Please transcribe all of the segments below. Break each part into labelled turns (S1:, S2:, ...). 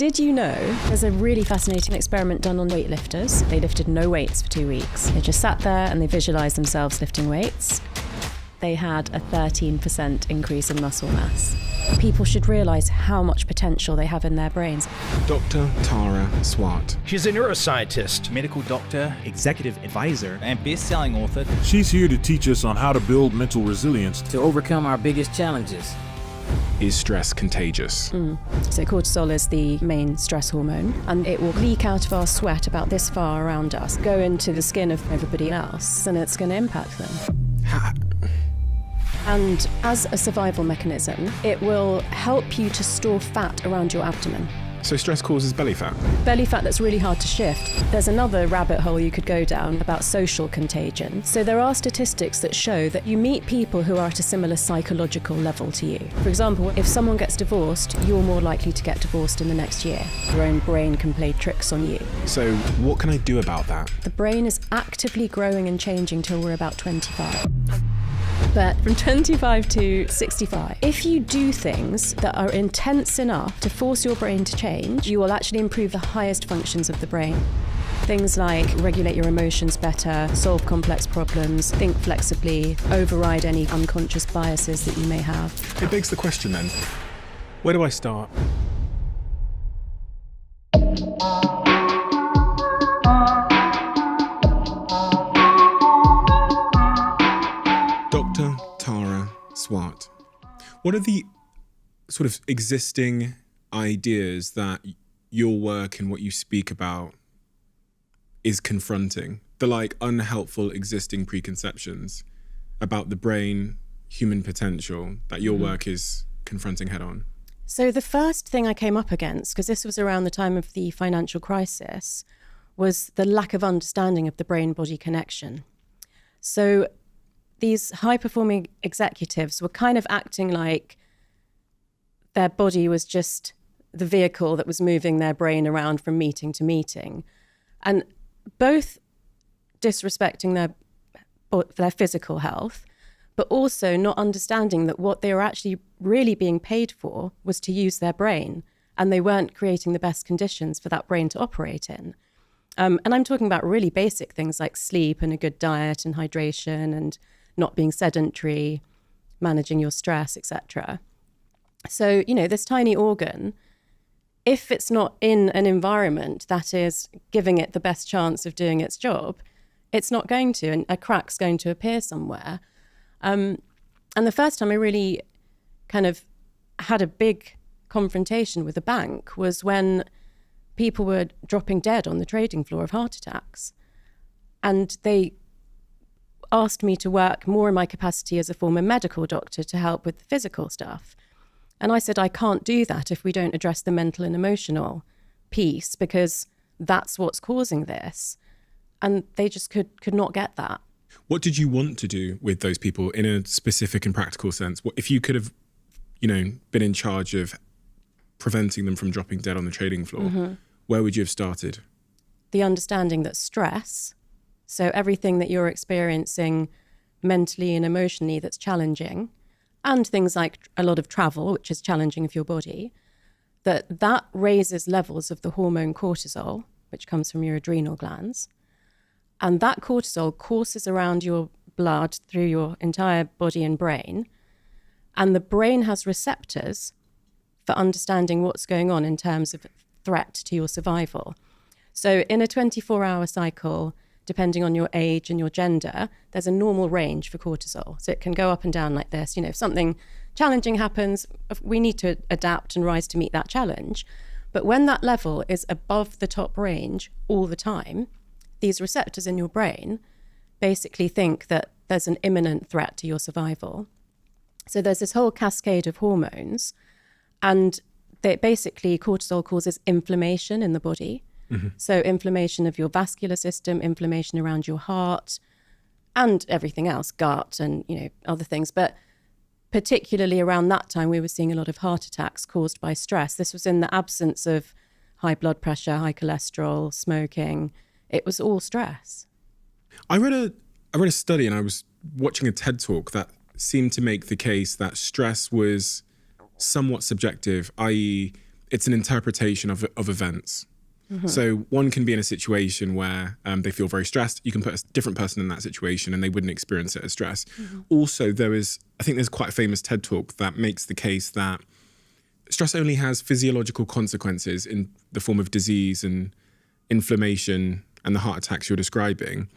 S1: Did you know there's a really fascinating experiment done on weightlifters? They lifted no weights for 2 weeks. They just sat there and they visualised themselves lifting weights. They had a 13% increase in muscle mass. People should realise how much potential they have in their brains.
S2: Dr. Tara Swart.
S3: She's a neuroscientist,
S4: medical doctor, executive advisor, and best-selling author.
S5: She's here to teach us on how to build mental resilience
S6: to overcome our biggest challenges.
S2: Is stress contagious?
S1: So cortisol is the main stress hormone, and it will leak out of our sweat about this far around us, go into the skin of everybody else, and it's going to impact them. And as a survival mechanism, it will help you to store fat around your abdomen.
S2: So stress causes belly fat?
S1: Belly fat that's really hard to shift. There's another rabbit hole you could go down about social contagion. So there are statistics that show that you meet people who are at a similar psychological level to you. For example, if someone gets divorced, you're more likely to get divorced in the next year. Your own brain can play tricks on you.
S2: So what can I do about that?
S1: The brain is actively growing and changing till we're about 25. But from 25 to 65, if you do things that are intense enough to force your brain to change, you will actually improve the highest functions of the brain. Things like regulate your emotions better, solve complex problems, think flexibly, override any unconscious biases that you may have.
S2: It begs the question then, where do I start? Dr. Tara Swart, what are the sort of existing ideas that your work and what you speak about is confronting? The unhelpful existing preconceptions about the brain, human potential that your work is confronting head on?
S1: So the first thing I came up against, because this was around the time of the financial crisis, was the lack of understanding of the brain-body connection. So these high-performing executives were kind of acting like their body was just the vehicle that was moving their brain around from meeting to meeting, and both disrespecting their physical health, but also not understanding that what they were actually really being paid for was to use their brain, and they weren't creating the best conditions for that brain to operate in. And I'm talking about really basic things like sleep and a good diet and hydration and not being sedentary, managing your stress, etc. So, this tiny organ, if it's not in an environment that is giving it the best chance of doing its job, it's not going to, and a crack's going to appear somewhere. And the first time I really kind of had a big confrontation with a bank was when people were dropping dead on the trading floor of heart attacks. And they asked me to work more in my capacity as a former medical doctor to help with the physical stuff. And I said, I can't do that if we don't address the mental and emotional piece, because that's what's causing this. And they just could not get that.
S2: What did you want to do with those people in a specific and practical sense? What if you could have, been in charge of preventing them from dropping dead on the trading floor, where would you have started?
S1: The understanding that stress, so everything that you're experiencing mentally and emotionally that's challenging, and things like a lot of travel, which is challenging for your body, that raises levels of the hormone cortisol, which comes from your adrenal glands. And that cortisol courses around your blood through your entire body and brain. And the brain has receptors for understanding what's going on in terms of threat to your survival. So in a 24-hour cycle, depending on your age and your gender, there's a normal range for cortisol. So it can go up and down like this. If something challenging happens, we need to adapt and rise to meet that challenge. But when that level is above the top range all the time, these receptors in your brain basically think that there's an imminent threat to your survival. So there's this whole cascade of hormones, and cortisol causes inflammation in the body. So inflammation of your vascular system, inflammation around your heart, and everything else, gut and other things. But particularly around that time, we were seeing a lot of heart attacks caused by stress. This was in the absence of high blood pressure, high cholesterol, smoking. It was all stress.
S2: I read a study, and I was watching a TED talk that seemed to make the case that stress was somewhat subjective, i.e., it's an interpretation of events. So one can be in a situation where they feel very stressed. You can put a different person in that situation and they wouldn't experience it as stress. Also, I think there's quite a famous TED talk that makes the case that stress only has physiological consequences in the form of disease and inflammation and the heart attacks you're describing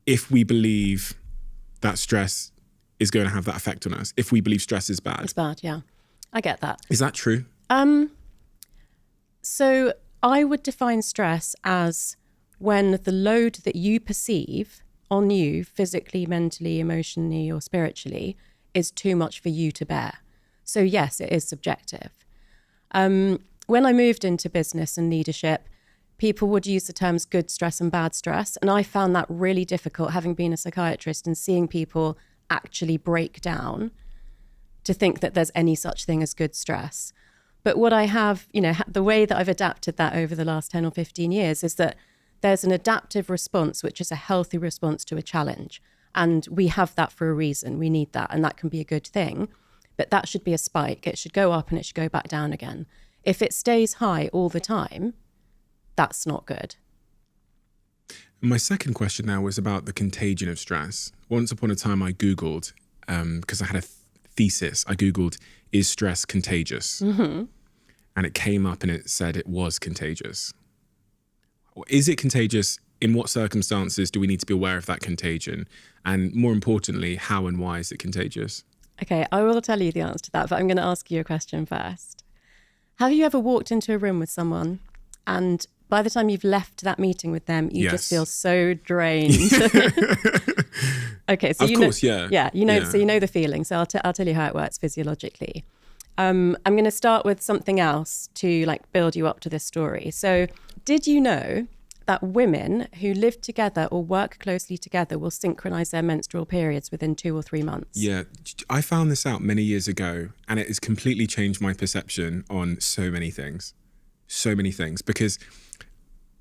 S2: if we believe that stress is going to have that effect on us, if we believe stress is bad.
S1: It's bad, yeah. I get that.
S2: Is that true?
S1: So I would define stress as when the load that you perceive on you physically, mentally, emotionally, or spiritually is too much for you to bear. So yes, it is subjective. When I moved into business and leadership, people would use the terms good stress and bad stress. And I found that really difficult, having been a psychiatrist and seeing people actually break down to think that there's any such thing as good stress. But what I have, the way that I've adapted that over the last 10 or 15 years is that there's an adaptive response, which is a healthy response to a challenge. And we have that for a reason. We need that. And that can be a good thing. But that should be a spike. It should go up and it should go back down again. If it stays high all the time, that's not good.
S2: My second question now was about the contagion of stress. Once upon a time, I Googled, because I had a thesis, I Googled, is stress contagious? And it came up and it said it was contagious. Is it contagious? In what circumstances do we need to be aware of that contagion? And more importantly, how and why is it contagious?
S1: Okay, I will tell you the answer to that, but I'm going to ask you a question first. Have you ever walked into a room with someone and by the time you've left that meeting with them, you just feel so drained? Okay, so
S2: yeah,
S1: so you know the feeling. So I'll tell you how it works physiologically. I'm going to start with something else to build you up to this story. So did you know that women who live together or work closely together will synchronize their menstrual periods within 2 or 3 months?
S2: Yeah, I found this out many years ago and it has completely changed my perception on so many things. Because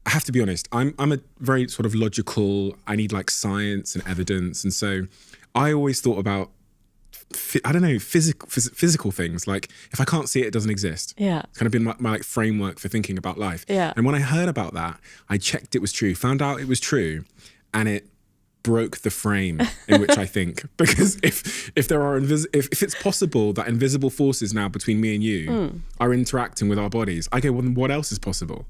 S2: I have to be honest, I'm a very sort of logical, I need science and evidence. And so I always thought about, physical things. If I can't see it, it doesn't exist.
S1: Yeah.
S2: It's kind of been my framework for thinking about life.
S1: Yeah.
S2: And when I heard about that, I checked it was true, found out it was true, and it broke the frame in which I think. Because if there are if it's possible that invisible forces now between me and you are interacting with our bodies, I go, well, then what else is possible?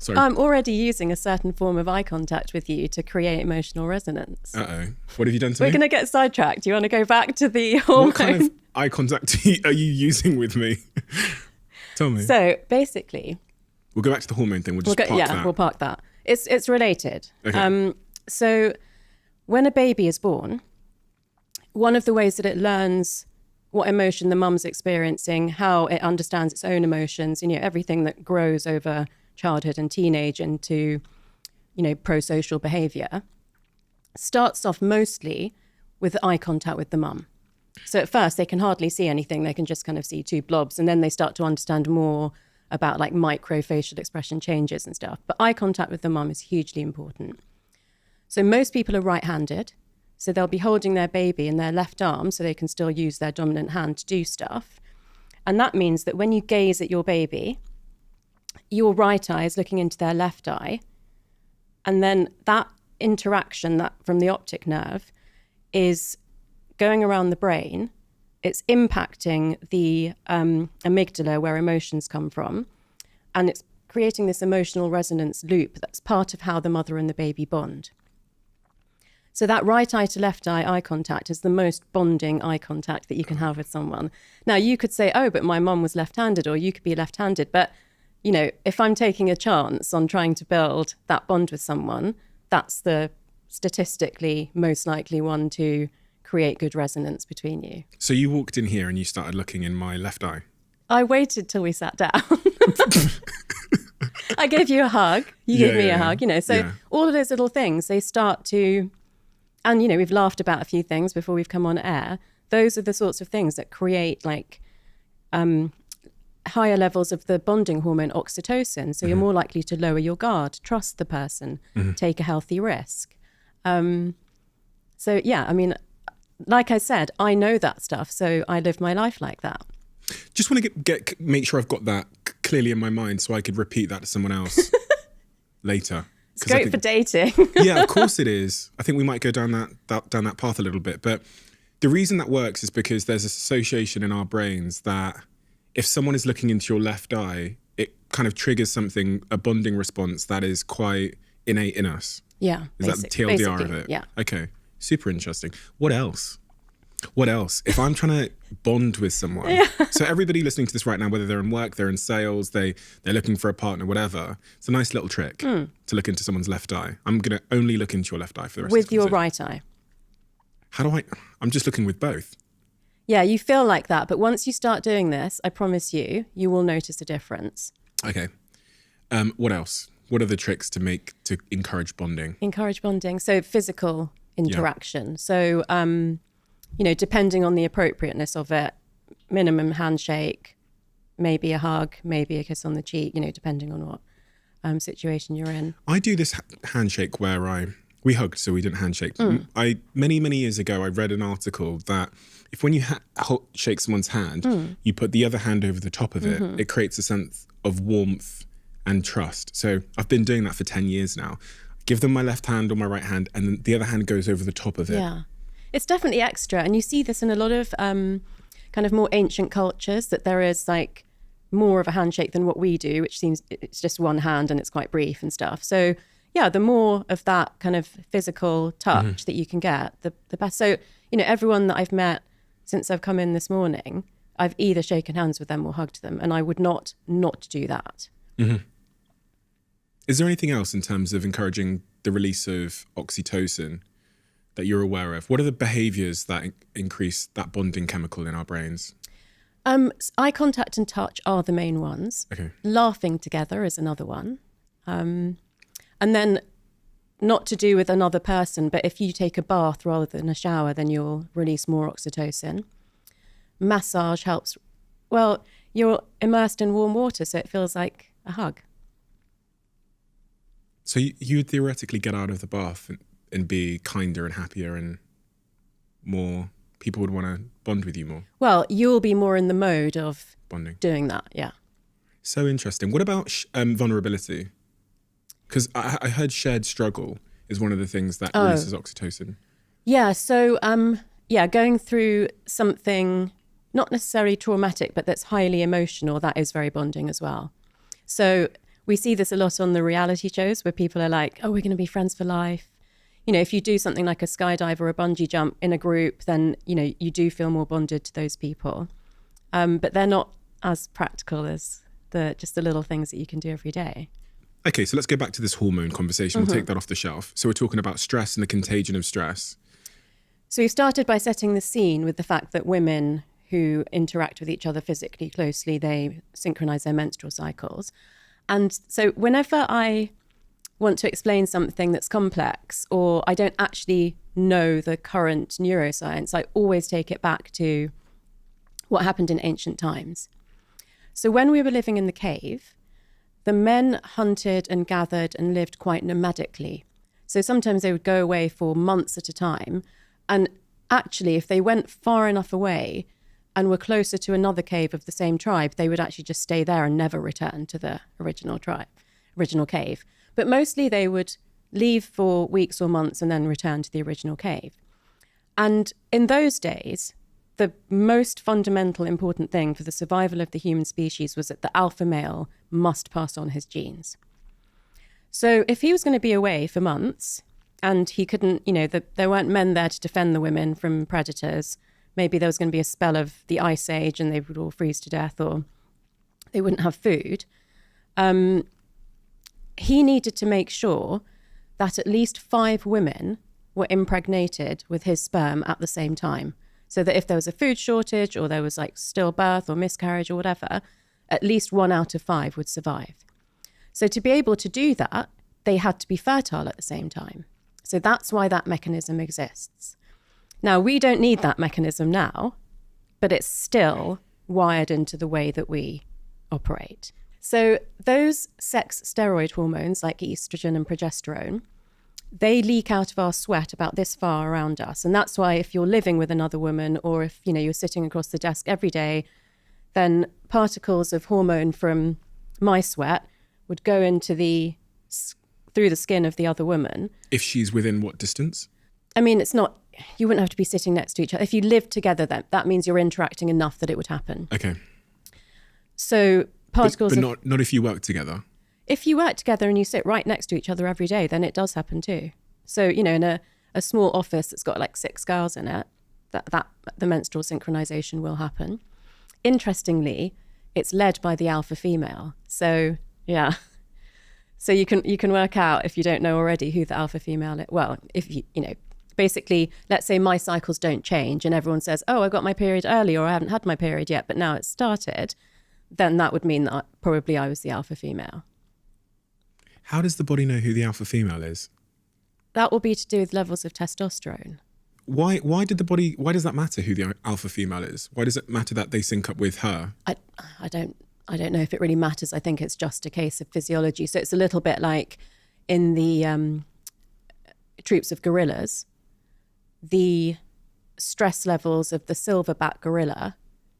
S2: Sorry.
S1: I'm already using a certain form of eye contact with you to create emotional resonance.
S2: Uh-oh. What have you done to me?
S1: We're going to get sidetracked. Do you want to go back to the hormone?
S2: What kind of eye contact are you using with me? Tell me.
S1: So basically...
S2: We'll go back to the hormone thing. We'll park that.
S1: We'll park that. It's related.
S2: Okay.
S1: So when a baby is born, one of the ways that it learns what emotion the mum's experiencing, how it understands its own emotions, everything that grows over childhood and teenage into, pro-social behavior, starts off mostly with eye contact with the mum. So at first they can hardly see anything. They can just kind of see two blobs. And then they start to understand more about micro facial expression changes and stuff. But eye contact with the mum is hugely important. So most people are right-handed. So they'll be holding their baby in their left arm so they can still use their dominant hand to do stuff. And that means that when you gaze at your baby, your right eye is looking into their left eye. And then that interaction that from the optic nerve is going around the brain. It's impacting the amygdala where emotions come from. And it's creating this emotional resonance loop that's part of how the mother and the baby bond. So that right eye to left eye contact is the most bonding eye contact that you can have with someone. Now, you could say, oh, but my mum was left-handed, or you could be left-handed. But, if I'm taking a chance on trying to build that bond with someone, that's the statistically most likely one to create good resonance between you.
S2: So you walked in here and you started looking in my left eye?
S1: I waited till we sat down. I gave you a hug. You gave me a hug, So all of those little things, they start to... And, we've laughed about a few things before we've come on air. Those are the sorts of things that create higher levels of the bonding hormone oxytocin. So you're more likely to lower your guard, trust the person, take a healthy risk. Like I said, I know that stuff. So I live my life like that.
S2: Just want to make sure I've got that clearly in my mind so I could repeat that to someone else later.
S1: It's great for dating.
S2: Yeah, of course it is. I think we might go down that path a little bit. But the reason that works is because there's this association in our brains that if someone is looking into your left eye, it kind of triggers something, a bonding response that is quite innate in us.
S1: Yeah.
S2: Is that the TLDR of it?
S1: Yeah.
S2: Okay. Super interesting. What else? If I'm trying to bond with someone, so everybody listening to this right now, whether they're in work, they're in sales, they're looking for a partner, whatever, it's a nice little trick to look into someone's left eye. I'm going to only look into your left eye for the rest of the
S1: With your right eye.
S2: I'm just looking with both.
S1: Yeah, you feel like that. But once you start doing this, I promise you will notice a difference.
S2: Okay. What else? What are the tricks to encourage bonding?
S1: Encourage bonding. So physical interaction. So, depending on the appropriateness of it, minimum handshake, maybe a hug, maybe a kiss on the cheek, depending on what situation you're in. I
S2: do this handshake where we hugged, so we didn't handshake. Many years ago, I read an article that if when you shake someone's hand, you put the other hand over the top of it, it creates a sense of warmth and trust. So I've been doing that for 10 years now. Give them my left hand or my right hand, and then the other hand goes over the top of it.
S1: Yeah. It's definitely extra. And you see this in a lot of kind of more ancient cultures, that there is like more of a handshake than what we do, which seems it's just one hand and it's quite brief and stuff. So yeah, the more of that kind of physical touch that you can get, the best. So, everyone that I've met since I've come in this morning, I've either shaken hands with them or hugged them. And I would not do that.
S2: Mm-hmm. Is there anything else in terms of encouraging the release of oxytocin that you're aware of? What are the behaviors that increase that bonding chemical in our brains?
S1: Eye contact and touch are the main ones.
S2: Okay.
S1: Laughing together is another one. And then not to do with another person, but if you take a bath rather than a shower, then you'll release more oxytocin. Massage helps. Well, you're immersed in warm water, so it feels like a hug.
S2: So you would theoretically get out of the bath and be kinder and happier, and more people would want to bond with you more.
S1: Well, you'll be more in the mode of
S2: bonding,
S1: doing that. Yeah.
S2: So interesting. What about vulnerability? Because I heard shared struggle is one of the things that releases oxytocin.
S1: Yeah. So going through something not necessarily traumatic, but that's highly emotional, that is very bonding as well. So we see this a lot on the reality shows where people are like, oh, we're going to be friends for life. If you do something like a skydive or a bungee jump in a group, then, you do feel more bonded to those people. But they're not as practical as just the little things that you can do every day.
S2: Okay, so let's go back to this hormone conversation. We'll take that off the shelf. So we're talking about stress and the contagion of stress.
S1: So we started by setting the scene with the fact that women who interact with each other physically closely, they synchronize their menstrual cycles. And so whenever I want to explain something that's complex, or I don't actually know the current neuroscience, I always take it back to what happened in ancient times. So when we were living in the cave, the men hunted and gathered and lived quite nomadically. So sometimes they would go away for months at a time. And actually, if they went far enough away and were closer to another cave of the same tribe, they would actually just stay there and never return to the original cave. But mostly they would leave for weeks or months and then return to the original cave. And in those days, the most fundamental important thing for the survival of the human species was that the alpha male must pass on his genes. So if he was going to be away for months and he couldn't, there weren't men there to defend the women from predators, maybe there was going to be a spell of the ice age and they would all freeze to death or they wouldn't have food. He needed to make sure that at least 5 women were impregnated with his sperm at the same time. So that if there was a food shortage or there was like stillbirth or miscarriage or whatever, at least 1 out of 5 would survive. So to be able to do that, they had to be fertile at the same time. So that's why that mechanism exists. Now, we don't need that mechanism now, but it's still wired into the way that we operate. So those sex steroid hormones like estrogen and progesterone, they leak out of our sweat about this far around us. And that's why if you're living with another woman or if, you're sitting across the desk every day, then particles of hormone from my sweat would go into through the skin of the other woman.
S2: If she's within what distance?
S1: I mean, it's not, you wouldn't have to be sitting next to each other. If you live together, then that means you're interacting enough that it would happen.
S2: Okay.
S1: So particles
S2: but not if you work together.
S1: If you work together and you sit right next to each other every day, then it does happen too. So, you know, in a small office that's got like 6 girls in it, that the menstrual synchronization will happen. Interestingly, it's led by the alpha female. So, yeah. So you can work out, if you don't know already, who the alpha female is. Well, if you know, basically, let's say my cycles don't change and everyone says, oh, I got my period early, or I haven't had my period yet, but now it's started, then that would mean that probably I was the alpha female.
S2: How does the body know who the alpha female is?
S1: That will be to do with levels of testosterone.
S2: Why does that matter who the alpha female is? Why does it matter that they sync up with her?
S1: I don't know if it really matters. I think it's just a case of physiology. So it's a little bit like in the troops of gorillas, the stress levels of the silverback gorilla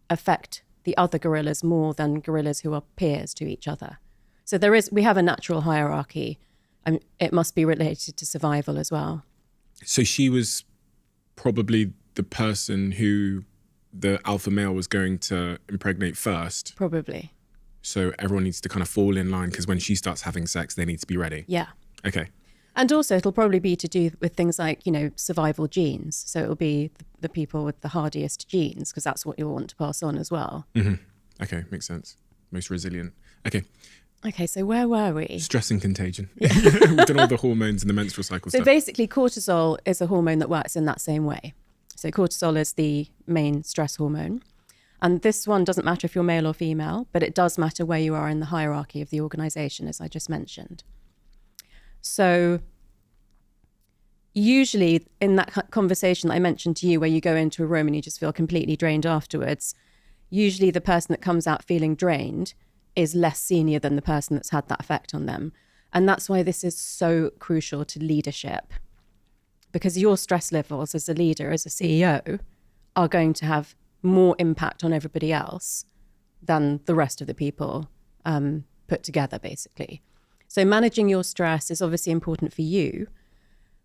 S1: affect the other gorillas more than gorillas who are peers to each other. So we have a natural hierarchy. It must be related to survival as well.
S2: So she was probably the person who the alpha male was going to impregnate first.
S1: Probably.
S2: So everyone needs to kind of fall in line, because when she starts having sex, they need to be ready.
S1: Yeah.
S2: Okay.
S1: And also it'll probably be to do with things like, you know, survival genes. So it'll be the people with the hardiest genes, because that's what you'll want to pass on as well.
S2: Mm-hmm. Okay, makes sense. Most resilient. Okay,
S1: so where were we?
S2: Stress and contagion. We've done all the hormones and the menstrual cycle
S1: So
S2: stuff.
S1: basically cortisol is a hormone that works in that same way. So cortisol is the main stress hormone. And this one doesn't matter if you're male or female, but it does matter where you are in the hierarchy of the organization, as I just mentioned. So usually in that conversation that I mentioned to you, where you go into a room and you just feel completely drained afterwards, usually the person that comes out feeling drained is less senior than the person that's had that effect on them. And that's why this is so crucial to leadership, because your stress levels as a leader, as a CEO, are going to have more impact on everybody else than the rest of the people put together, basically. So managing your stress is obviously important for you,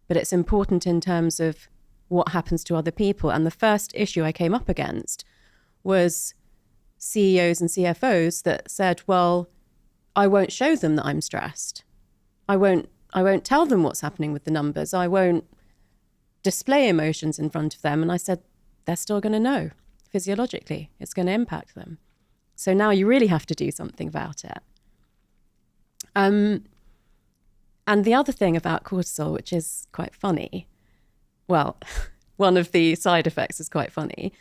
S1: but it's important in terms of what happens to other people. And the first issue I came up against was CEOs and CFOs that said, well, I won't show them that I'm stressed. I won't tell them what's happening with the numbers. I won't display emotions in front of them. And I said, they're still going to know physiologically. It's going to impact them. So now you really have to do something about it. And the other thing about cortisol, which is quite funny, well, one of the side effects is quite funny,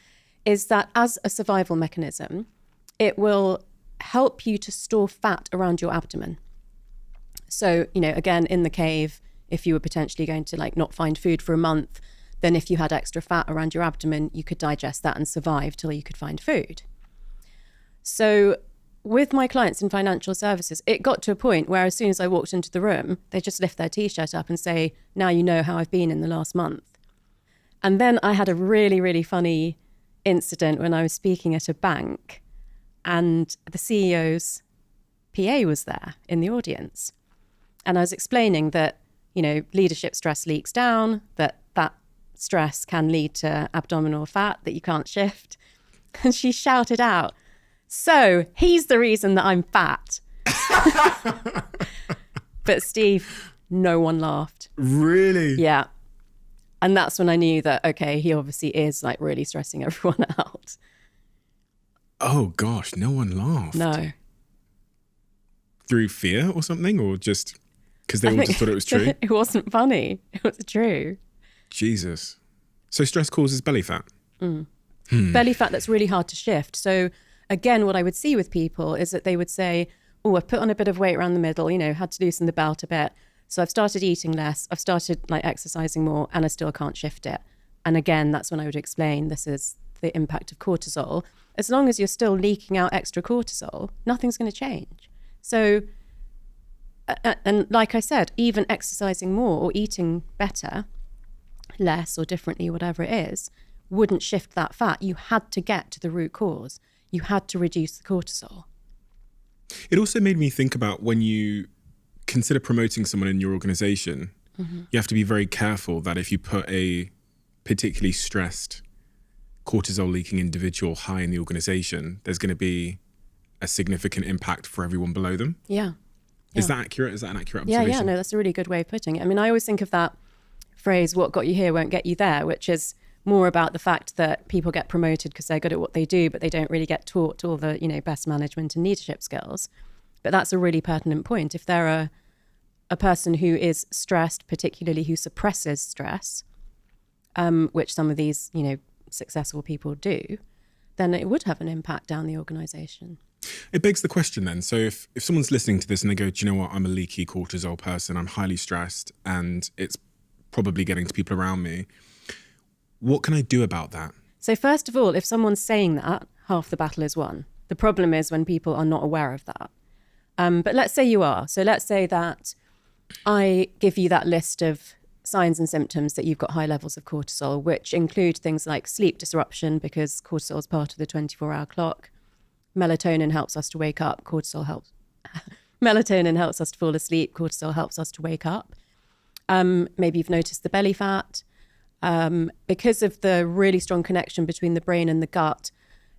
S1: is that as a survival mechanism, it will help you to store fat around your abdomen. So, you know, again, in the cave, if you were potentially going to like not find food for a month, then if you had extra fat around your abdomen, you could digest that and survive till you could find food. So with my clients in financial services, it got to a point where as soon as I walked into the room, they just lift their T-shirt up and say, now you know how I've been in the last month. And then I had a really, really funny incident when I was speaking at a bank, and the CEO's PA was there in the audience. And I was explaining that, you know, leadership stress leaks down, that stress can lead to abdominal fat that you can't shift. And she shouted out, so he's the reason that I'm fat. But Steve, no one laughed.
S2: Really?
S1: Yeah. And that's when I knew that, okay, he obviously is like really stressing everyone out.
S2: Oh gosh, no one laughed.
S1: No.
S2: Through fear or something, or just because they all just thought it was true?
S1: It wasn't funny. It was true.
S2: Jesus. So stress causes belly fat?
S1: Belly fat that's really hard to shift. So again, what I would see with people is that they would say, oh, I've put on a bit of weight around the middle, you know, had to loosen the belt a bit. So I've started eating less, I've started like exercising more, and I still can't shift it. And again, that's when I would explain this is the impact of cortisol. As long as you're still leaking out extra cortisol, nothing's going to change. So, and like I said, even exercising more or eating better, less or differently, whatever it is, wouldn't shift that fat. You had to get to the root cause. You had to reduce the cortisol.
S2: It also made me think about when you consider promoting someone in your organization, you have to be very careful that if you put a particularly stressed, cortisol-leaking individual high in the organization, there's going to be a significant impact for everyone below them.
S1: Yeah.
S2: Is that accurate? Is that an accurate observation?
S1: Yeah, no, that's a really good way of putting it. I mean, I always think of that phrase, what got you here won't get you there, which is more about the fact that people get promoted because they're good at what they do, but they don't really get taught all the, best management and leadership skills. But that's a really pertinent point. If they're a person who is stressed, particularly who suppresses stress, which some of these, successful people do, then it would have an impact down the organization.
S2: It begs the question then. So if someone's listening to this and they go, do you know what, I'm a leaky cortisol person, I'm highly stressed and it's probably getting to people around me, what can I do about that?
S1: So first of all, if someone's saying that, half the battle is won. The problem is when people are not aware of that. But let's say you are. So let's say that I give you that list of signs and symptoms that you've got high levels of cortisol, which include things like sleep disruption, because cortisol is part of the 24-hour clock. Melatonin helps us to wake up. Melatonin helps us to fall asleep. Cortisol helps us to wake up. Maybe you've noticed the belly fat. Because of the really strong connection between the brain and the gut,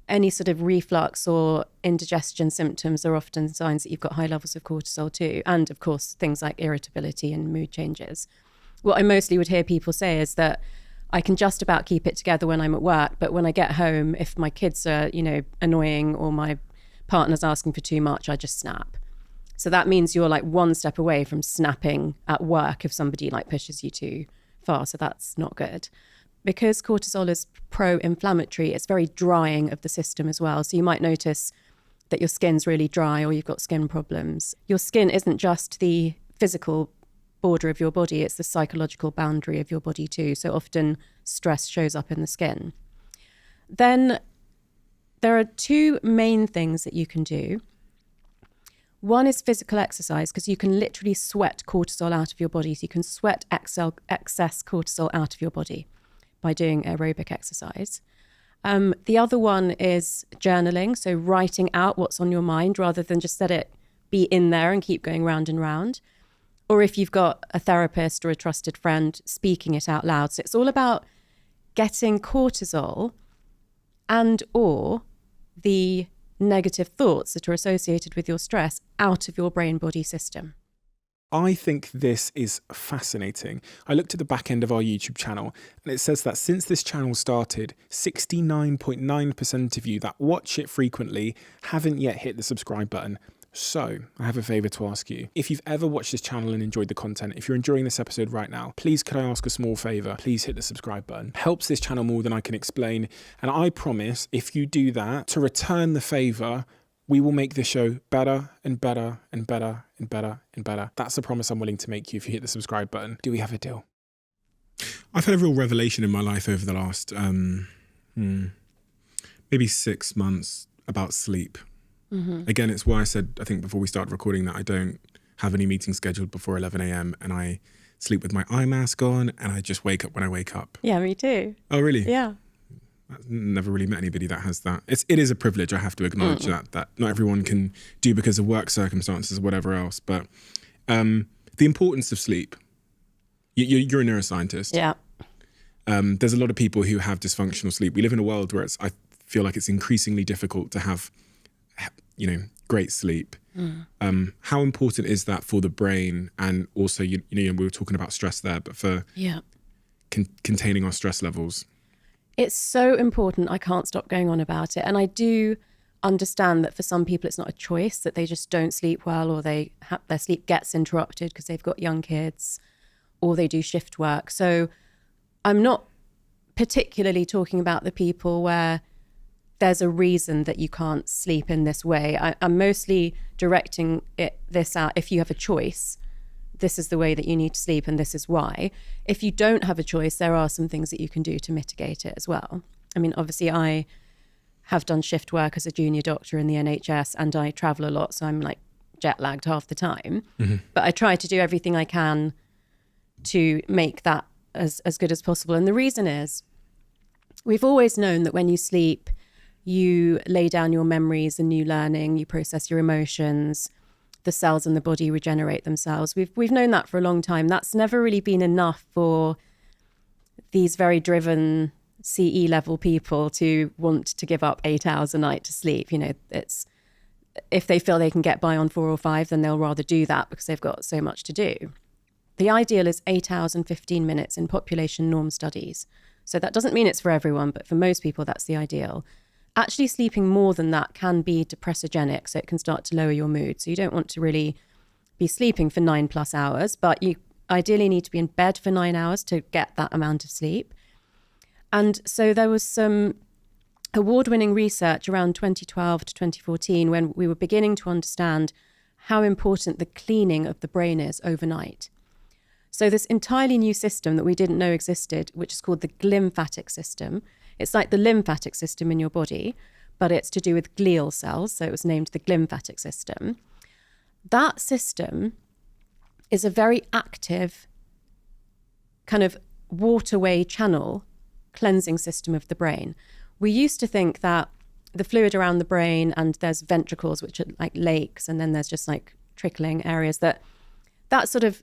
S1: any sort of reflux or indigestion symptoms are often signs that you've got high levels of cortisol too. And of course, things like irritability and mood changes. What I mostly would hear people say is that I can just about keep it together when I'm at work, but when I get home, if my kids are, annoying or my partner's asking for too much, I just snap. So that means you're like one step away from snapping at work if somebody like pushes you too far. So that's not good. Because cortisol is pro-inflammatory, it's very drying of the system as well. So you might notice that your skin's really dry or you've got skin problems. Your skin isn't just the physical border of your body, it's the psychological boundary of your body too. So often stress shows up in the skin. Then there are two main things that you can do. One is physical exercise, because you can literally sweat cortisol out of your body. So you can sweat excess cortisol out of your body by doing aerobic exercise. The other one is journaling, so writing out what's on your mind rather than just let it be in there and keep going round and round. Or if you've got a therapist or a trusted friend, speaking it out loud. So it's all about getting cortisol and or the negative thoughts that are associated with your stress out of your brain-body system.
S3: I think this is fascinating. I looked at the back end of our YouTube channel and it says that since this channel started, 69.9% of you that watch it frequently haven't yet hit the subscribe button. So I have a favor to ask you. If you've ever watched this channel and enjoyed the content, if you're enjoying this episode right now, please could I ask a small favor? Please hit the subscribe button. Helps this channel more than I can explain. And I promise if you do that, to return the favor, we will make this show better and better and better and better and better. That's a promise I'm willing to make you if you hit the subscribe button. Do we have a deal?
S2: I've had a real revelation in my life over the last maybe 6 months about sleep. Mm-hmm. Again, it's why I said, I think before we started recording, that I don't have any meetings scheduled before 11 a.m. and I sleep with my eye mask on and I just wake up when I wake up.
S1: Yeah, me too.
S2: Oh, really?
S1: Yeah.
S2: I've never really met anybody that has that. It is a privilege, I have to acknowledge that not everyone can do because of work circumstances or whatever else. But the importance of sleep. You're a neuroscientist.
S1: Yeah.
S2: There's a lot of people who have dysfunctional sleep. We live in a world where I feel like it's increasingly difficult to have great sleep. How important is that for the brain? And also, we were talking about stress there, but for containing our stress levels.
S1: It's so important. I can't stop going on about it. And I do understand that for some people, it's not a choice, that they just don't sleep well, or their sleep gets interrupted because they've got young kids, or they do shift work. So I'm not particularly talking about the people where there's a reason that you can't sleep in this way. I'm mostly directing this out. If you have a choice, this is the way that you need to sleep and this is why. If you don't have a choice, there are some things that you can do to mitigate it as well. I mean, obviously I have done shift work as a junior doctor in the NHS and I travel a lot, so I'm like jet lagged half the time. Mm-hmm. But I try to do everything I can to make that as good as possible. And the reason is, we've always known that when you sleep You lay down your memories and new learning. You process your emotions. The cells in the body regenerate themselves. We've known that for a long time. That's never really been enough for these very driven CE level people to want to give up 8 hours a night to sleep. You know, it's if they feel they can get by on 4 or 5, then they'll rather do that because they've got so much to do. The ideal is 8 hours and 15 minutes in population norm studies. So that doesn't mean it's for everyone, but for most people, that's the ideal. Actually sleeping more than that can be depressogenic, so it can start to lower your mood. So you don't want to really be sleeping for 9+ hours, but you ideally need to be in bed for 9 hours to get that amount of sleep. And so there was some award-winning research around 2012 to 2014 when we were beginning to understand how important the cleaning of the brain is overnight. So this entirely new system that we didn't know existed, which is called the glymphatic system. It's like the lymphatic system in your body, but it's to do with glial cells. So it was named the glymphatic system. That system is a very active kind of waterway channel cleansing system of the brain. We used to think that the fluid around the brain, and there's ventricles, which are like lakes, and then there's just like trickling areas that sort of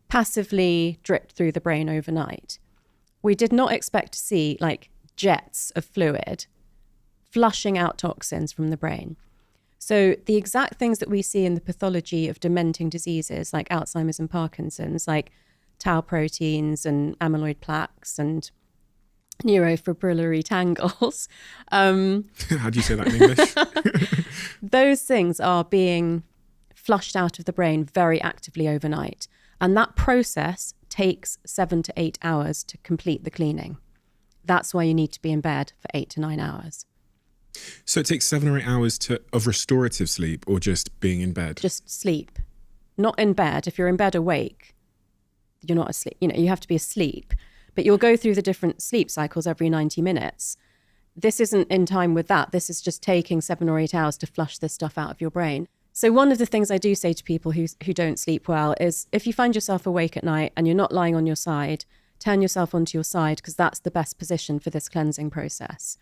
S1: passively dripped through the brain overnight. We did not expect to see like jets of fluid flushing out toxins from the brain. So the exact things that we see in the pathology of dementing diseases like Alzheimer's and Parkinson's, like tau proteins and amyloid plaques and neurofibrillary tangles.
S2: How do you say that in English?
S1: Those things are being flushed out of the brain very actively overnight. And that process takes 7 to 8 hours to complete the cleaning. That's why you need to be in bed for 8 to 9 hours.
S2: So it takes 7 or 8 hours of restorative sleep, or just being in bed?
S1: Just sleep. Not in bed. If you're in bed awake, you're not asleep. You know, you have to be asleep. But you'll go through the different sleep cycles every 90 minutes. This isn't in time with that. This is just taking 7 or 8 hours to flush this stuff out of your brain. So one of the things I do say to people who don't sleep well is, if you find yourself awake at night and you're not lying on your side, turn yourself onto your side, because that's the best position for this cleansing process.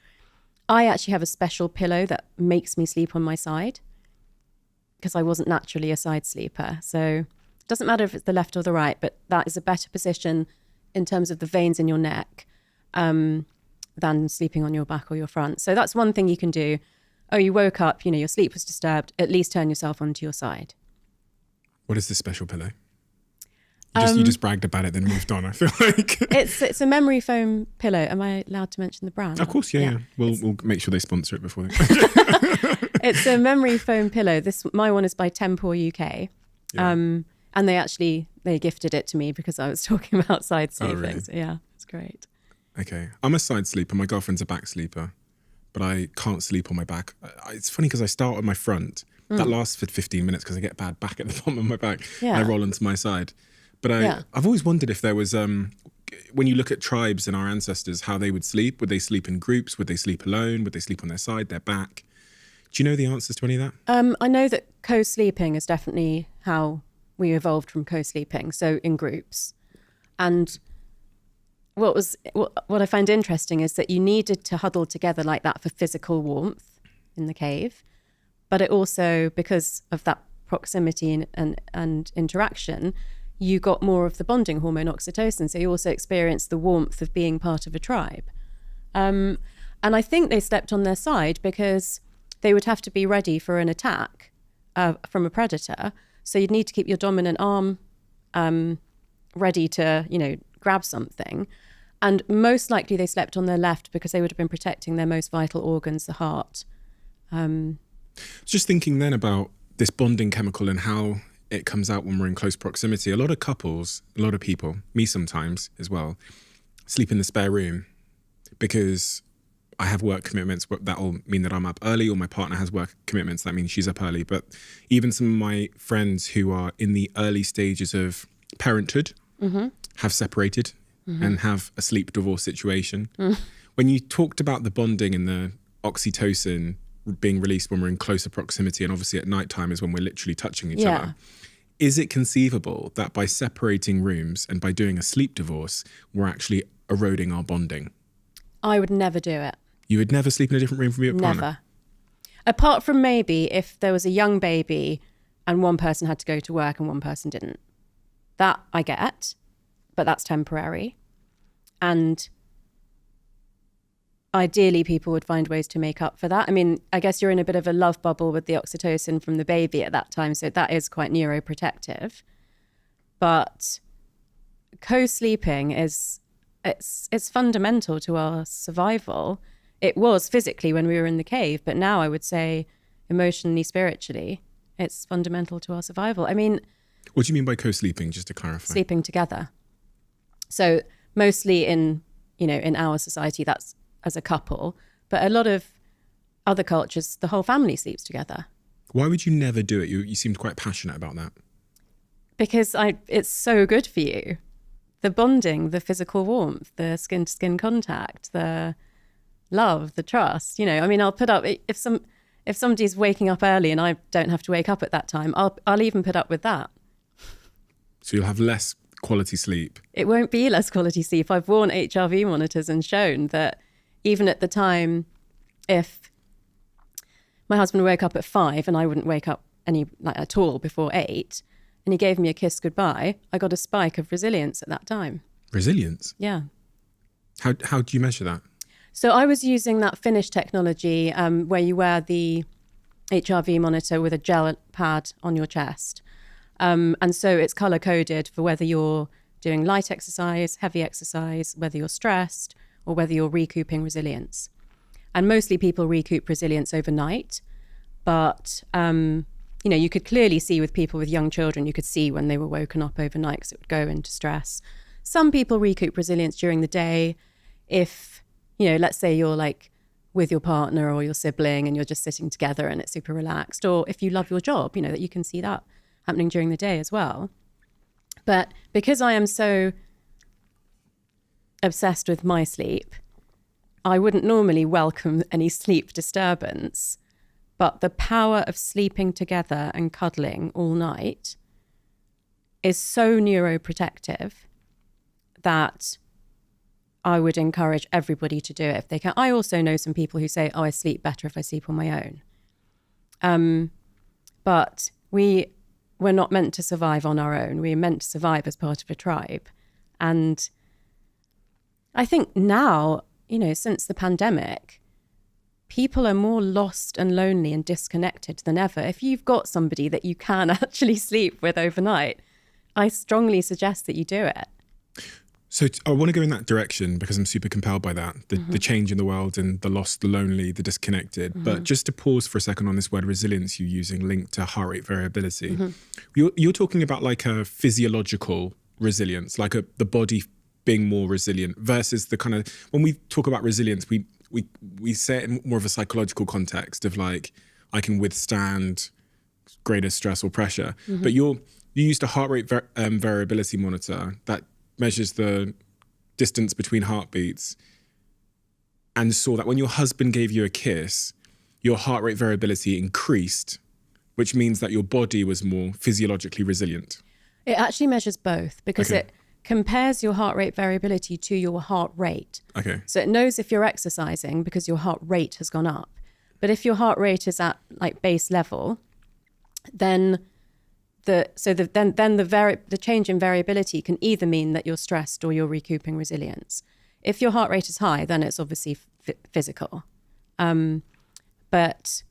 S1: I actually have a special pillow that makes me sleep on my side because I wasn't naturally a side sleeper. So it doesn't matter if it's the left or the right, but that is a better position in terms of the veins in your neck than sleeping on your back or your front. So that's one thing you can do. Oh, you woke up, you know, your sleep was disturbed, at least turn yourself onto your side.
S2: What is this special pillow? You just bragged about it, then moved on, I feel like.
S1: It's a memory foam pillow. Am I allowed to mention the brand?
S2: Of course, yeah. We'll make sure they sponsor it before they...
S1: It's a memory foam pillow. My one is by Tempor UK.
S2: Yeah.
S1: And they gifted it to me because I was talking about side sleeping.
S2: Oh, really?
S1: So yeah, it's great.
S2: Okay. I'm a side sleeper. My girlfriend's a back sleeper, but I can't sleep on my back. It's funny because I start on my front. That lasts for 15 minutes because I get bad back at the bottom of my back.
S1: Yeah.
S2: And I roll onto my side. But I've always wondered if there was, when you look at tribes and our ancestors, how they would sleep. Would they sleep in groups? Would they sleep alone? Would they sleep on their side, their back? Do you know the answers to any of that?
S1: I know that co-sleeping is definitely how we evolved from co-sleeping, so in groups. And what I find interesting is that you needed to huddle together like that for physical warmth in the cave, but it also, because of that proximity and interaction, you got more of the bonding hormone oxytocin. So you also experienced the warmth of being part of a tribe. And I think they slept on their side because they would have to be ready for an attack from a predator. So you'd need to keep your dominant arm ready to, grab something. And most likely they slept on their left because they would have been protecting their most vital organs, the heart.
S2: Just thinking then about this bonding chemical and how it comes out when we're in close proximity. A lot of couples, a lot of people, me sometimes as well, sleep in the spare room because I have work commitments. That'll mean that I'm up early, or my partner has work commitments. That means she's up early. But even some of my friends who are in the early stages of parenthood have separated and have a sleep divorce situation. When you talked about the bonding and the oxytocin being released when we're in closer proximity, and obviously at nighttime is when we're literally touching each other. Is it conceivable that by separating rooms and by doing a sleep divorce, we're actually eroding our bonding?
S1: I would never do it.
S2: You would never sleep in a different room from your partner?
S1: Never. Apart from maybe if there was a young baby and one person had to go to work and one person didn't. That I get, but that's temporary. And ideally, people would find ways to make up for that. I mean, I guess you're in a bit of a love bubble with the oxytocin from the baby at that time, so that is quite neuroprotective. But co-sleeping it's fundamental to our survival. It was physically when we were in the cave, but now I would say emotionally, spiritually, it's fundamental to our survival. I mean,
S2: what do you mean by co-sleeping, just to clarify?
S1: Sleeping together. So mostly in our society, that's as a couple, but a lot of other cultures, the whole family sleeps together.
S2: Why would you never do it? You seemed quite passionate about that.
S1: Because it's so good for you. The bonding, the physical warmth, the skin-to-skin contact, the love, the trust. I mean, I'll put up, if somebody's waking up early and I don't have to wake up at that time, I'll even put up with that.
S2: So you'll have less quality sleep.
S1: It won't be less quality sleep. I've worn HRV monitors and shown that even at the time, if my husband woke up at 5 and I wouldn't wake up at all before 8, and he gave me a kiss goodbye, I got a spike of resilience at that time.
S2: Resilience?
S1: Yeah.
S2: How do you measure that?
S1: So I was using that Finnish technology where you wear the HRV monitor with a gel pad on your chest. And so it's color coded for whether you're doing light exercise, heavy exercise, whether you're stressed, or whether you're recouping resilience. And mostly people recoup resilience overnight. But, you could clearly see with people with young children, you could see when they were woken up overnight because it would go into stress. Some people recoup resilience during the day. If, let's say you're like with your partner or your sibling and you're just sitting together and it's super relaxed. Or if you love your job, that you can see that happening during the day as well. But because I am so obsessed with my sleep, I wouldn't normally welcome any sleep disturbance, but the power of sleeping together and cuddling all night is so neuroprotective that I would encourage everybody to do it if they can. I also know some people who say, I sleep better if I sleep on my own. But we're not meant to survive on our own. We're meant to survive as part of a tribe. And I think now, since the pandemic, people are more lost and lonely and disconnected than ever. If you've got somebody that you can actually sleep with overnight, I strongly suggest that you do it.
S2: So I want to go in that direction because I'm super compelled by that, the change in the world and the lost, the lonely, the disconnected. But just to pause for a second on this word resilience you're using linked to heart rate variability. You're talking about like a physiological resilience, like the body being more resilient versus the kind of, when we talk about resilience, we say it in more of a psychological context of like, I can withstand greater stress or pressure. But you used a heart rate variability monitor that measures the distance between heartbeats and saw that when your husband gave you a kiss, your heart rate variability increased, which means that your body was more physiologically resilient.
S1: It actually measures both because it compares your heart rate variability to your heart rate.
S2: Okay.
S1: So it knows if you're exercising because your heart rate has gone up. But if your heart rate is at like base level, then the change in variability can either mean that you're stressed or you're recouping resilience. If your heart rate is high, then it's obviously physical. But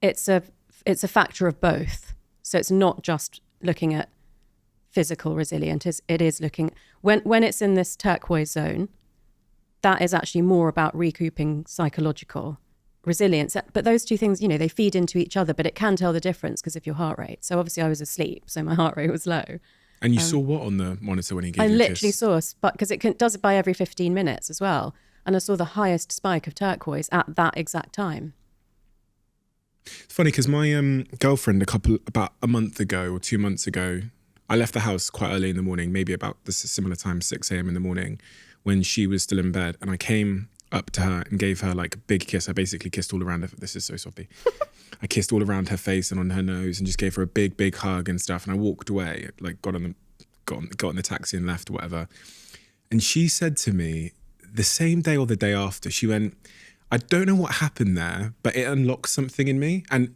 S1: it's a factor of both. So it's not just looking at physical resilience. It is looking when it's in this turquoise zone, that is actually more about recouping psychological resilience. But those two things, they feed into each other, but it can tell the difference because of your heart rate. So obviously I was asleep, so my heart rate was low.
S2: And you saw what on the monitor when he gave you a kiss?
S1: I literally saw a spike, because it does it by every 15 minutes as well. And I saw the highest spike of turquoise at that exact time.
S2: It's funny because my girlfriend about a month ago or 2 months ago, I left the house quite early in the morning, maybe about the similar time, 6 a.m. in the morning, when she was still in bed. And I came up to her and gave her like a big kiss. I basically kissed all around her. This is so soppy. I kissed all around her face and on her nose and just gave her a big, big hug and stuff. And I walked away, like got on the taxi and left or whatever. And she said to me the same day or the day after, she went, I don't know what happened there, but it unlocked something in me. And,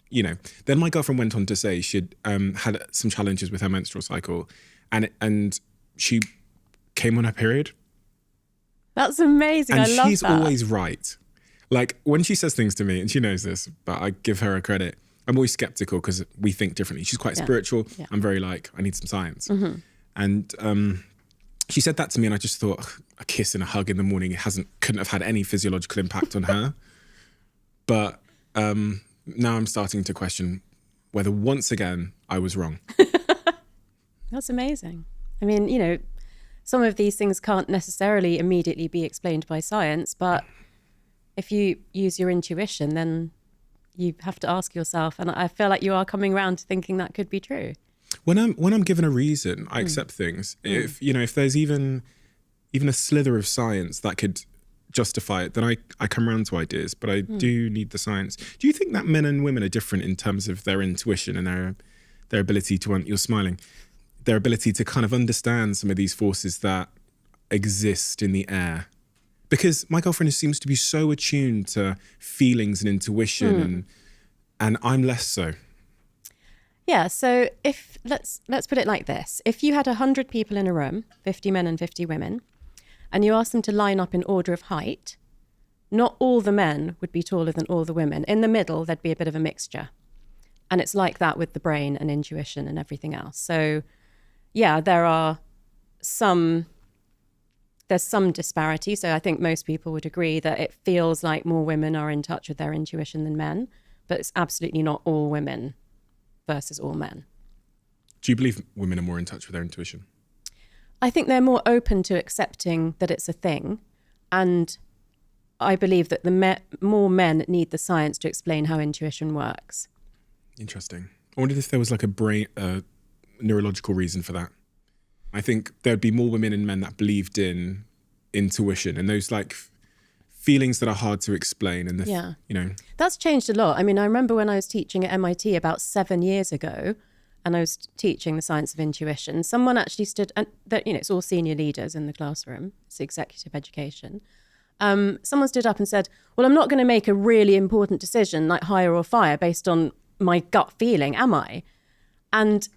S2: you know, then my girlfriend went on to say she'd had some challenges with her menstrual cycle, and she came on her period.
S1: That's amazing.
S2: And
S1: I love
S2: she's
S1: that.
S2: always right. Like, when she says things to me, and she knows this, but I give her a credit, I'm always skeptical because we think differently. She's quite spiritual. Yeah. I'm very like, I need some science. Mm-hmm. And she said that to me, and I just thought, ugh, a kiss and a hug in the morning couldn't have had any physiological impact on her. But now I'm starting to question whether once again I was wrong.
S1: That's amazing. I mean, you know, some of these things can't necessarily immediately be explained by science, but if you use your intuition, then you have to ask yourself, and I feel like you are coming around to thinking that could be true.
S2: When I'm given a reason, I accept things. If there's even a slither of science that could justify it, then I come around to ideas, but I do need the science. Do you think that men and women are different in terms of their intuition and their ability to, you're smiling, their ability to kind of understand some of these forces that exist in the air? Because my girlfriend seems to be so attuned to feelings and intuition, and I'm less so.
S1: Yeah, so let's put it like this. If you had 100 people in a room, 50 men and 50 women, and you asked them to line up in order of height, not all the men would be taller than all the women. In the middle, there'd be a bit of a mixture. And it's like that with the brain and intuition and everything else. So yeah, there's some disparity. So I think most people would agree that it feels like more women are in touch with their intuition than men, but it's absolutely not all women versus all men.
S2: Do you believe women are more in touch with their intuition?
S1: I think they're more open to accepting that it's a thing. And I believe that more men need the science to explain how intuition works.
S2: Interesting. I wondered if there was like a neurological reason for that. I think there'd be more women and men that believed in intuition and those like feelings that are hard to explain. And you know,
S1: that's changed a lot. I mean, I remember when I was teaching at MIT about 7 years ago, and I was teaching the science of intuition, someone actually stood, and it's all senior leaders in the classroom, it's executive education. Someone stood up and said, well, I'm not going to make a really important decision like hire or fire based on my gut feeling, am I? And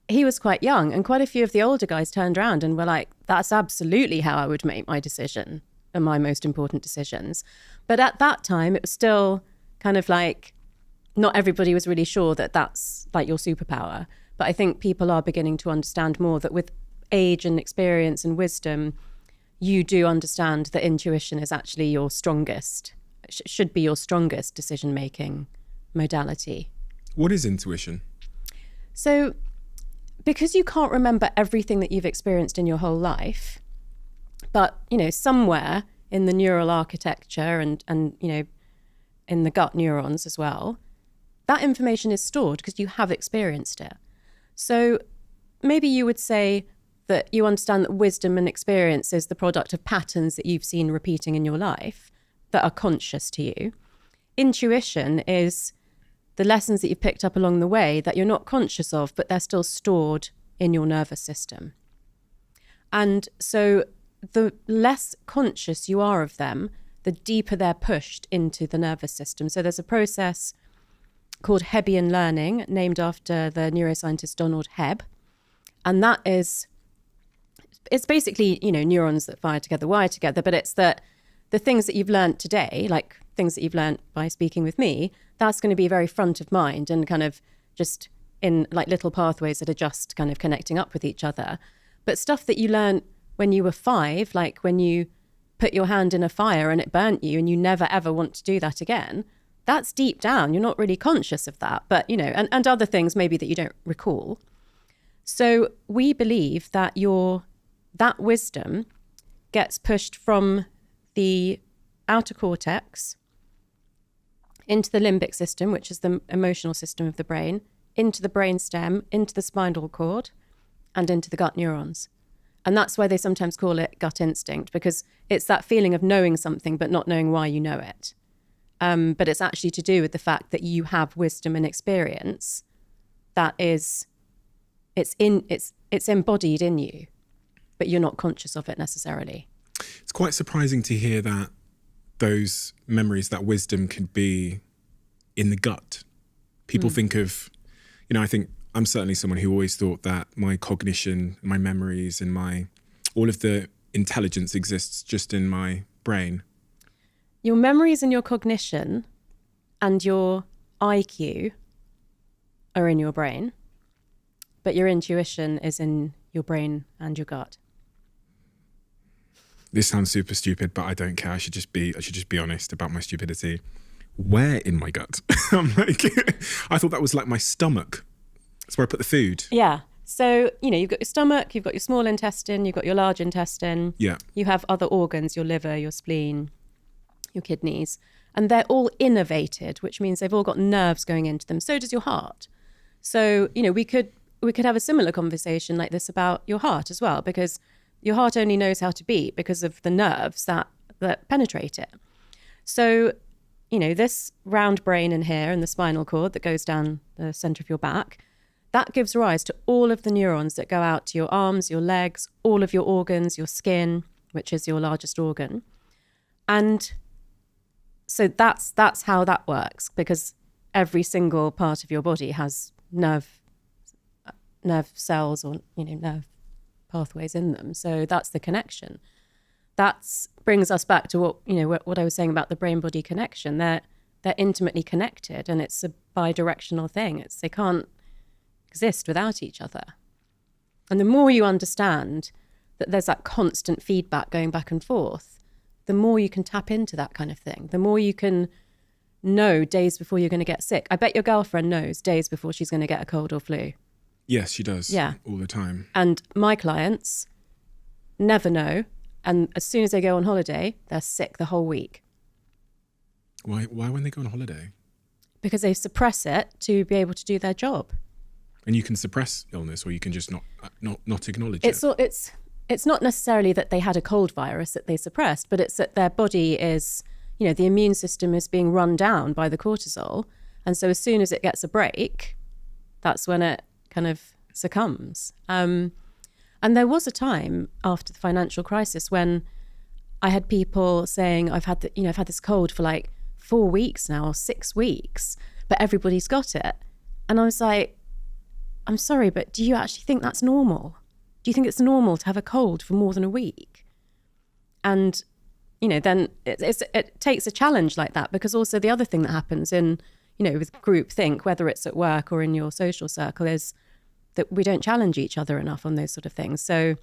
S1: he was quite young, and quite a few of the older guys turned around and were like, that's absolutely how I would make my decision and my most important decisions. But at that time, it was still kind of like, not everybody was really sure that that's like your superpower. But I think people are beginning to understand more that with age and experience and wisdom, you do understand that intuition is actually your strongest, should be your strongest decision-making modality.
S2: What is intuition?
S1: So because you can't remember everything that you've experienced in your whole life, but, somewhere in the neural architecture and in the gut neurons as well, that information is stored because you have experienced it. So maybe you would say that you understand that wisdom and experience is the product of patterns that you've seen repeating in your life that are conscious to you. Intuition is the lessons that you've picked up along the way that you're not conscious of, but they're still stored in your nervous system. And so the less conscious you are of them, the deeper they're pushed into the nervous system. So there's a process called Hebbian learning, named after the neuroscientist Donald Hebb. And that it's basically, neurons that fire together, wire together, but it's that the things that you've learned today, like things that you've learned by speaking with me, that's going to be very front of mind and kind of just in like little pathways that are just kind of connecting up with each other. But stuff that you learned when you were 5, like when you put your hand in a fire and it burnt you and you never ever want to do that again, that's deep down. You're not really conscious of that, but, and other things maybe that you don't recall. So we believe that that wisdom gets pushed from the outer cortex into the limbic system, which is the emotional system of the brain, into the brainstem, into the spinal cord, and into the gut neurons. And that's why they sometimes call it gut instinct, because it's that feeling of knowing something but not knowing why you know it. But it's actually to do with the fact that you have wisdom and experience that it's embodied in you, but you're not conscious of it necessarily.
S2: It's quite surprising to hear that those memories, that wisdom could be in the gut. People think of, I think I'm certainly someone who always thought that my cognition, my memories and all of the intelligence exists just in my brain.
S1: Your memories and your cognition and your IQ are in your brain, but your intuition is in your brain and your gut.
S2: This sounds super stupid, but I don't care. I should just be honest about my stupidity. Where in my gut? I'm like, I thought that was like my stomach. That's where I put the food.
S1: Yeah. So, you've got your stomach, you've got your small intestine, you've got your large intestine.
S2: Yeah.
S1: You have other organs, your liver, your spleen, your kidneys, and they're all innervated, which means they've all got nerves going into them. So does your heart. So, we could have a similar conversation like this about your heart as well, because your heart only knows how to beat because of the nerves that penetrate it. So, this round brain in here and the spinal cord that goes down the center of your back, that gives rise to all of the neurons that go out to your arms, your legs, all of your organs, your skin, which is your largest organ. And so that's how that works, because every single part of your body has nerve cells or, nerve pathways in them. So that's the connection. That brings us back to what I was saying about the brain-body connection. They're intimately connected, and it's a bi-directional thing. They can't exist without each other. And the more you understand that there's that constant feedback going back and forth, the more you can tap into that kind of thing. The more you can know days before you're going to get sick. I bet your girlfriend knows days before she's going to get a cold or flu.
S2: Yes, she does.
S1: Yeah.
S2: All the time.
S1: And my clients never know. And as soon as they go on holiday, they're sick the whole week.
S2: Why when they go on holiday?
S1: Because they suppress it to be able to do their job.
S2: And you can suppress illness, or you can just not acknowledge it.
S1: It's not necessarily that they had a cold virus that they suppressed, but it's that their body is, the immune system is being run down by the cortisol. And so as soon as it gets a break, that's when it kind of succumbs. And there was a time after the financial crisis when I had people saying, I've had this cold for like 4 weeks now, or 6 weeks, but everybody's got it. And I was like, I'm sorry, but do you actually think that's normal? Do you think it's normal to have a cold for more than a week? And, then it takes a challenge like that, because also the other thing that happens in, with groupthink, whether it's at work or in your social circle, is that we don't challenge each other enough on those sort of things. So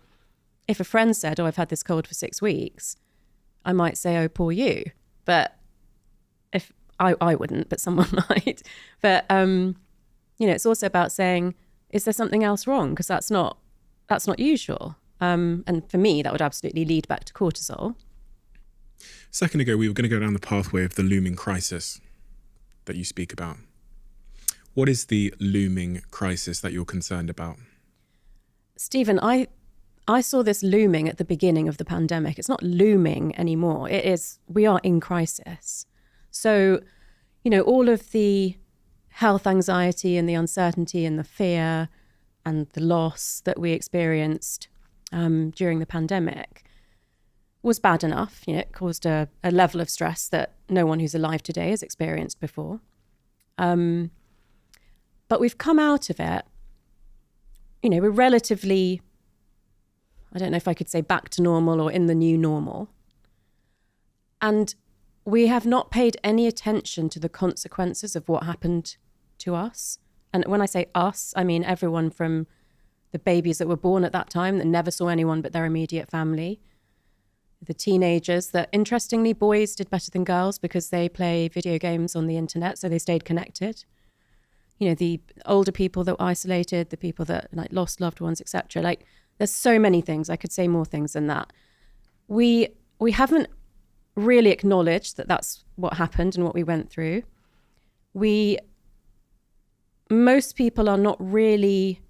S1: if a friend said, I've had this cold for 6 weeks, I might say, oh, poor you. But if I wouldn't, but someone might. But, it's also about saying, is there something else wrong? Because that's not usual. And for me, that would absolutely lead back to cortisol.
S2: A second ago, we were going to go down the pathway of the looming crisis that you speak about. What is the looming crisis that you're concerned about?
S1: Stephen, I saw this looming at the beginning of the pandemic. It's not looming anymore. It is, we are in crisis. So, all of the health anxiety and the uncertainty and the fear and the loss that we experienced during the pandemic was bad enough. It caused a level of stress that no one who's alive today has experienced before. But we've come out of it, we're relatively, I don't know if I could say back to normal or in the new normal. And we have not paid any attention to the consequences of what happened to us. And when I say us, I mean everyone from the babies that were born at that time that never saw anyone but their immediate family. The teenagers that, interestingly, boys did better than girls because they play video games on the internet, so they stayed connected. The older people that were isolated, the people that lost loved ones, etc. There's so many things. I could say more things than that. We haven't really acknowledged that that's what happened and what we went through. Most people are not really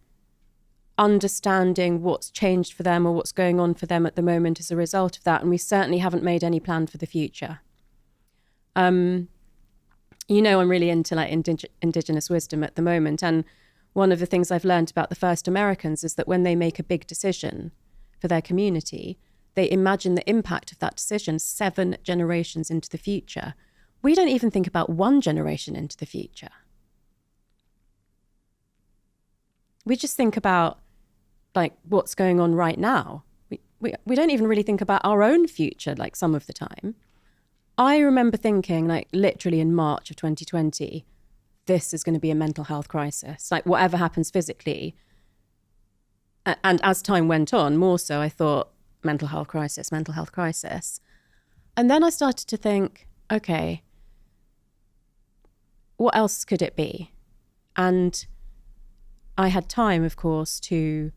S1: understanding what's changed for them or what's going on for them at the moment as a result of that. And we certainly haven't made any plan for the future. I'm really into indigenous wisdom at the moment. And one of the things I've learned about the first Americans is that when they make a big decision for their community, they imagine the impact of that decision 7 generations into the future. We don't even think about 1 generation into the future. We just think about like what's going on right now. We don't even really think about our own future, like some of the time. I remember thinking, like literally in March of 2020, this is going to be a mental health crisis. Like whatever happens physically. And as time went on, more so, I thought, mental health crisis, mental health crisis. And then I started to think, okay, what else could it be? And I had time, of course, to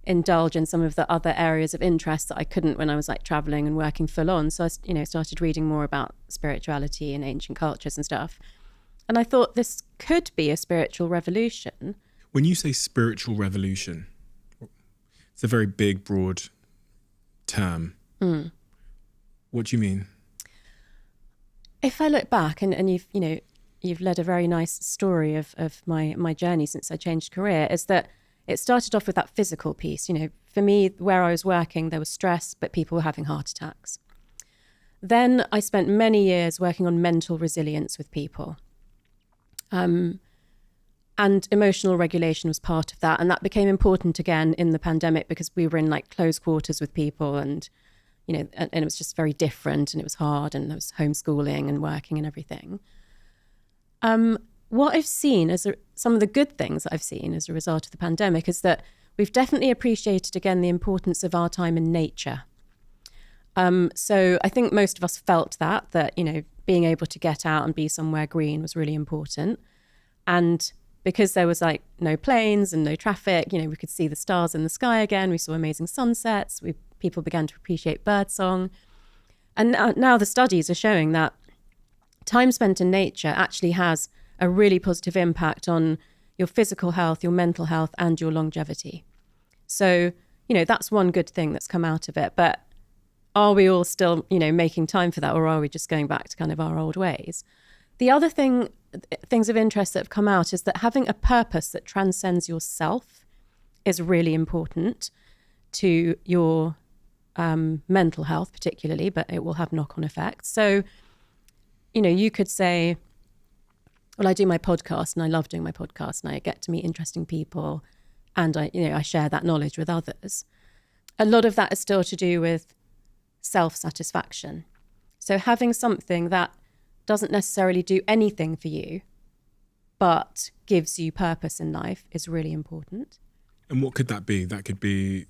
S1: indulge in some of the other areas of interest that I couldn't when I was like traveling and working full on. So I, started reading more about spirituality and ancient cultures and stuff. And I thought this could be a spiritual revolution.
S2: When you say spiritual revolution, it's a very big, broad term. What do you mean?
S1: If I look back and you've led a very nice story of my journey since I changed career, is that it started off with that physical piece. For me, where I was working, there was stress, but people were having heart attacks. Then I spent many years working on mental resilience with people. And emotional regulation was part of that. And that became important again in the pandemic because we were in like close quarters with people and, and it was just very different and it was hard and there was homeschooling and working and everything. What I've seen some of the good things that I've seen as a result of the pandemic is that we've definitely appreciated again the importance of our time in nature. So I think most of us felt that being able to get out and be somewhere green was really important. And because there was like no planes and no traffic, we could see the stars in the sky again. We saw amazing sunsets. People began to appreciate birdsong. And now the studies are showing that time spent in nature actually has a really positive impact on your physical health, your mental health, and your longevity. So, that's one good thing that's come out of it. But are we all still, making time for that, or are we just going back to kind of our old ways? The other things of interest that have come out is that having a purpose that transcends yourself is really important to your mental health particularly, but it will have knock-on effects. So, you could say, well, I do my podcast and I love doing my podcast and I get to meet interesting people and I share that knowledge with others. A lot of that is still to do with self-satisfaction. So having something that doesn't necessarily do anything for you, but gives you purpose in life is really important.
S2: And what could that be? That could be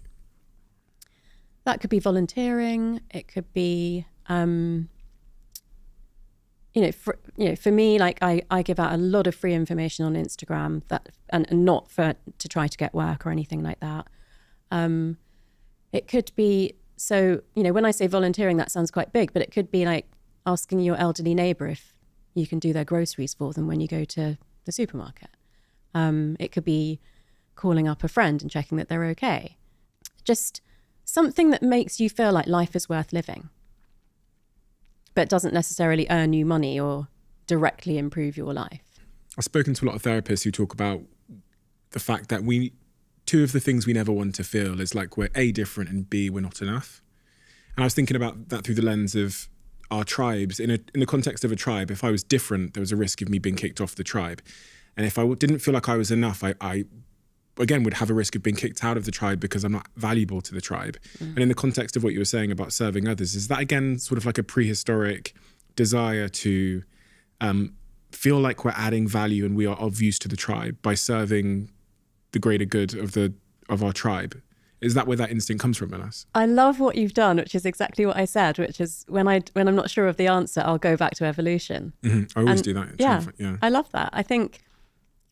S1: volunteering. It could be, for me, like I give out a lot of free information on Instagram and not to try to get work or anything like that. It could be, so, when I say volunteering, that sounds quite big, but it could be like asking your elderly neighbour if you can do their groceries for them when you go to the supermarket. It could be calling up a friend and checking that they're okay. Just something that makes you feel like life is worth living, but doesn't necessarily earn you money or directly improve your life.
S2: I've spoken to a lot of therapists who talk about the fact that two of the things we never want to feel is like we're A, different, and B, we're not enough. And I was thinking about that through the lens of our tribes. In the context of a tribe, if I was different, there was a risk of me being kicked off the tribe. And if I didn't feel like I was enough, I again would have a risk of being kicked out of the tribe because I'm not valuable to the tribe. And in the context of what you were saying about serving others, is that again sort of like a prehistoric desire to feel like we're adding value and we are of use to the tribe by serving the greater good of our tribe? Is that where that instinct comes from in us?
S1: I love what you've done, which is exactly what I said, which is when I'm not sure of the answer, I'll go back to evolution.
S2: I always do that.
S1: Yeah, I love that. I think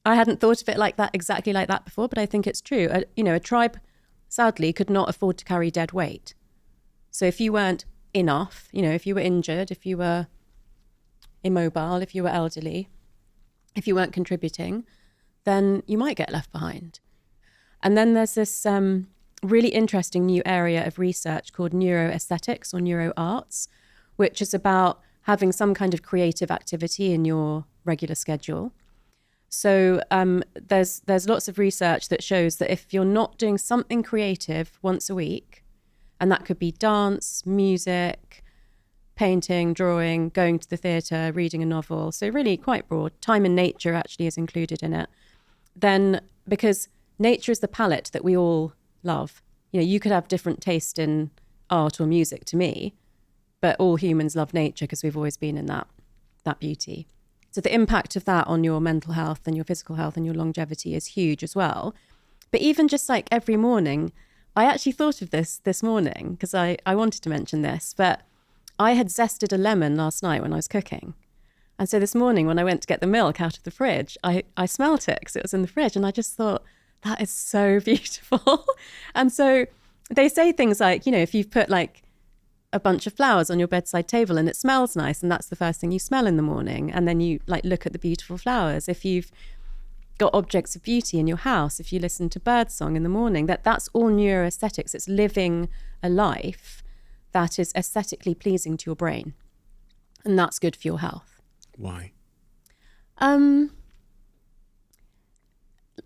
S1: I hadn't thought of it like that, exactly like that before, but I think it's true. A tribe, sadly, could not afford to carry dead weight. So if you weren't enough, if you were injured, if you were immobile, if you were elderly, if you weren't contributing, then you might get left behind. And then there's this really interesting new area of research called neuroaesthetics or neuroarts, which is about having some kind of creative activity in your regular schedule. So there's lots of research that shows that if you're not doing something creative once a week, And that could be dance, music, painting, drawing, going to the theatre, reading a novel. So really quite broad. Time in nature actually is included in it. Then, because nature is the palette that we all love. You know, you could have different taste in art or music to me, but all humans love nature because we've always been in that beauty. So the impact of that on your mental health and your physical health and your longevity is huge as well. But even just like every morning, I actually thought of this morning because I wanted to mention this, but I had zested a lemon last night when I was cooking. And so this morning when I went to get the milk out of the fridge, I smelt it because it was in the fridge, and I just thought, that is so beautiful. And so they say things like, you know, if you've put like a bunch of flowers on your bedside table and it smells nice, and that's the first thing you smell in the morning, and then you like look at the beautiful flowers. If you've got objects of beauty in your house, if you listen to birdsong in the morning, that's all neuroaesthetics. It's living a life that is aesthetically pleasing to your brain, and that's good for your health.
S2: Why?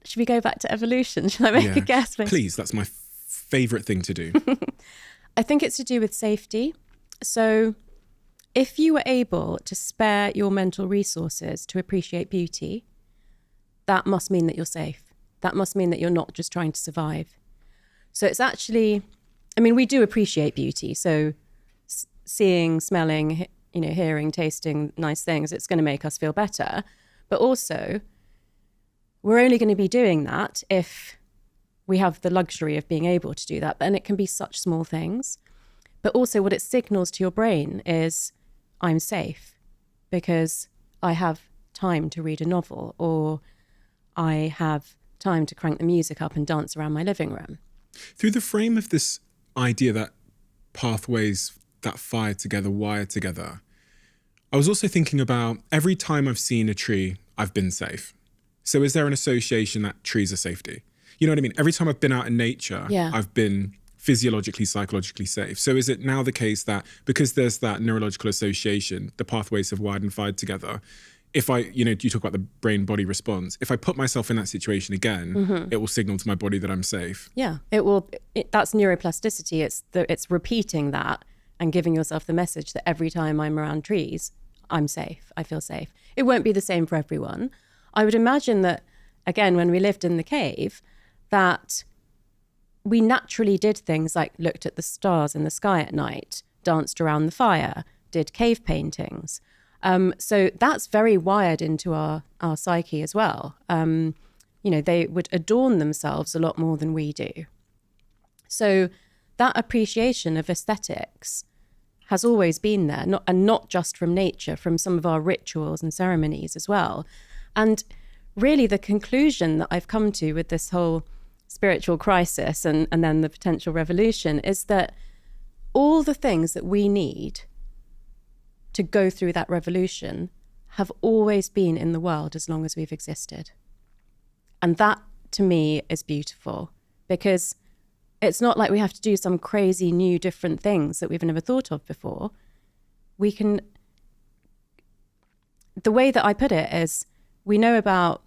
S1: Should we go back to evolution? Shall I make a guess?
S2: Please, that's my favourite thing to do.
S1: I think it's to do with safety. So if you were able to spare your mental resources to appreciate beauty, that must mean that you're safe. That must mean that you're not just trying to survive. So it's actually, I mean, we do appreciate beauty. So seeing, smelling, you know, hearing, tasting nice things, it's going to make us feel better. But also, we're only going to be doing that if we have the luxury of being able to do that. And it can be such small things. But also what it signals to your brain is, I'm safe because I have time to read a novel, or I have time to crank the music up and dance around my living room.
S2: Through the frame of this idea that pathways that fire together, wire together, I was also thinking about every time I've seen a tree, I've been safe. So is there an association that trees are safety? You know what I mean? Every time I've been out in nature, I've been physiologically, psychologically safe. So is it now the case that because there's that neurological association, the pathways have wired and fired together, if I, you know, you talk about the brain-body response, if I put myself in that situation again, it will signal to my body that I'm safe.
S1: Yeah, it will. That's neuroplasticity. It's repeating that and giving yourself the message that every time I'm around trees, I'm safe. I feel safe. It won't be the same for everyone. I would imagine that, again, when we lived in the cave, that we naturally did things like looked at the stars in the sky at night, danced around the fire, did cave paintings. So that's very wired into our psyche as well. You know, they would adorn themselves a lot more than we do. So that appreciation of aesthetics has always been there, not just from nature, from some of our rituals and ceremonies as well. And really the conclusion that I've come to with this whole spiritual crisis and then the potential revolution is that all the things that we need to go through that revolution have always been in the world as long as we've existed. And that, to me, is beautiful, because it's not like we have to do some crazy new different things that we've never thought of before. We can, the way that I put it is, we know about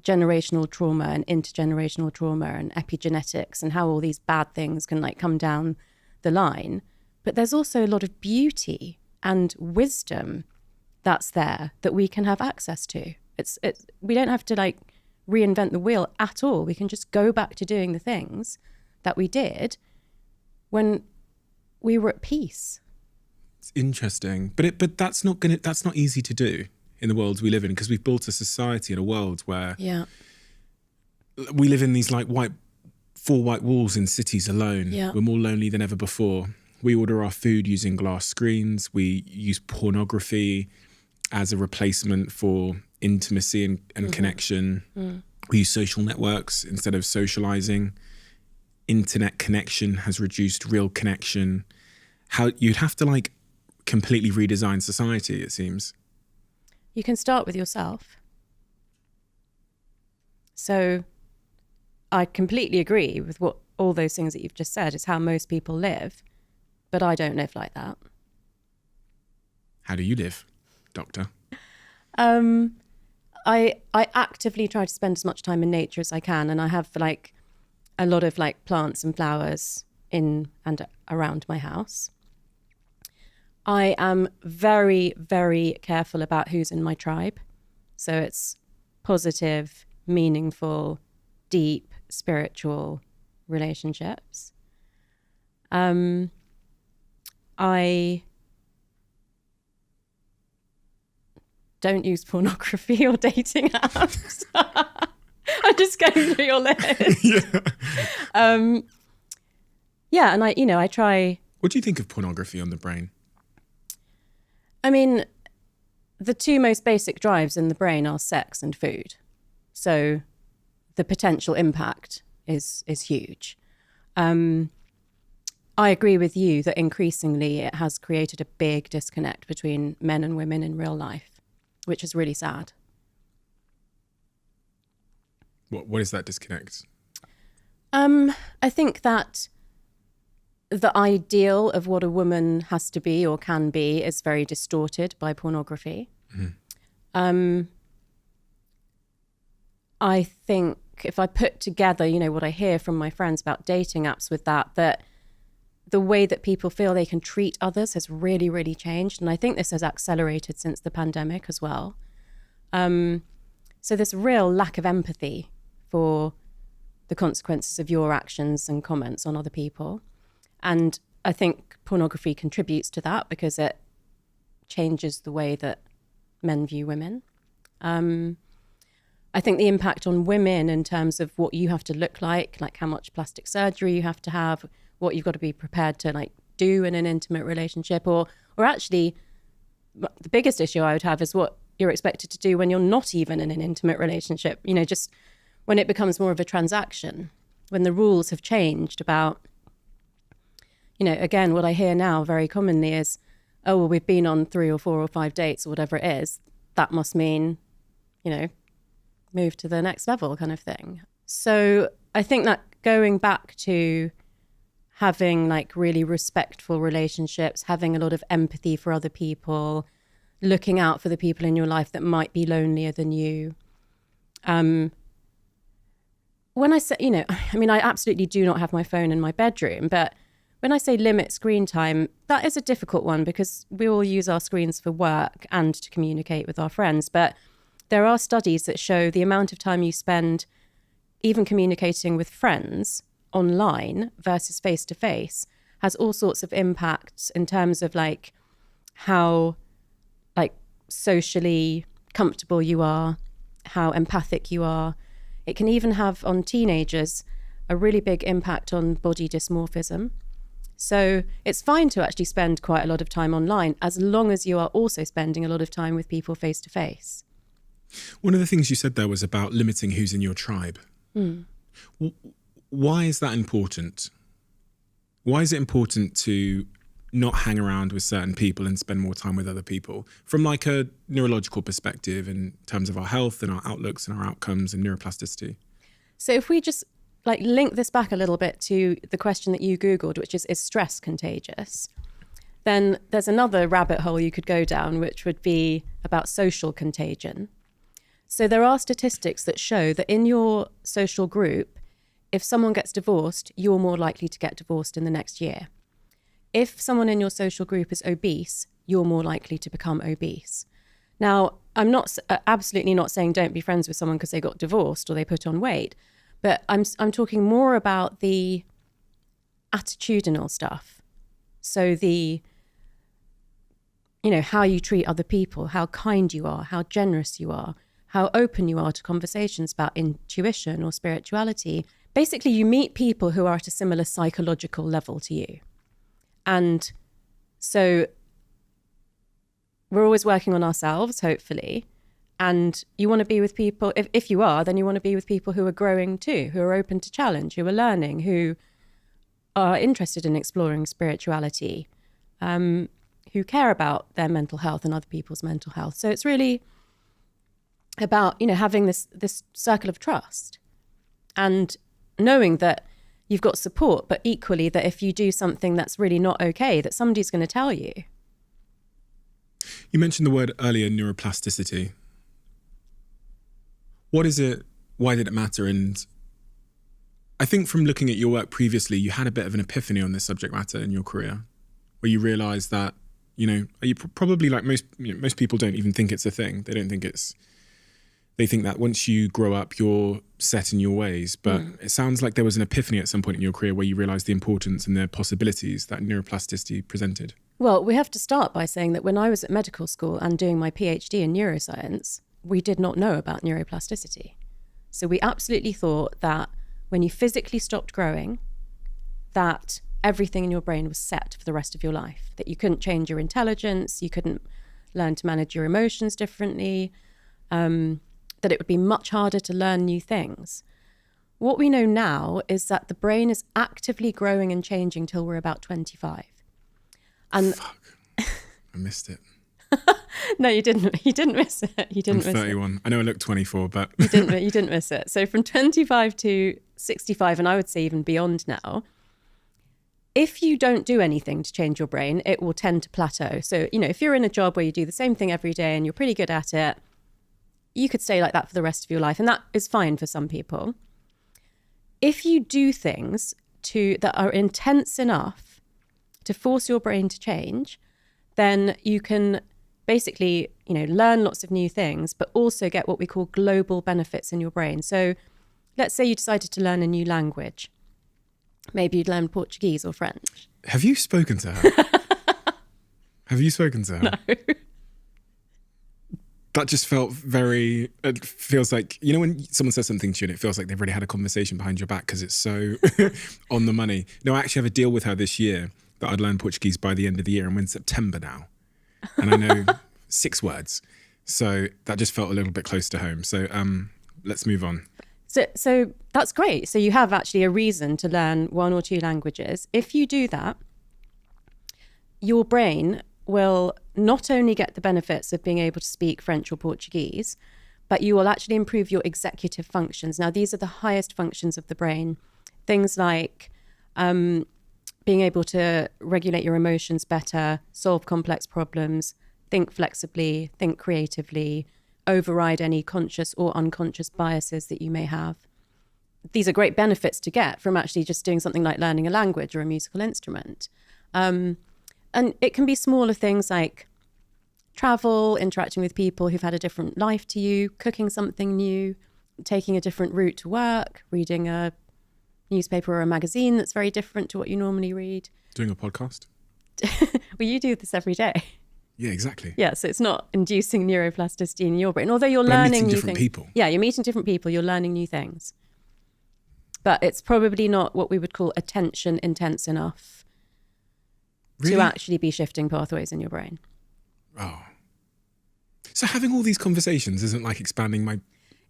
S1: generational trauma and intergenerational trauma and epigenetics and how all these bad things can like come down the line. But there's also a lot of beauty and wisdom that's there that we can have access to. It's we don't have to like reinvent the wheel at all. We can just go back to doing the things that we did when we were at peace.
S2: It's interesting, but that's not easy to do in the world we live in, because we've built a society and a world where we live in these like four white walls in cities alone. We're more lonely than ever before. We order our food using glass screens. We use pornography as a replacement for intimacy and connection. We use social networks instead of socializing. Internet connection has reduced real connection. How you'd have to like completely redesign society, it seems.
S1: You can start with yourself. So I completely agree with what all those things that you've just said is how most people live. But I don't live like that.
S2: How do you live, Doctor?
S1: I actively try to spend as much time in nature as I can, and I have like a lot of like plants and flowers in and around my house. I am very, very careful about who's in my tribe. So it's positive, meaningful, deep, spiritual relationships. I don't use pornography or dating apps. I'm just going through your list. Yeah, and I try.
S2: What do you think of pornography on the brain?
S1: I mean, the two most basic drives in the brain are sex and food. So the potential impact is huge. I agree with you that increasingly it has created a big disconnect between men and women in real life, which is really sad.
S2: What is that disconnect?
S1: I think that the ideal of what a woman has to be or can be is very distorted by pornography. I think if I put together, what I hear from my friends about dating apps with that the way that people feel they can treat others has really, really changed. And I think this has accelerated since the pandemic as well. So this real lack of empathy for the consequences of your actions and comments on other people. And I think pornography contributes to that because it changes the way that men view women. I think the impact on women in terms of what you have to look like how much plastic surgery you have to have, what you've got to be prepared to do in an intimate relationship, or actually the biggest issue I would have is what you're expected to do when you're not even in an intimate relationship, just when it becomes more of a transaction, when the rules have changed about, again, what I hear now very commonly is, oh, well, we've been on 3 or 4 or 5 dates or whatever it is. That must mean, move to the next level kind of thing. So I think that going back to having really respectful relationships, having a lot of empathy for other people, looking out for the people in your life that might be lonelier than you. When I say, I absolutely do not have my phone in my bedroom, but when I say limit screen time, that is a difficult one because we all use our screens for work and to communicate with our friends. But there are studies that show the amount of time you spend even communicating with friends online versus face-to-face has all sorts of impacts in terms of how socially comfortable you are, how empathic you are. It can even have on teenagers a really big impact on body dysmorphism. So it's fine to actually spend quite a lot of time online as long as you are also spending a lot of time with people face to face.
S2: One of the things you said there was about limiting who's in your tribe. Why is that important? Why is it important to not hang around with certain people and spend more time with other people from a neurological perspective in terms of our health and our outlooks and our outcomes and neuroplasticity?
S1: So if we just link this back a little bit to the question that you Googled, which is stress contagious? Then there's another rabbit hole you could go down, which would be about social contagion. So there are statistics that show that in your social group, if someone gets divorced, you're more likely to get divorced in the next year. If someone in your social group is obese, you're more likely to become obese. Now, I'm not absolutely not saying don't be friends with someone because they got divorced or they put on weight, but I'm talking more about the attitudinal stuff. So the, how you treat other people, how kind you are, how generous you are, how open you are to conversations about intuition or spirituality. Basically, you meet people who are at a similar psychological level to you. And so we're always working on ourselves, hopefully. And you want to be with people, if you are, then you want to be with people who are growing too, who are open to challenge, who are learning, who are interested in exploring spirituality, who care about their mental health and other people's mental health. So it's really about, having this circle of trust and knowing that you've got support, but equally that if you do something that's really not okay, that somebody's going to tell you.
S2: You mentioned the word earlier, neuroplasticity. What is it? Why did it matter? And I think from looking at your work previously, you had a bit of an epiphany on this subject matter in your career, where you realised that, you probably like most people don't even think it's a thing. They don't think they think that once you grow up, you're set in your ways. But it sounds like there was an epiphany at some point in your career where you realised the importance and the possibilities that neuroplasticity presented.
S1: Well, we have to start by saying that when I was at medical school and doing my PhD in neuroscience, we did not know about neuroplasticity. So we absolutely thought that when you physically stopped growing, that everything in your brain was set for the rest of your life, that you couldn't change your intelligence, you couldn't learn to manage your emotions differently, that it would be much harder to learn new things. What we know now is that the brain is actively growing and changing till we're about 25. And
S2: Fuck. I missed it.
S1: no, you didn't. You didn't miss it. You didn't
S2: I'm
S1: miss
S2: 31. I know I look 24, but
S1: it. You didn't miss it. So from 25 to 65, and I would say even beyond now, if you don't do anything to change your brain, it will tend to plateau. So, if you're in a job where you do the same thing every day and you're pretty good at it, you could stay like that for the rest of your life. And that is fine for some people. If you do things that are intense enough to force your brain to change, then you can basically, learn lots of new things, but also get what we call global benefits in your brain. So let's say you decided to learn a new language. Maybe you'd learn Portuguese or French.
S2: have you spoken to her? Have you spoken to her?
S1: No.
S2: That just it feels like, when someone says something to you and it feels like they've already had a conversation behind your back because it's so on the money. No, I actually have a deal with her this year that I'd learn Portuguese by the end of the year, and we're in September now. And I know 6 words. So that just felt a little bit close to home. So let's move on.
S1: So that's great. So you have actually a reason to learn 1 or 2 languages. If you do that, your brain will not only get the benefits of being able to speak French or Portuguese, but you will actually improve your executive functions. Now, these are the highest functions of the brain. Things like being able to regulate your emotions better, solve complex problems, think flexibly, think creatively, override any conscious or unconscious biases that you may have. These are great benefits to get from actually just doing something like learning a language or a musical instrument. And it can be smaller things like travel, interacting with people who've had a different life to you, cooking something new, taking a different route to work, reading a newspaper or a magazine that's very different to what you normally read.
S2: Doing a podcast?
S1: Well, you do this every day.
S2: Yeah, exactly.
S1: Yeah, so it's not inducing neuroplasticity in your brain, although you're
S2: But I'm
S1: learning
S2: meeting
S1: new
S2: different
S1: things.
S2: people.
S1: Yeah, you're meeting different people, you're learning new things. But it's probably not what we would call attention intense enough
S2: Really?
S1: to actually be shifting pathways in your brain.
S2: Oh. So having all these conversations isn't like expanding my...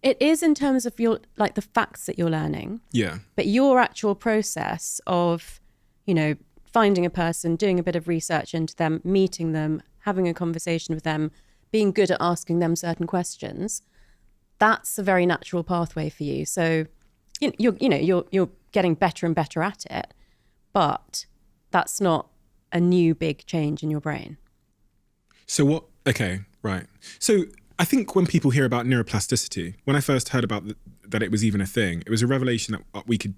S1: It is in terms of the facts that you're learning,
S2: Yeah.
S1: but your actual process of, finding a person, doing a bit of research into them, meeting them, having a conversation with them, being good at asking them certain questions, that's a very natural pathway for you. So, you're getting better and better at it, but that's not a new big change in your brain.
S2: So what... Okay, right. So I think when people hear about neuroplasticity, when I first heard about that it was even a thing, it was a revelation that we could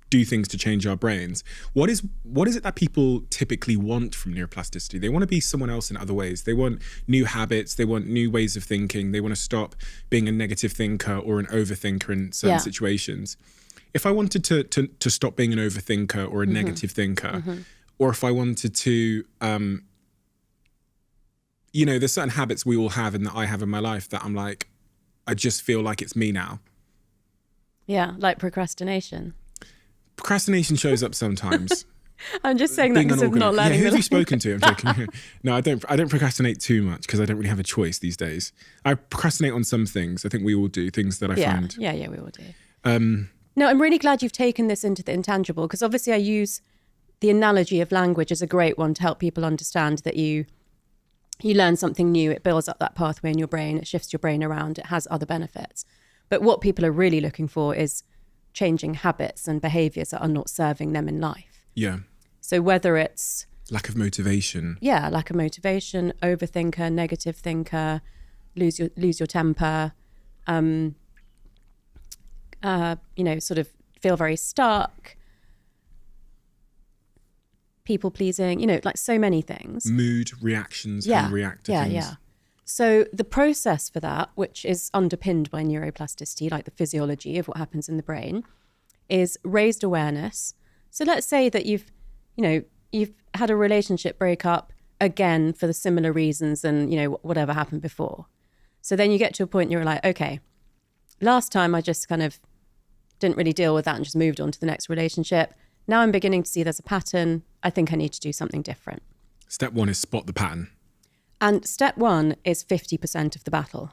S2: do things to change our brains. What is it that people typically want from neuroplasticity? They want to be someone else in other ways. They want new habits. They want new ways of thinking. They want to stop being a negative thinker or an overthinker in certain situations. If I wanted to stop being an overthinker or a negative thinker, or if I wanted to, there's certain habits we all have and that I have in my life that I'm like, I just feel like it's me now.
S1: Yeah, like procrastination.
S2: Procrastination shows up sometimes.
S1: I'm just saying that because of not learning.
S2: Yeah, who have you spoken to? I'm joking. No, I don't procrastinate too much because I don't really have a choice these days. I procrastinate on some things. I think we all do, things that I find.
S1: Yeah, we all do. No, I'm really glad you've taken this into the intangible, because obviously I use the analogy of language as a great one to help people understand that you learn something new, it builds up that pathway in your brain, it shifts your brain around, it has other benefits. But what people are really looking for is changing habits and behaviors that are not serving them in life.
S2: Yeah.
S1: So whether it's...
S2: lack of motivation.
S1: Yeah, lack of motivation, overthinker, negative thinker, lose your temper, sort of feel very stuck, people pleasing, like so many things.
S2: Mood, reactions, how you react to things.
S1: Yeah. So the process for that, which is underpinned by neuroplasticity, like the physiology of what happens in the brain, is raised awareness. So let's say that you've had a relationship breakup again for the similar reasons and, whatever happened before. So then you get to a point you're like, okay, last time I just kind of didn't really deal with that and just moved on to the next relationship. Now I'm beginning to see there's a pattern. I think I need to do something different.
S2: Step one is spot the pattern.
S1: And step one is 50% of the battle.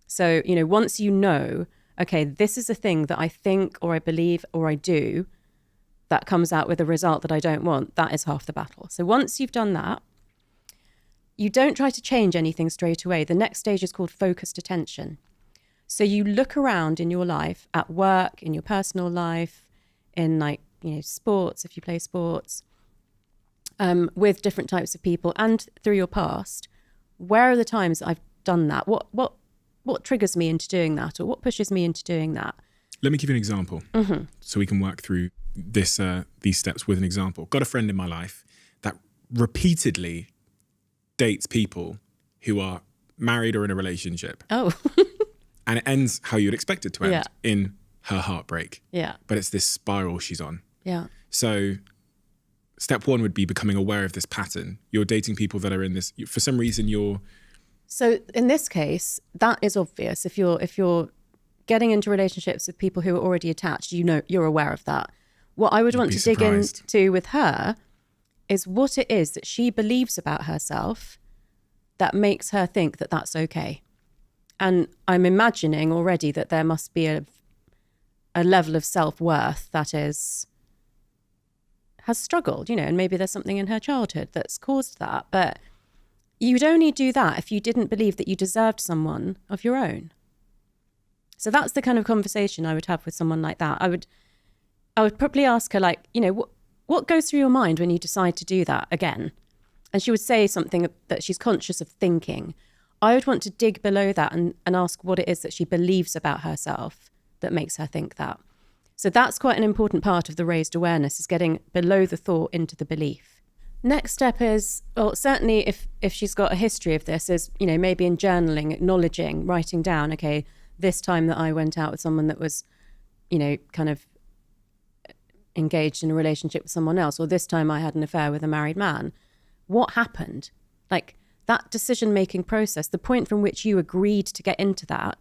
S1: So, once you know, okay, this is a thing that I think or I believe or I do that comes out with a result that I don't want, that is half the battle. So once you've done that, you don't try to change anything straight away. The next stage is called focused attention. So you look around in your life, at work, in your personal life, in sports, if you play sports, with different types of people and through your past. Where are the times I've done that? What triggers me into doing that, or what pushes me into doing that?
S2: Let me give you an example so we can work through these steps with an example. Got a friend in my life that repeatedly dates people who are married or in a relationship.
S1: Oh.
S2: And it ends how you'd expect it to end, in her heartbreak.
S1: Yeah.
S2: But it's this spiral she's on.
S1: Yeah.
S2: So step one would be becoming aware of this pattern. You're dating people that are in this, for some reason
S1: So in this case, that is obvious. If you're getting into relationships with people who are already attached, you're aware of that. What I would want to dig into with her is what it is that she believes about herself that makes her think that that's okay. And I'm imagining already that there must be a level of self-worth that has struggled, and maybe there's something in her childhood that's caused that. But you'd only do that if you didn't believe that you deserved someone of your own. So that's the kind of conversation I would have with someone like that. I would probably ask her, what goes through your mind when you decide to do that again? And she would say something that she's conscious of thinking. I would want to dig below that and ask what it is that she believes about herself that makes her think that. So that's quite an important part of the raised awareness, is getting below the thought into the belief. Next step is, well, certainly if she's got a history of this, is, maybe in journaling, acknowledging, writing down, okay, this time that I went out with someone that was, kind of engaged in a relationship with someone else, or this time I had an affair with a married man. What happened? That decision-making process, the point from which you agreed to get into that,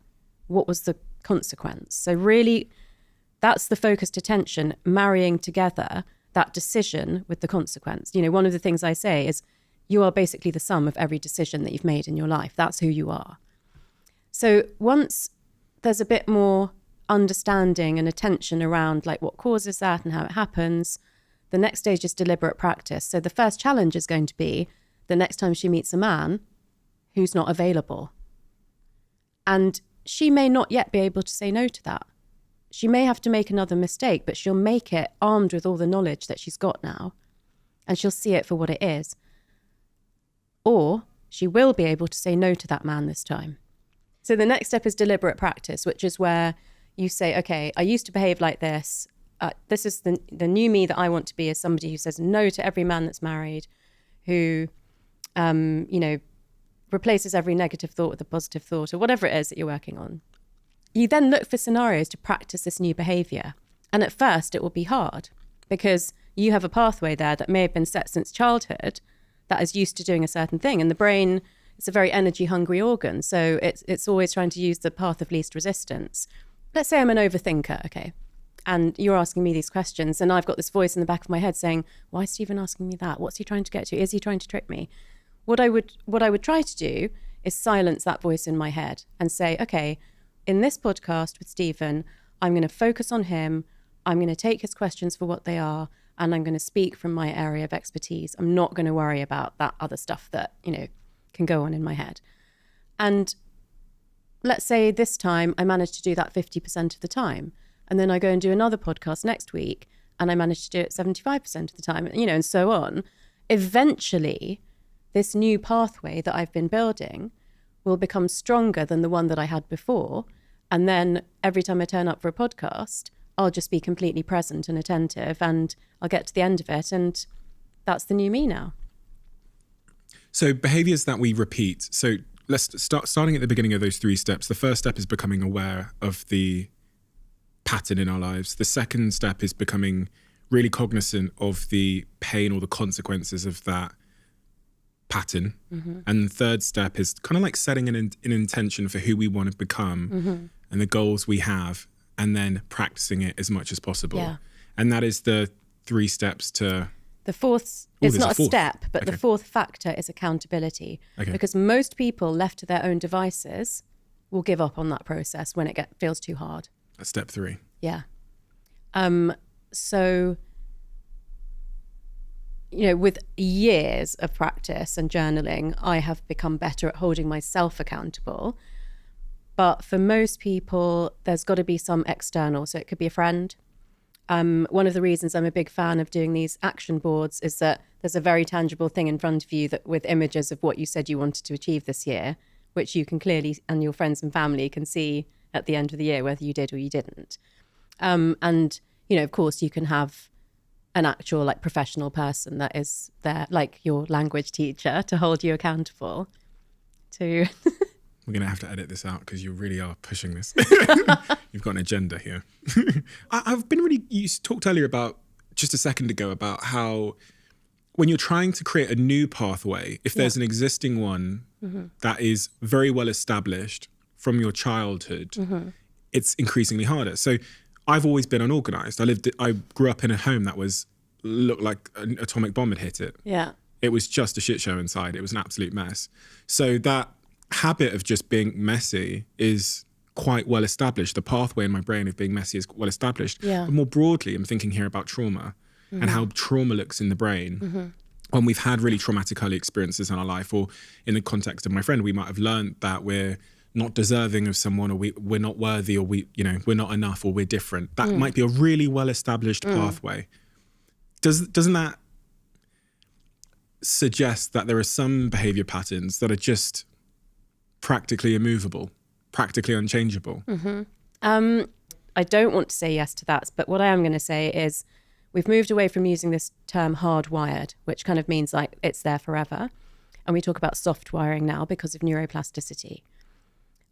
S1: what was the consequence? So really, that's the focused attention, marrying together that decision with the consequence. One of the things I say is you are basically the sum of every decision that you've made in your life. That's who you are. So once there's a bit more understanding and attention around what causes that and how it happens, the next stage is deliberate practice. So the first challenge is going to be the next time she meets a man who's not available. And she may not yet be able to say no to that. She may have to make another mistake, but she'll make it armed with all the knowledge that she's got now, and she'll see it for what it is. Or she will be able to say no to that man this time. So the next step is deliberate practice, which is where you say, okay, I used to behave like this. This is the new me that I want to be, is somebody who says no to every man that's married, who, replaces every negative thought with a positive thought, or whatever it is that you're working on. You then look for scenarios to practice this new behavior. And at first it will be hard because you have a pathway there that may have been set since childhood that is used to doing a certain thing. And the brain is a very energy hungry organ. So it's always trying to use the path of least resistance. Let's say I'm an overthinker, okay? And you're asking me these questions and I've got this voice in the back of my head saying, why is Stephen asking me that? What's he trying to get to? Is he trying to trick me? What I would try to do is silence that voice in my head and say, okay, in this podcast with Stephen, I'm going to focus on him. I'm going to take his questions for what they are, and I'm going to speak from my area of expertise. I'm not going to worry about that other stuff that, can go on in my head. And let's say this time I managed to do that 50% of the time. And then I go and do another podcast next week and I manage to do it 75% of the time, and so on. Eventually, this new pathway that I've been building will become stronger than the one that I had before. And then every time I turn up for a podcast, I'll just be completely present and attentive, and I'll get to the end of it, and that's the new me now.
S2: So behaviors that we repeat. So let's starting at the beginning of those 3 steps. The first step is becoming aware of the pattern in our lives. The second step is becoming really cognizant of the pain or the consequences of that pattern. And the third step is kind of like setting an intention for who we want to become and the goals we have, and then practicing it as much as possible.
S1: Yeah.
S2: And that is the 3 steps to...
S1: The fourth,
S2: Oh,
S1: it's
S2: there's
S1: not
S2: a
S1: a
S2: fourth.
S1: step, but
S2: Okay.
S1: the fourth factor is accountability.
S2: Okay.
S1: Because most people left to their own devices will give up on that process when it feels too hard.
S2: That's step 3.
S1: Yeah. So, with years of practice and journaling, I have become better at holding myself accountable. But for most people, there's got to be some external. So it could be a friend. One of the reasons I'm a big fan of doing these action boards is that there's a very tangible thing in front of you that with images of what you said you wanted to achieve this year, which you can clearly, and your friends and family can see at the end of the year, whether you did or you didn't. And, of course, you can have an actual like professional person that is there, like your language teacher, to hold you accountable to...
S2: We're going to have to edit this out because you really are pushing this. You've got an agenda here. I've been really... You talked earlier about, just a second ago, about how when you're trying to create a new pathway, if there's an existing one that is very well established from your childhood, it's increasingly harder. So I've always been unorganized. I grew up in a home that looked like an atomic bomb had hit it.
S1: Yeah.
S2: It was just a shit show inside. It was an absolute mess. So that habit of just being messy is quite well established. The pathway in my brain of being messy is well established.
S1: Yeah.
S2: But more broadly, I'm thinking here about trauma and how trauma looks in the brain. When we've had really traumatic early experiences in our life, or in the context of my friend, we might have learned that we're not deserving of someone, or we're not worthy, or we're not enough, or we're different. That might be a really well established pathway. Doesn't that suggest that there are some behavior patterns that are just practically immovable, practically unchangeable?
S1: I don't want to say yes to that, but what I am going to say is we've moved away from using this term hardwired, which kind of means like it's there forever. And we talk about soft wiring now because of neuroplasticity.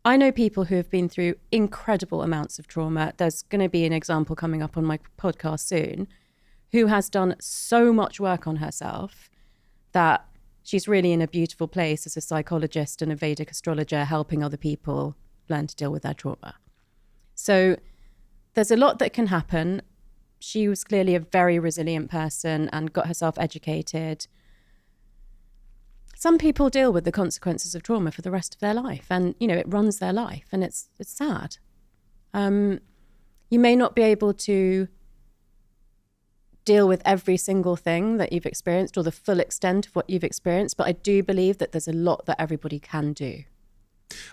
S1: I know people who have been through incredible amounts of trauma. There's going to be an example coming up on my podcast soon, who has done so much work on herself that she's really in a beautiful place as a psychologist and a Vedic astrologer, helping other people learn to deal with their trauma. So there's a lot that can happen. She was clearly a very resilient person and got herself educated. Some people deal with the consequences of trauma for the rest of their life, and it runs their life, and it's sad. You may not be able to deal with every single thing that you've experienced or the full extent of what you've experienced, but I do believe that there's a lot that everybody can do.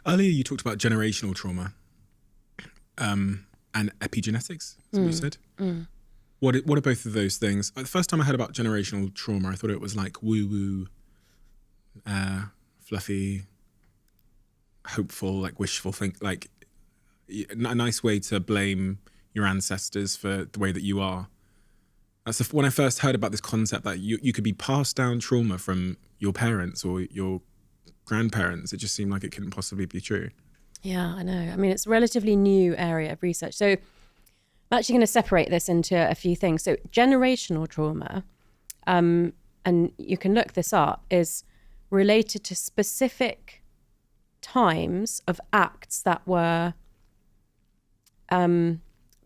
S2: Earlier, you talked about generational trauma and epigenetics, is what you said. What are both of those things? The first time I heard about generational trauma, I thought it was like woo-woo, fluffy, hopeful, like wishful think, like a nice way to blame your ancestors for the way that you are. That's when I first heard about this concept that you could be passed down trauma from your parents or your grandparents. It just seemed like it couldn't possibly be true.
S1: Yeah, I know. I mean, it's a relatively new area of research. So I'm actually going to separate this into a few things. So generational trauma, and you can look this up, is related to specific times of acts that were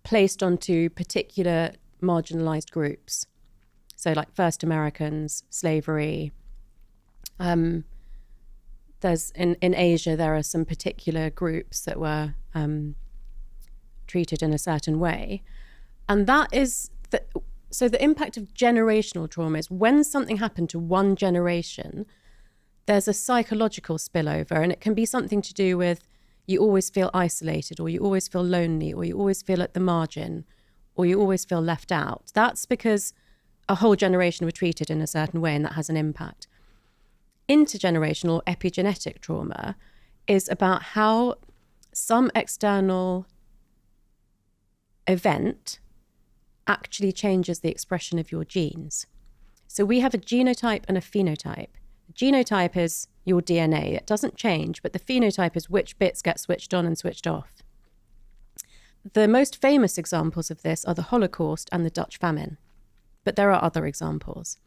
S1: placed onto particular marginalized groups. So like first Americans, slavery. There's in Asia, there are some particular groups that were treated in a certain way. And that is, so the impact of generational trauma is when something happened to one generation, there's a psychological spillover, and it can be something to do with you always feel isolated, or you always feel lonely, or you always feel at the margin, or you always feel left out. That's because a whole generation were treated in a certain way, and that has an impact. Intergenerational epigenetic trauma is about how some external event actually changes the expression of your genes. So we have a genotype and a phenotype. The genotype is your DNA. It doesn't change, but the phenotype is which bits get switched on and switched off. The most famous examples of this are the Holocaust and the Dutch famine, but there are other examples.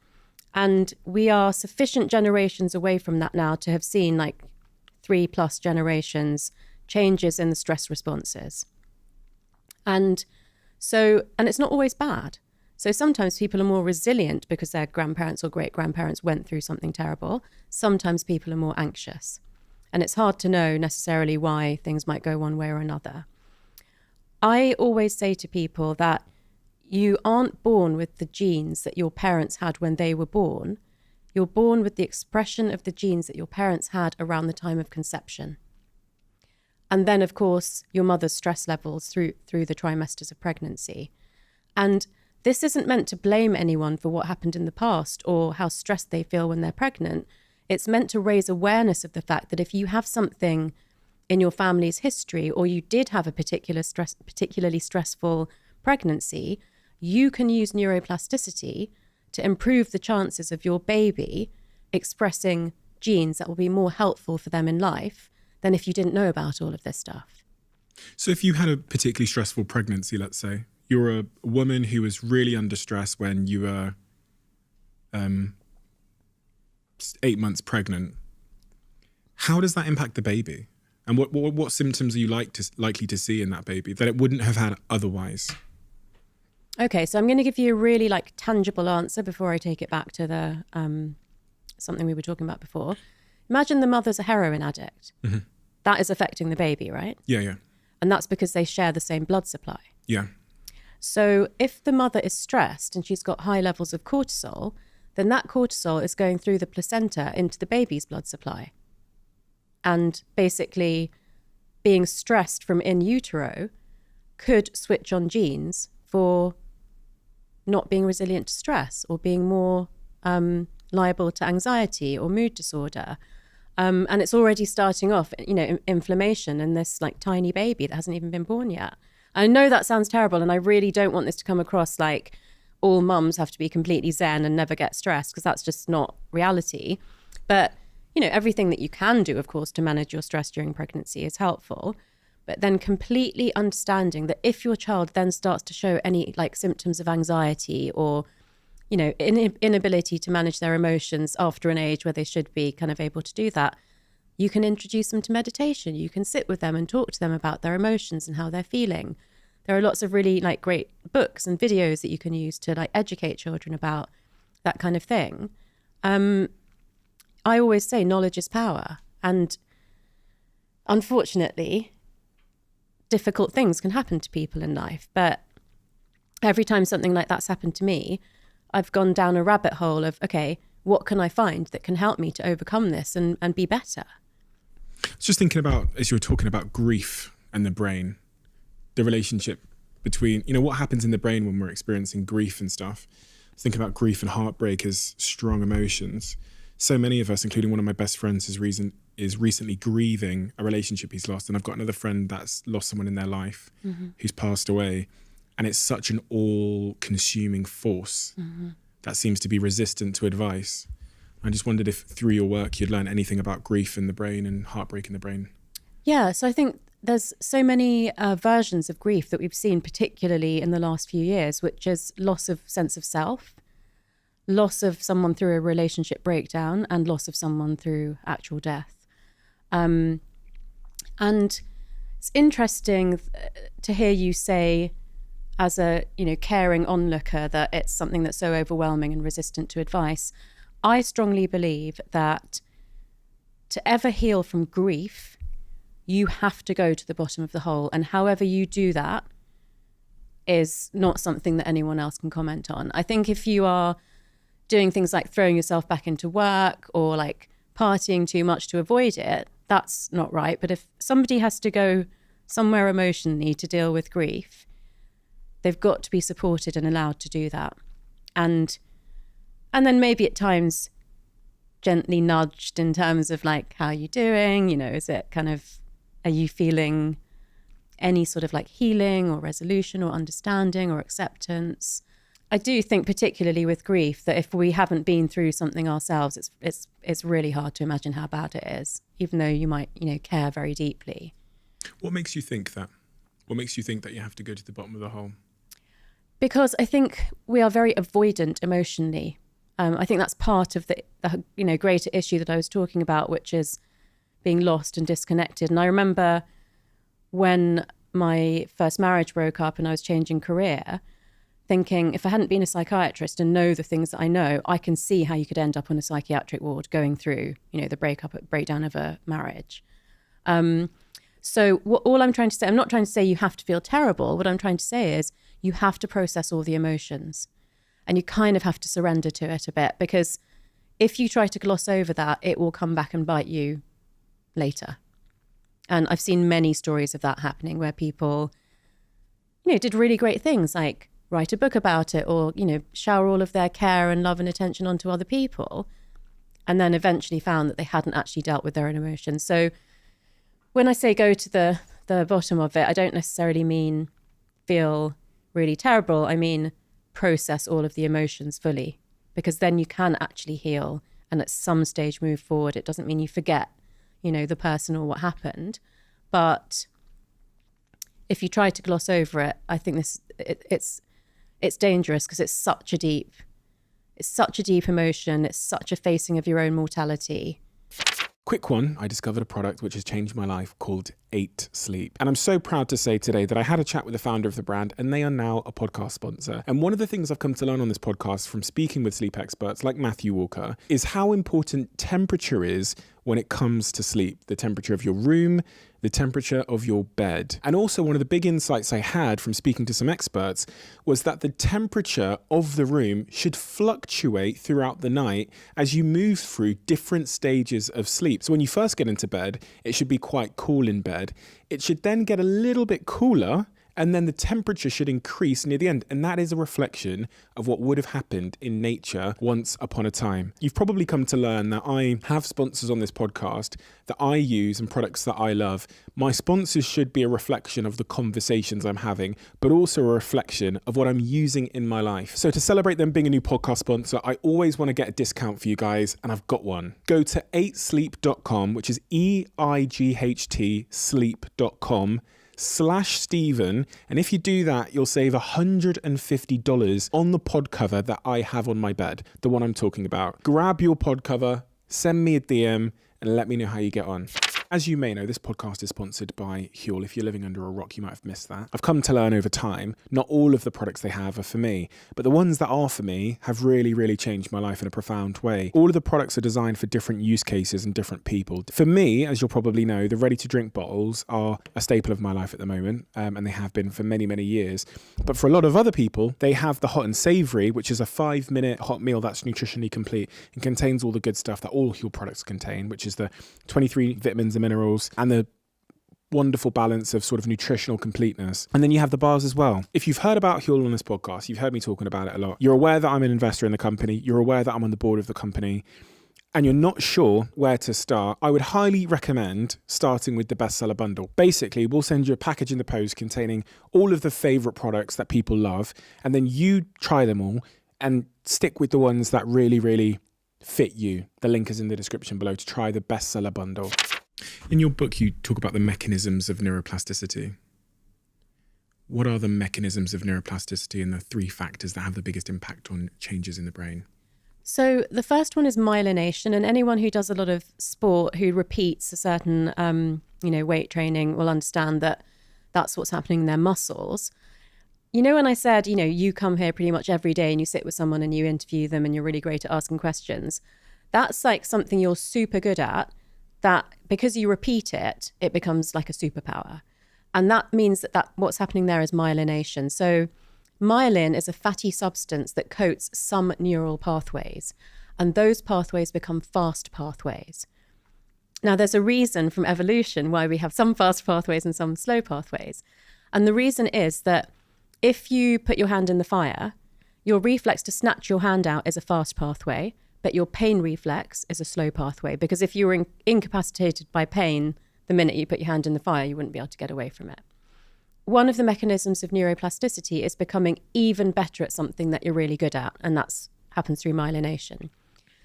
S1: And we are sufficient generations away from that now to have seen like 3+ generations changes in the stress responses. And it's not always bad. So sometimes people are more resilient because their grandparents or great-grandparents went through something terrible. Sometimes people are more anxious. And it's hard to know necessarily why things might go one way or another. I always say to people that you aren't born with the genes that your parents had when they were born. You're born with the expression of the genes that your parents had around the time of conception. And then, of course, your mother's stress levels through the trimesters of pregnancy. And this isn't meant to blame anyone for what happened in the past or how stressed they feel when they're pregnant. It's meant to raise awareness of the fact that if you have something in your family's history, or you did have a particularly stressful pregnancy, you can use neuroplasticity to improve the chances of your baby expressing genes that will be more helpful for them in life than if you didn't know about all of this stuff.
S2: So if you had a particularly stressful pregnancy, let's say, you're a woman who was really under stress when you were 8 months pregnant, how does that impact the baby? And what symptoms are you likely to see in that baby that it wouldn't have had otherwise?
S1: Okay, so I'm going to give you a really tangible answer before I take it back to the something we were talking about before. Imagine the mother's a heroin addict. Mm-hmm. That is affecting the baby, right?
S2: Yeah.
S1: And that's because they share the same blood supply.
S2: Yeah.
S1: So if the mother is stressed and she's got high levels of cortisol, then that cortisol is going through the placenta into the baby's blood supply. And basically being stressed from in utero could switch on genes for not being resilient to stress or being more liable to anxiety or mood disorder. And it's already starting off, inflammation in this tiny baby that hasn't even been born yet. I know that sounds terrible, and I really don't want this to come across like all mums have to be completely zen and never get stressed, because that's just not reality. But everything that you can do, of course, to manage your stress during pregnancy is helpful. But then completely understanding that if your child then starts to show any symptoms of anxiety or, inability to manage their emotions after an age where they should be kind of able to do that, you can introduce them to meditation. You can sit with them and talk to them about their emotions and how they're feeling. There are lots of really great books and videos that you can use to educate children about that kind of thing. I always say knowledge is power, and unfortunately, difficult things can happen to people in life. But every time something like that's happened to me, I've gone down a rabbit hole of, okay, what can I find that can help me to overcome this and be better?
S2: I was just thinking about, as you were talking about grief and the brain, the relationship between, what happens in the brain when we're experiencing grief and stuff. I was thinking about grief and heartbreak as strong emotions. So many of us, including one of my best friends, is recently grieving a relationship he's lost. And I've got another friend that's lost someone in their life who's passed away. And it's such an all-consuming force that seems to be resistant to advice. I just wondered if through your work you'd learn anything about grief in the brain and heartbreak in the brain. Yeah,
S1: so I think there's so many versions of grief that we've seen, particularly in the last few years, which is loss of sense of self, loss of someone through a relationship breakdown, and loss of someone through actual death. And it's interesting to hear you say, as a caring onlooker, that it's something that's so overwhelming and resistant to advice. I strongly believe that to ever heal from grief, you have to go to the bottom of the hole. And however you do that is not something that anyone else can comment on. I think if you are doing things like throwing yourself back into work or partying too much to avoid it, that's not right. But if somebody has to go somewhere emotionally to deal with grief, they've got to be supported and allowed to do that. And then maybe at times gently nudged in terms of how are you doing? Is it are you feeling any sort of like healing or resolution or understanding or acceptance. I do think particularly with grief that if we haven't been through something ourselves, it's really hard to imagine how bad it is, even though you might, care very deeply.
S2: What makes you think that? What makes you think that you have to go to the bottom of the hole?
S1: Because I think we are very avoidant emotionally. I think that's part of the greater issue that I was talking about, which is being lost and disconnected. And I remember when my first marriage broke up and I was changing career, thinking if I hadn't been a psychiatrist and know the things that I know, I can see how you could end up on a psychiatric ward going through, the breakdown of a marriage. So all I'm trying to say, I'm not trying to say you have to feel terrible. What I'm trying to say is you have to process all the emotions and you kind of have to surrender to it a bit, because if you try to gloss over that, it will come back and bite you later. And I've seen many stories of that happening where people, did really great things like write a book about it or, shower all of their care and love and attention onto other people, and then eventually found that they hadn't actually dealt with their own emotions. So when I say go to the bottom of it, I don't necessarily mean feel really terrible. I mean process all of the emotions fully, because then you can actually heal and at some stage move forward. It doesn't mean you forget, the person or what happened. But if you try to gloss over it, I think it's dangerous, because it's such a deep emotion. It's such a facing of your own mortality.
S3: Quick one, I discovered a product which has changed my life called 8 Sleep. And I'm so proud to say today that I had a chat with the founder of the brand and they are now a podcast sponsor. And one of the things I've come to learn on this podcast from speaking with sleep experts like Matthew Walker is how important temperature is when it comes to sleep. The temperature of your room, the temperature of your bed. And also one of the big insights I had from speaking to some experts was that the temperature of the room should fluctuate throughout the night as you move through different stages of sleep. So when you first get into bed, it should be quite cool in bed. It should then get a little bit cooler, and then the temperature should increase near the end. And that is a reflection of what would have happened in nature once upon a time. You've probably come to learn that I have sponsors on this podcast that I use and products that I love. My sponsors should be a reflection of the conversations I'm having, but also a reflection of what I'm using in my life. So to celebrate them being a new podcast sponsor, I always want to get a discount for you guys, and I've got one. Go to 8sleep.com, which is EIGHT sleep.com/Stephen, and if you do that, you'll save $150 on the pod cover that I have on my bed, the one I'm talking about. Grab your pod cover, send me a DM, and let me know how you get on. As you may know, this podcast is sponsored by Huel. If you're living under a rock, you might have missed that. I've come to learn over time, not all of the products they have are for me, but the ones that are for me have really, really changed my life in a profound way. All of the products are designed for different use cases and different people. For me, as you'll probably know, the ready-to-drink bottles are a staple of my life at the moment, and they have been for many, many years. But for a lot of other people, they have the hot and savory, which is a 5-minute hot meal that's nutritionally complete and contains all the good stuff that all Huel products contain, which is the 23 vitamins and minerals and the wonderful balance of sort of nutritional completeness. And then you have the bars as well. If you've heard about Huel on this podcast, you've heard me talking about it a lot. You're aware that I'm an investor in the company. You're aware that I'm on the board of the company. And you're not sure where to start, I would highly recommend starting with the bestseller bundle. Basically, we'll send you a package in the post containing all of the favorite products that people love, and then you try them all and stick with the ones that really, really fit you. The link is in the description below to try the bestseller bundle.
S2: In your book, you talk about the mechanisms of neuroplasticity. What are the mechanisms of neuroplasticity and the 3 factors that have the biggest impact on changes in the brain?
S1: So the first one is myelination, and anyone who does a lot of sport who repeats a certain, weight training will understand that that's what's happening in their muscles. When I said, you come here pretty much every day and you sit with someone and you interview them and you're really great at asking questions, that's like something you're super good at, that because you repeat it, it becomes like a superpower. And that means that what's happening there is myelination. So myelin is a fatty substance that coats some neural pathways, and those pathways become fast pathways. Now, there's a reason from evolution why we have some fast pathways and some slow pathways. And the reason is that if you put your hand in the fire, your reflex to snatch your hand out is a fast pathway, but your pain reflex is a slow pathway. Because if you were incapacitated by pain, the minute you put your hand in the fire, you wouldn't be able to get away from it. one of the mechanisms of neuroplasticity is becoming even better at something that you're really good at, and that's happens through myelination.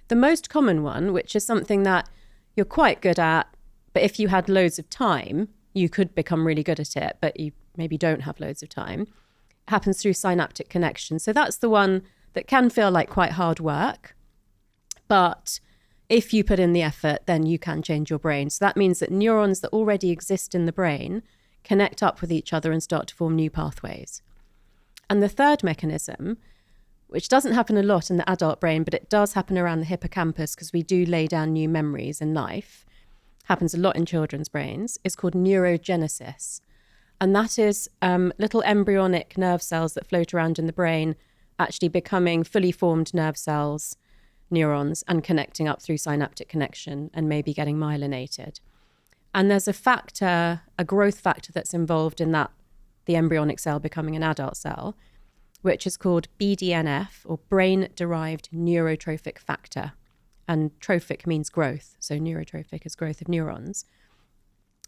S1: The most common one, which is something that you're quite good at, but if you had loads of time, you could become really good at it, but you maybe don't have loads of time, happens through synaptic connection. So that's the one that can feel like quite hard work, but if you put in the effort, then you can change your brain. So that means that neurons that already exist in the brain connect up with each other and start to form new pathways. And the third mechanism, which doesn't happen a lot in the adult brain, but it does happen around the hippocampus because we do lay down new memories in life, happens a lot in children's brains, is called neurogenesis. And that is little embryonic nerve cells that float around in the brain actually becoming fully formed nerve cells, neurons, and connecting up through synaptic connection and maybe getting myelinated. And there's a factor, a growth factor that's involved in that, the embryonic cell becoming an adult cell, which is called BDNF, or brain-derived neurotrophic factor. And trophic means growth, so neurotrophic is growth of neurons.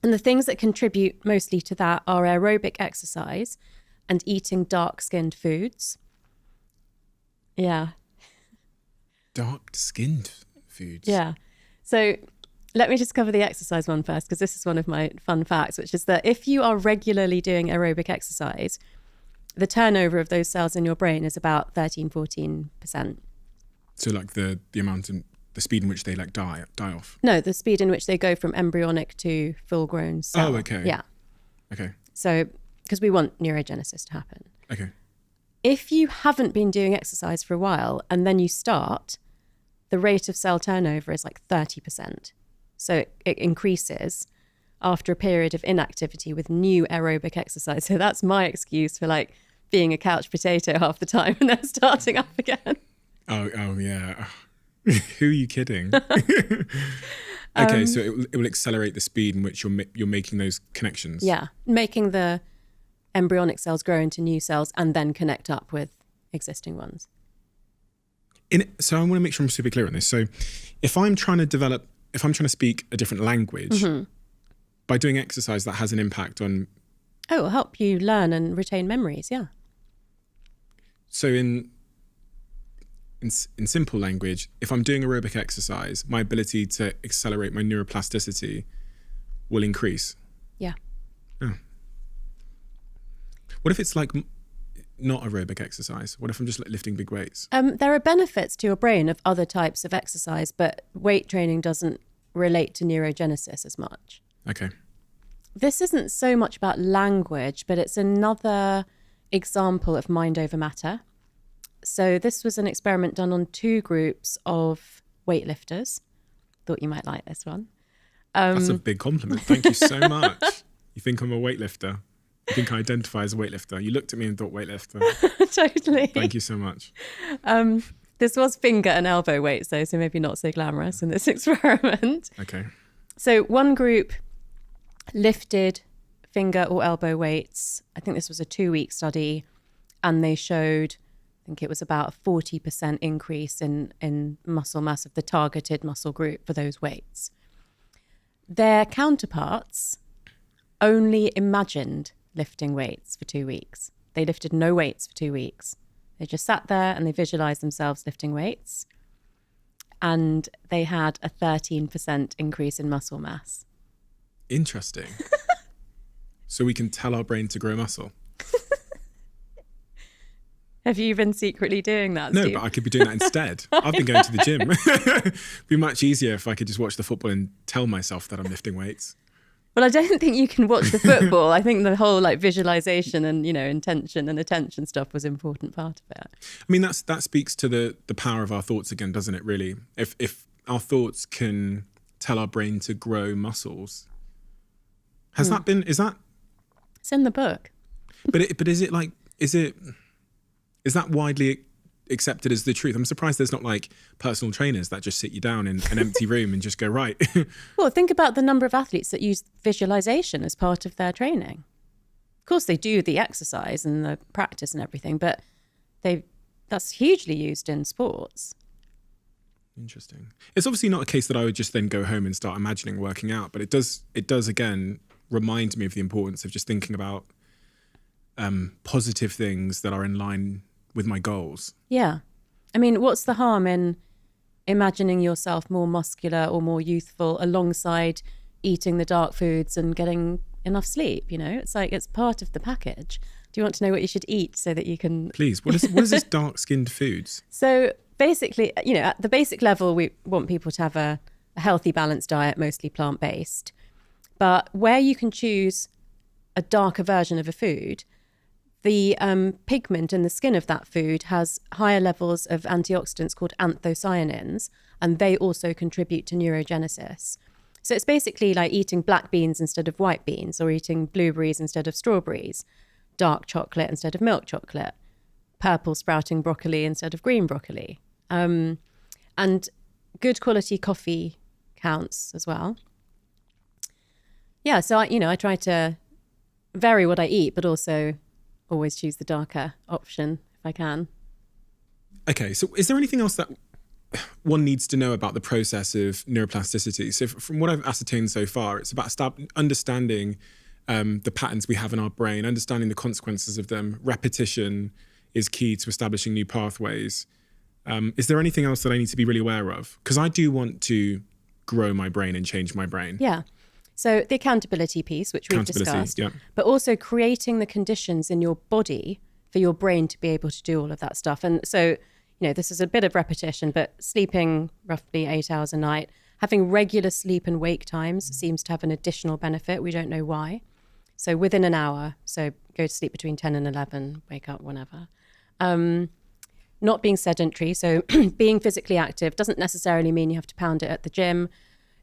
S1: And the things that contribute mostly to that are aerobic exercise and eating dark-skinned foods. Yeah.
S2: Dark-skinned foods?
S1: Yeah. So let me just cover the exercise one first, because this is one of my fun facts, which is that if you are regularly doing aerobic exercise, the turnover of those cells in your brain is about 13-14%.
S2: So like the amount and the speed in which they like die off?
S1: No, the speed in which they go from embryonic to full-grown cell.
S2: Oh, okay.
S1: Yeah.
S2: Okay.
S1: So, because we want neurogenesis to happen.
S2: Okay.
S1: If you haven't been doing exercise for a while and then you start, the rate of cell turnover is like 30%. So it increases after a period of inactivity with new aerobic exercise. So that's my excuse for like being a couch potato half the time and then starting up again.
S2: Oh yeah. Who are you kidding? Okay, so it will accelerate the speed in which you're making those connections.
S1: Yeah, making the embryonic cells grow into new cells and then connect up with existing ones.
S2: So I want to make sure I'm super clear on this. So if I'm trying to speak a different language, by doing exercise, that has an impact on...
S1: Oh, it'll help you learn and retain memories, yeah.
S2: So in simple language, if I'm doing aerobic exercise, my ability to accelerate my neuroplasticity will increase.
S1: Yeah.
S2: Oh. What if it's like not aerobic exercise? What if I'm just like lifting big weights?
S1: There are benefits to your brain of other types of exercise, but weight training doesn't relate to neurogenesis as much.
S2: Okay.
S1: This isn't so much about language, but it's another example of mind over matter. So this was an experiment done on 2 groups of weightlifters. Thought you might like this one.
S2: That's a big compliment. Thank you so much. You think I'm a weightlifter? You think I identify as a weightlifter? You looked at me and thought weightlifter.
S1: Totally.
S2: Thank you so much.
S1: This was finger and elbow weights though, so maybe not so glamorous in this experiment.
S2: Okay.
S1: So one group lifted finger or elbow weights. I think this was a 2-week study, and they showed, I think it was about a 40% increase in muscle mass of the targeted muscle group for those weights. Their counterparts only imagined lifting weights for 2 weeks. They lifted no weights for 2 weeks. They just sat there and they visualized themselves lifting weights. And they had a 13% increase in muscle mass.
S2: Interesting. So we can tell our brain to grow muscle.
S1: Have you been secretly doing that,
S2: No,
S1: Steve?
S2: but I could be doing that instead. I've been going to the gym. It'd be much easier if I could just watch the football and tell myself that I'm lifting weights.
S1: Well, I don't think you can watch the football. I think the whole like visualization and, you know, intention and attention stuff was an important part of it.
S2: I mean, that speaks to the power of our thoughts again, doesn't it, really? If our thoughts can tell our brain to grow muscles. Is that...
S1: It's in the book.
S2: But is that widely accepted as the truth? I'm surprised there's not like personal trainers that just sit you down in an empty room and just go, right.
S1: Well, think about the number of athletes that use visualization as part of their training. Of course, they do the exercise and the practice and everything, but that's hugely used in sports.
S2: Interesting. It's obviously not a case that I would just then go home and start imagining working out, but it does again remind me of the importance of just thinking about positive things that are in line with my goals.
S1: Yeah. I mean, what's the harm in imagining yourself more muscular or more youthful alongside eating the dark foods and getting enough sleep? You know, it's like it's part of the package. Do you want to know what you should eat so that you can...
S2: Please, what is this dark-skinned foods?
S1: So basically, you know, at the basic level, we want people to have a healthy, balanced diet, mostly plant-based. But where you can choose a darker version of a food, the pigment in the skin of that food has higher levels of antioxidants called anthocyanins, and they also contribute to neurogenesis. So it's basically like eating black beans instead of white beans, or eating blueberries instead of strawberries, dark chocolate instead of milk chocolate, purple sprouting broccoli instead of green broccoli. And good quality coffee counts as well. Yeah, so I try to vary what I eat, but also always choose the darker option if I can.
S2: Okay, so is there anything else that one needs to know about the process of neuroplasticity? So from what I've ascertained so far, it's about understanding the patterns we have in our brain, understanding the consequences of them. Repetition is key to establishing new pathways. Is there anything else that I need to be really aware of? Because I do want to grow my brain and change my brain.
S1: Yeah. So the accountability piece, which we've discussed,
S2: yeah.
S1: But also creating the conditions in your body for your brain to be able to do all of that stuff. And so, this is a bit of repetition, but sleeping roughly 8 hours a night, having regular sleep and wake times seems to have an additional benefit. We don't know why. So within an hour, so go to sleep between 10 and 11, wake up whenever. Not being sedentary, so being physically active doesn't necessarily mean you have to pound it at the gym.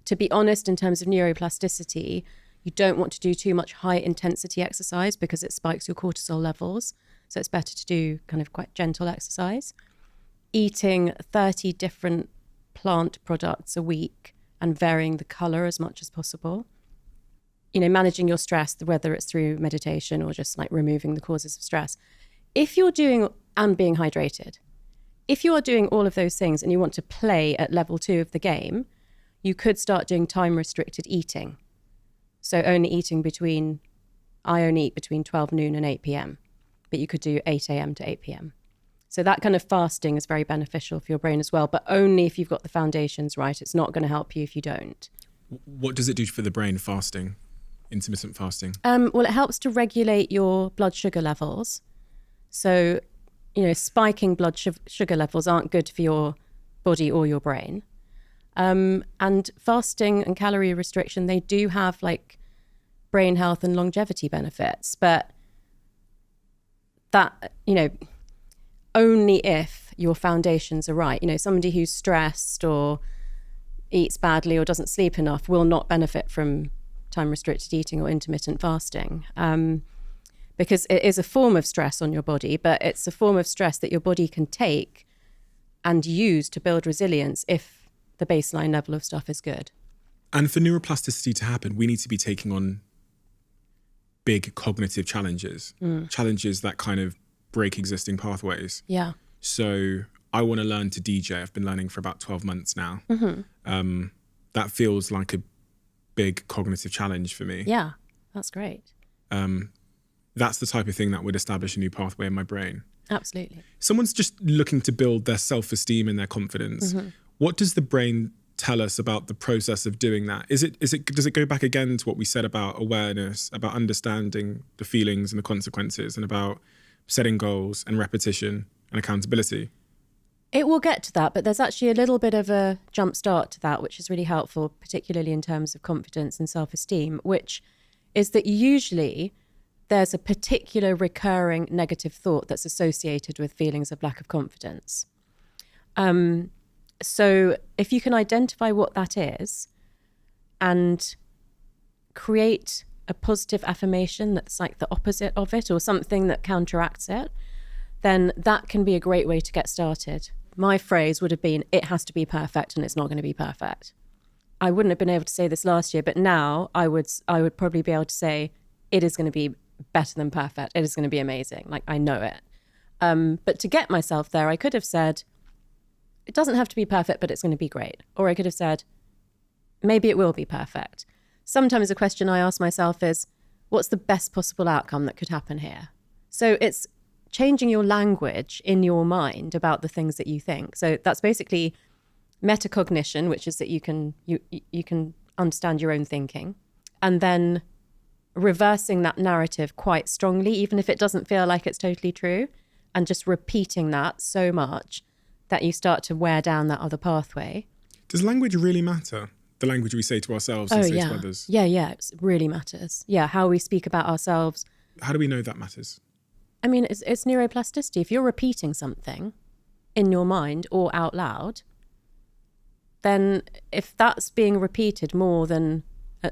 S1: To be honest, in terms of neuroplasticity, you don't want to do too much high intensity exercise because it spikes your cortisol levels. So it's better to do kind of quite gentle exercise. Eating 30 different plant products a week and varying the color as much as possible. Managing your stress, whether it's through meditation or just like removing the causes of stress. If you're doing, and being hydrated, if you are doing all of those things and you want to play at level 2 of the game, you could start doing time-restricted eating. So I only eat between 12 noon and 8 p.m., but you could do 8 a.m. to 8 p.m. So that kind of fasting is very beneficial for your brain as well, but only if you've got the foundations right. It's not going to help you if you don't.
S2: What does it do for the brain, fasting, intermittent fasting?
S1: Well, it helps to regulate your blood sugar levels. So, spiking blood sugar levels aren't good for your body or your brain. And fasting and calorie restriction, they do have like brain health and longevity benefits, but that, only if your foundations are right. Somebody who's stressed or eats badly or doesn't sleep enough will not benefit from time-restricted eating or intermittent fasting, because it is a form of stress on your body, but it's a form of stress that your body can take and use to build resilience if the baseline level of stuff is good.
S2: And for neuroplasticity to happen, we need to be taking on big cognitive challenges, challenges that kind of break existing pathways.
S1: Yeah.
S2: So I want to learn to DJ. I've been learning for about 12 months now.
S1: Mm-hmm.
S2: That feels like a big cognitive challenge for me.
S1: Yeah, that's great.
S2: That's the type of thing that would establish a new pathway in my brain.
S1: Absolutely.
S2: Someone's just looking to build their self-esteem and their confidence.
S1: Mm-hmm.
S2: What does the brain tell us about the process of doing that? Does it go back again to what we said about awareness, about understanding the feelings and the consequences, and about setting goals and repetition and accountability?
S1: It will get to that, but there's actually a little bit of a jump start to that, which is really helpful, particularly in terms of confidence and self-esteem, which is that usually there's a particular recurring negative thought that's associated with feelings of lack of confidence. So if you can identify what that is and create a positive affirmation that's like the opposite of it or something that counteracts it, then that can be a great way to get started. My phrase would have been, it has to be perfect and it's not going to be perfect. I wouldn't have been able to say this last year, but now I would probably be able to say, it is going to be better than perfect. It is going to be amazing. Like, I know it. But to get myself there, I could have said, it doesn't have to be perfect, but it's going to be great. Or I could have said, maybe it will be perfect. Sometimes a question I ask myself is, what's the best possible outcome that could happen here? So it's changing your language in your mind about the things that you think. So that's basically metacognition, which is that you can understand your own thinking, and then reversing that narrative quite strongly, even if it doesn't feel like it's totally true, and just repeating that so much that you start to wear down that other pathway.
S2: Does language really matter? The language we say to ourselves and say to others?
S1: Yeah, it really matters. Yeah, how we speak about ourselves.
S2: How do we know that matters?
S1: I mean, it's neuroplasticity. If you're repeating something in your mind or out loud, then if that's being repeated more than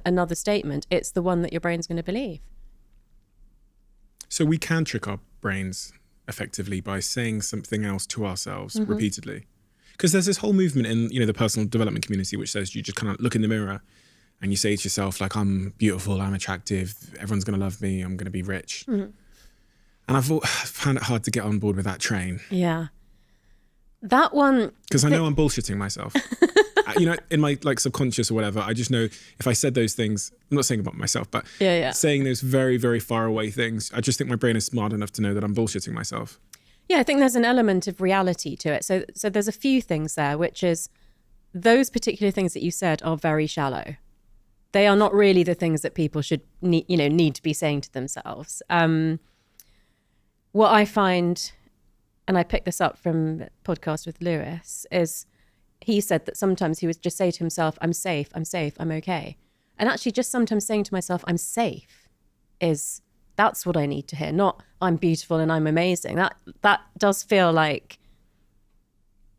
S1: another statement, it's the one that your brain's going to believe.
S2: So we can trick our brains effectively by saying something else to ourselves repeatedly. Because there's this whole movement in, the personal development community which says you just kind of look in the mirror and you say to yourself, like, I'm beautiful, I'm attractive, everyone's going to love me, I'm going to be rich. And I've found it hard to get on board with that train.
S1: Yeah. That one...
S2: Because I know I'm bullshitting myself. In my subconscious or whatever, I just know if I said those things, I'm not saying about myself, but saying those very, very far away things, I just think my brain is smart enough to know that I'm bullshitting myself.
S1: Yeah, I think there's an element of reality to it. So there's a few things there, which is those particular things that you said are very shallow. They are not really the things that people should need to be saying to themselves. What I find, and I picked this up from a podcast with Lewis, is he said that sometimes he would just say to himself, I'm safe, I'm okay. And actually just sometimes saying to myself, I'm safe, that's what I need to hear, not I'm beautiful and I'm amazing. That does feel like,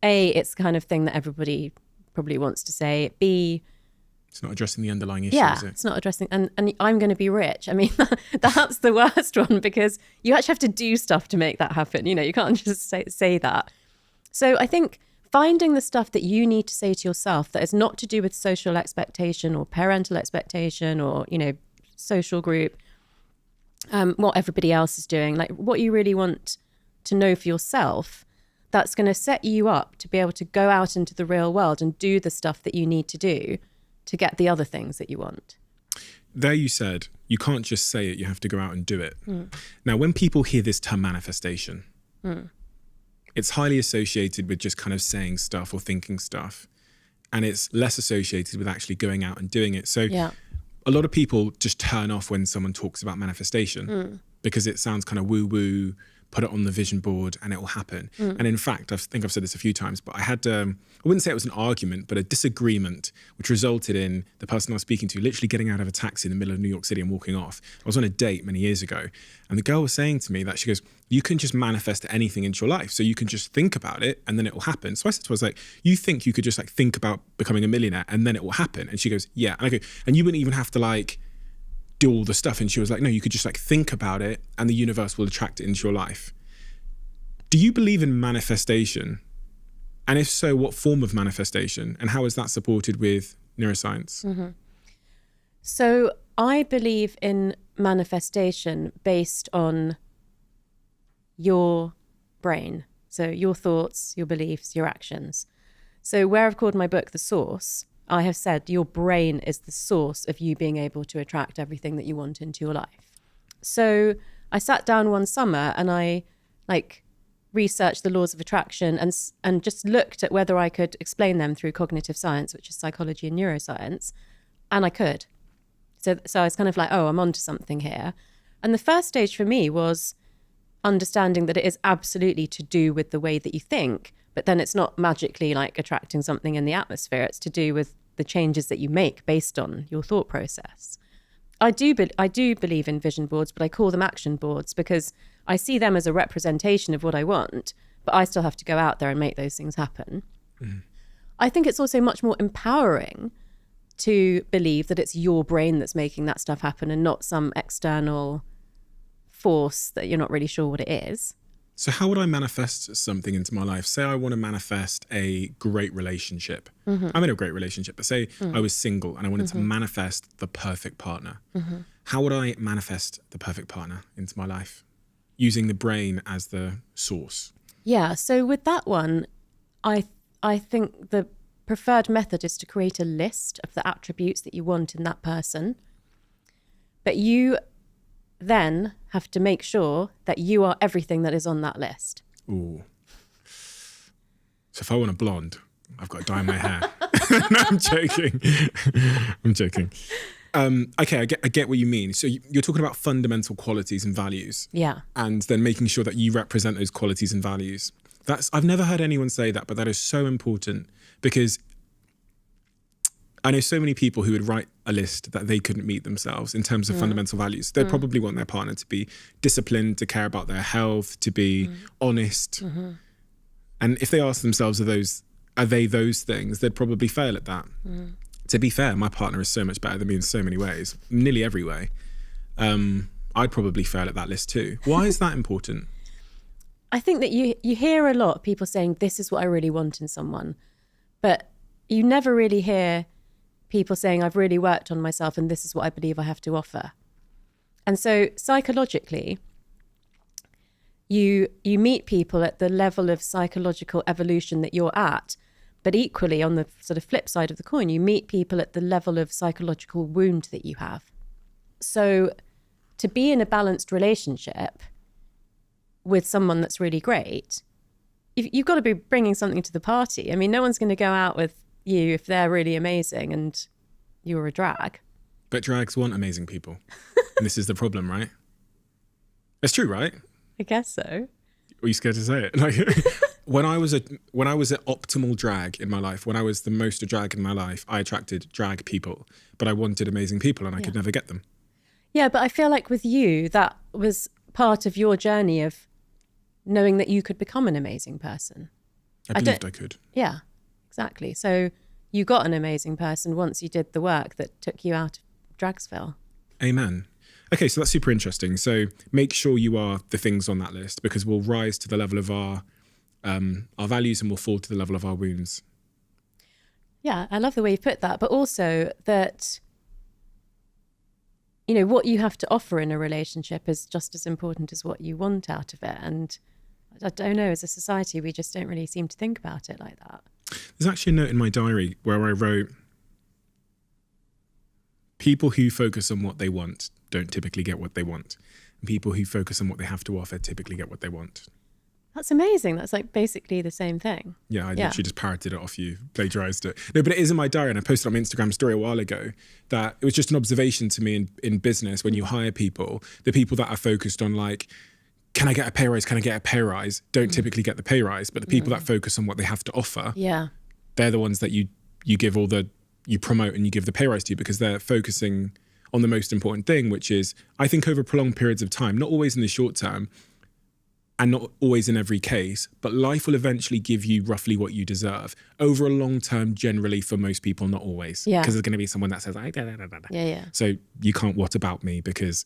S1: A, it's the kind of thing that everybody probably wants to say. B,
S2: it's not addressing the underlying issue, is it?
S1: It's not addressing, and I'm going to be rich. I mean, that's the worst one, because you actually have to do stuff to make that happen. You can't just say that. So I think finding the stuff that you need to say to yourself that is not to do with social expectation or parental expectation or, social group, what everybody else is doing, like what you really want to know for yourself, that's going to set you up to be able to go out into the real world and do the stuff that you need to do to get the other things that you want.
S2: There you said, you can't just say it, you have to go out and do it. Now, when people hear this term manifestation, it's highly associated with just kind of saying stuff or thinking stuff. And it's less associated with actually going out and doing it. So a lot of people just turn off when someone talks about manifestation because it sounds kind of woo-woo, put it on the vision board and it will happen. And in fact, I think I've said this a few times, but I had, I wouldn't say it was an argument, but a disagreement, which resulted in the person I was speaking to literally getting out of a taxi in the middle of New York City and walking off. I was on a date many years ago, and the girl was saying to me that she goes, you can just manifest anything into your life. So you can just think about it and then it will happen. So I said to her, I was like, you think you could just think about becoming a millionaire and then it will happen? And she goes, yeah. And I go, and you wouldn't even have to do all the stuff. And she was like, no, you could just think about it and the universe will attract it into your life. Do you believe in manifestation? And if so, what form of manifestation? And how is that supported with neuroscience?
S1: So I believe in manifestation based on your brain. So your thoughts, your beliefs, your actions. So where I've called my book The Source, I have said your brain is the source of you being able to attract everything that you want into your life. So I sat down one summer and I researched the laws of attraction and just looked at whether I could explain them through cognitive science, which is psychology and neuroscience, and I could. So I was kind of like, oh, I'm onto something here. And the first stage for me was understanding that it is absolutely to do with the way that you think, but then it's not magically attracting something in the atmosphere. It's to do with the changes that you make based on your thought process. I do believe in vision boards, but I call them action boards because I see them as a representation of what I want, but I still have to go out there and make those things happen. I think it's also much more empowering to believe that it's your brain that's making that stuff happen and not some external force that you're not really sure what it is.
S2: So how would I manifest something into my life? Say I want to manifest a great relationship. I'm in a great relationship, but say I was single and I wanted to manifest the perfect partner. How would I manifest the perfect partner into my life? Using the brain as the source. Yeah,
S1: so with that one, I think the preferred method is to create a list of the attributes that you want in that person. But you then have to make sure that you are everything that is on that list.
S2: Ooh. So if I want a blonde, I've got to dye my hair. No, I'm joking. I'm joking. Okay, I get what you mean. So you're talking about fundamental qualities and values.
S1: Yeah.
S2: And then making sure that you represent those qualities and values. I've never heard anyone say that, but that is so important, because I know so many people who would write a list that they couldn't meet themselves in terms of fundamental values. They'd probably want their partner to be disciplined, to care about their health, to be honest. And if they ask themselves, are they those things, they'd probably fail at that. To be fair, my partner is so much better than me in so many ways, nearly every way. I'd probably fail at that list too. Why is that important?
S1: I think that you hear a lot of people saying, this is what I really want in someone. But you never really hear people saying, I've really worked on myself and this is what I believe I have to offer. And so psychologically, you meet people at the level of psychological evolution that you're at. But equally, on the sort of flip side of the coin, you meet people at the level of psychological wound that you have. So to be in a balanced relationship with someone that's really great, you've got to be bringing something to the party. I mean, no one's going to go out with you if they're really amazing and you're a drag.
S2: But drags want amazing people. And this is the problem, right? It's true, right?
S1: I guess so.
S2: Are you scared to say it? Like, when I was at optimal drag in my life, when I was the most a drag in my life, I attracted drag people, but I wanted amazing people and I could never get them.
S1: Yeah, but I feel like with you, that was part of your journey of knowing that you could become an amazing person.
S2: I believed I could.
S1: Yeah, exactly. So you got an amazing person once you did the work that took you out of Dragsville.
S2: Amen. Okay, so that's super interesting. So make sure you are the things on that list, because we'll rise to the level of our values and we'll fall to the level of our wounds.
S1: Yeah, I love the way you put that, but also that, you know, what you have to offer in a relationship is just as important as what you want out of it. And I don't know, as a society, we just don't really seem to think about it like that.
S2: There's actually a note in my diary where I wrote, people who focus on what they want don't typically get what they want. And people who focus on what they have to offer typically get what they want.
S1: That's amazing. That's like basically the same thing.
S2: Yeah, I literally just parroted it off you, plagiarized it. No, but it is in my diary, and I posted on my Instagram story a while ago that it was just an observation to me in business when you hire people, the people that are focused on like, can I get a pay rise? Can I get a pay rise? Don't typically get the pay rise, but the people that focus on what they have to offer, they're the ones that you give you promote and you give the pay rise to, because they're focusing on the most important thing, which is, I think, over prolonged periods of time, not always in the short term, and not always in every case, but life will eventually give you roughly what you deserve. Over a long term, generally, for most people, not always.
S1: Yeah.
S2: Because there's going to be someone that says,
S1: Yeah.
S2: So you can't what about me because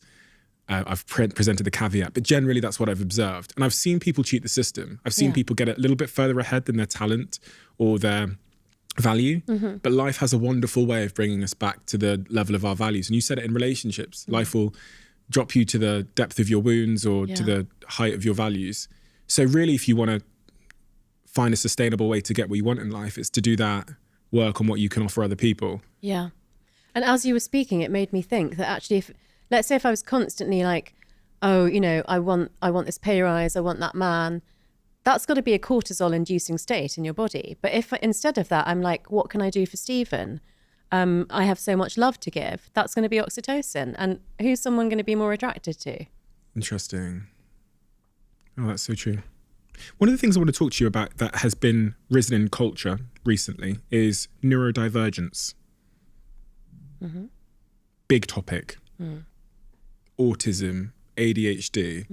S2: I've presented the caveat. But generally, that's what I've observed. And I've seen people cheat the system. I've seen people get a little bit further ahead than their talent or their value. But life has a wonderful way of bringing us back to the level of our values. And you said it in relationships. Life will drop you to the depth of your wounds or to the height of your values. So really, if you want to find a sustainable way to get what you want in life, it's to do that work on what you can offer other people.
S1: Yeah. And as you were speaking, it made me think that actually, let's say if I was constantly like, oh, you know, I want this pay rise, I want that man, that's got to be a cortisol inducing state in your body. But if instead of that, I'm like, what can I do for Stephen? I have so much love to give. That's going to be oxytocin. And who's someone going to be more attracted to?
S2: Interesting. Oh, that's so true. One of the things I want to talk to you about that has been risen in culture recently is neurodivergence. Big topic. Autism, ADHD,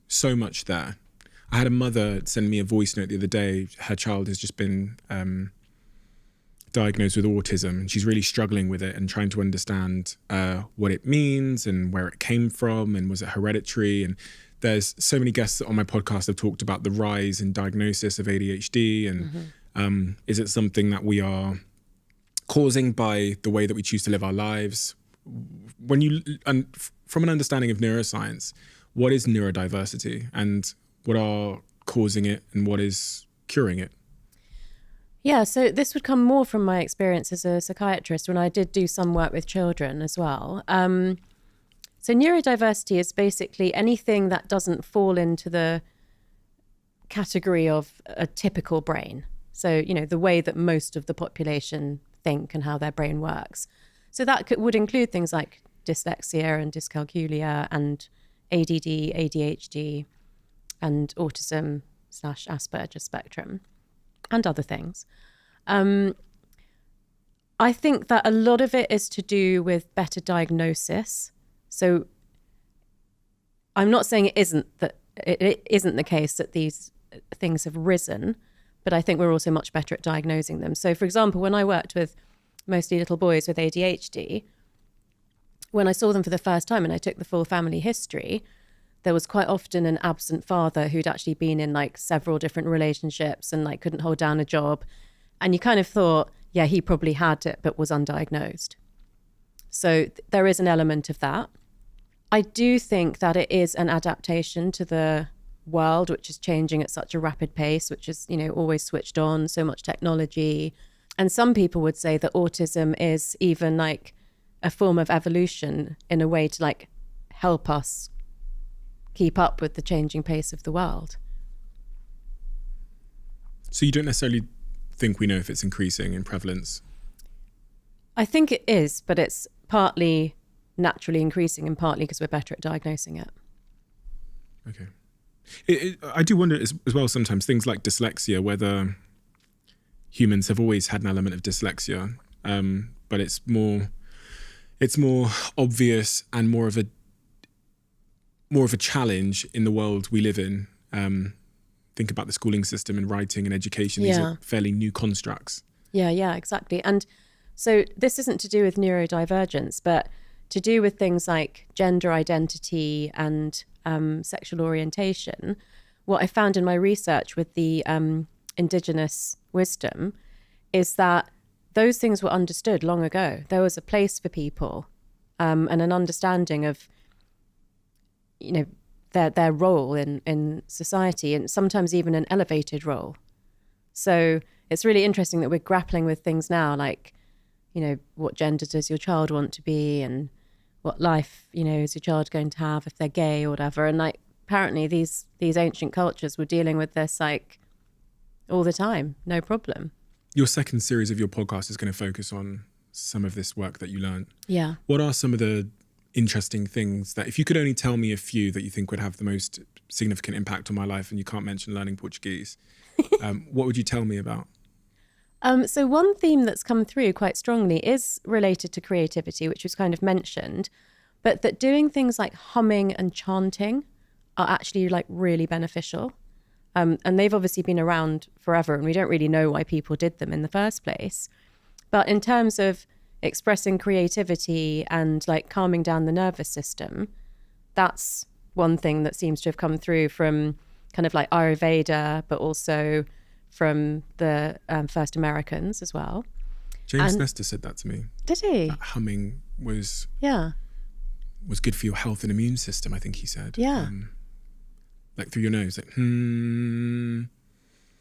S2: so much there. I had a mother send me a voice note the other day. Her child has just been diagnosed with autism, and she's really struggling with it and trying to understand what it means and where it came from and was it hereditary. And there's so many guests on my podcast have talked about the rise in diagnosis of ADHD and is it something that we are causing by the way that we choose to live our lives? When you, and from an understanding of neuroscience, what is neurodiversity and what are causing it and what is curing it?
S1: Yeah, so this would come more from my experience as a psychiatrist when I did do some work with children as well. So neurodiversity is basically anything that doesn't fall into the category of a typical brain. So, the way that most of the population think and how their brain works. So that would include things like dyslexia and dyscalculia and ADD, ADHD, and autism/Asperger spectrum, and other things. I think that a lot of it is to do with better diagnosis. So I'm not saying it isn't the case that these things have risen, but I think we're also much better at diagnosing them. So, for example, when I worked with mostly little boys with ADHD, when I saw them for the first time and I took the full family history, there was quite often an absent father who'd actually been in like several different relationships and like couldn't hold down a job. And you kind of thought, yeah, he probably had it, but was undiagnosed. So there is an element of that. I do think that it is an adaptation to the world, which is changing at such a rapid pace, which is, always switched on, so much technology. And some people would say that autism is even like a form of evolution in a way to like help us keep up with the changing pace of the world.
S2: So you don't necessarily think we know if it's increasing in prevalence?
S1: I think it is, but it's partly naturally increasing and partly because we're better at diagnosing it.
S2: Okay. I do wonder as well sometimes things like dyslexia, whether humans have always had an element of dyslexia, but it's more obvious and more of a challenge in the world we live in. Think about the schooling system and writing and education. These are fairly new constructs.
S1: Yeah, exactly. And so this isn't to do with neurodivergence, but to do with things like gender identity and sexual orientation. What I found in my research with the indigenous wisdom is that those things were understood long ago. There was a place for people and an understanding of, their role in society, and sometimes even an elevated role. So it's really interesting that we're grappling with things now like, what gender does your child want to be, and what life, is your child going to have if they're gay or whatever. And like, apparently these ancient cultures were dealing with this like all the time, no problem.
S2: Your second series of your podcast is going to focus on some of this work that you learned.
S1: Yeah.
S2: What are some of the interesting things that, if you could only tell me a few that you think would have the most significant impact on my life, and you can't mention learning Portuguese, what would you tell me about?
S1: So one theme that's come through quite strongly is related to creativity, which was kind of mentioned, but that doing things like humming and chanting are actually like really beneficial. And they've obviously been around forever, and we don't really know why people did them in the first place. But in terms of expressing creativity and like calming down the nervous system, that's one thing that seems to have come through from kind of like Ayurveda, but also from the first Americans as well.
S2: James Nestor said that to me.
S1: Did he?
S2: That humming was good for your health and immune system, I think he said.
S1: Yeah.
S2: Like through your nose, like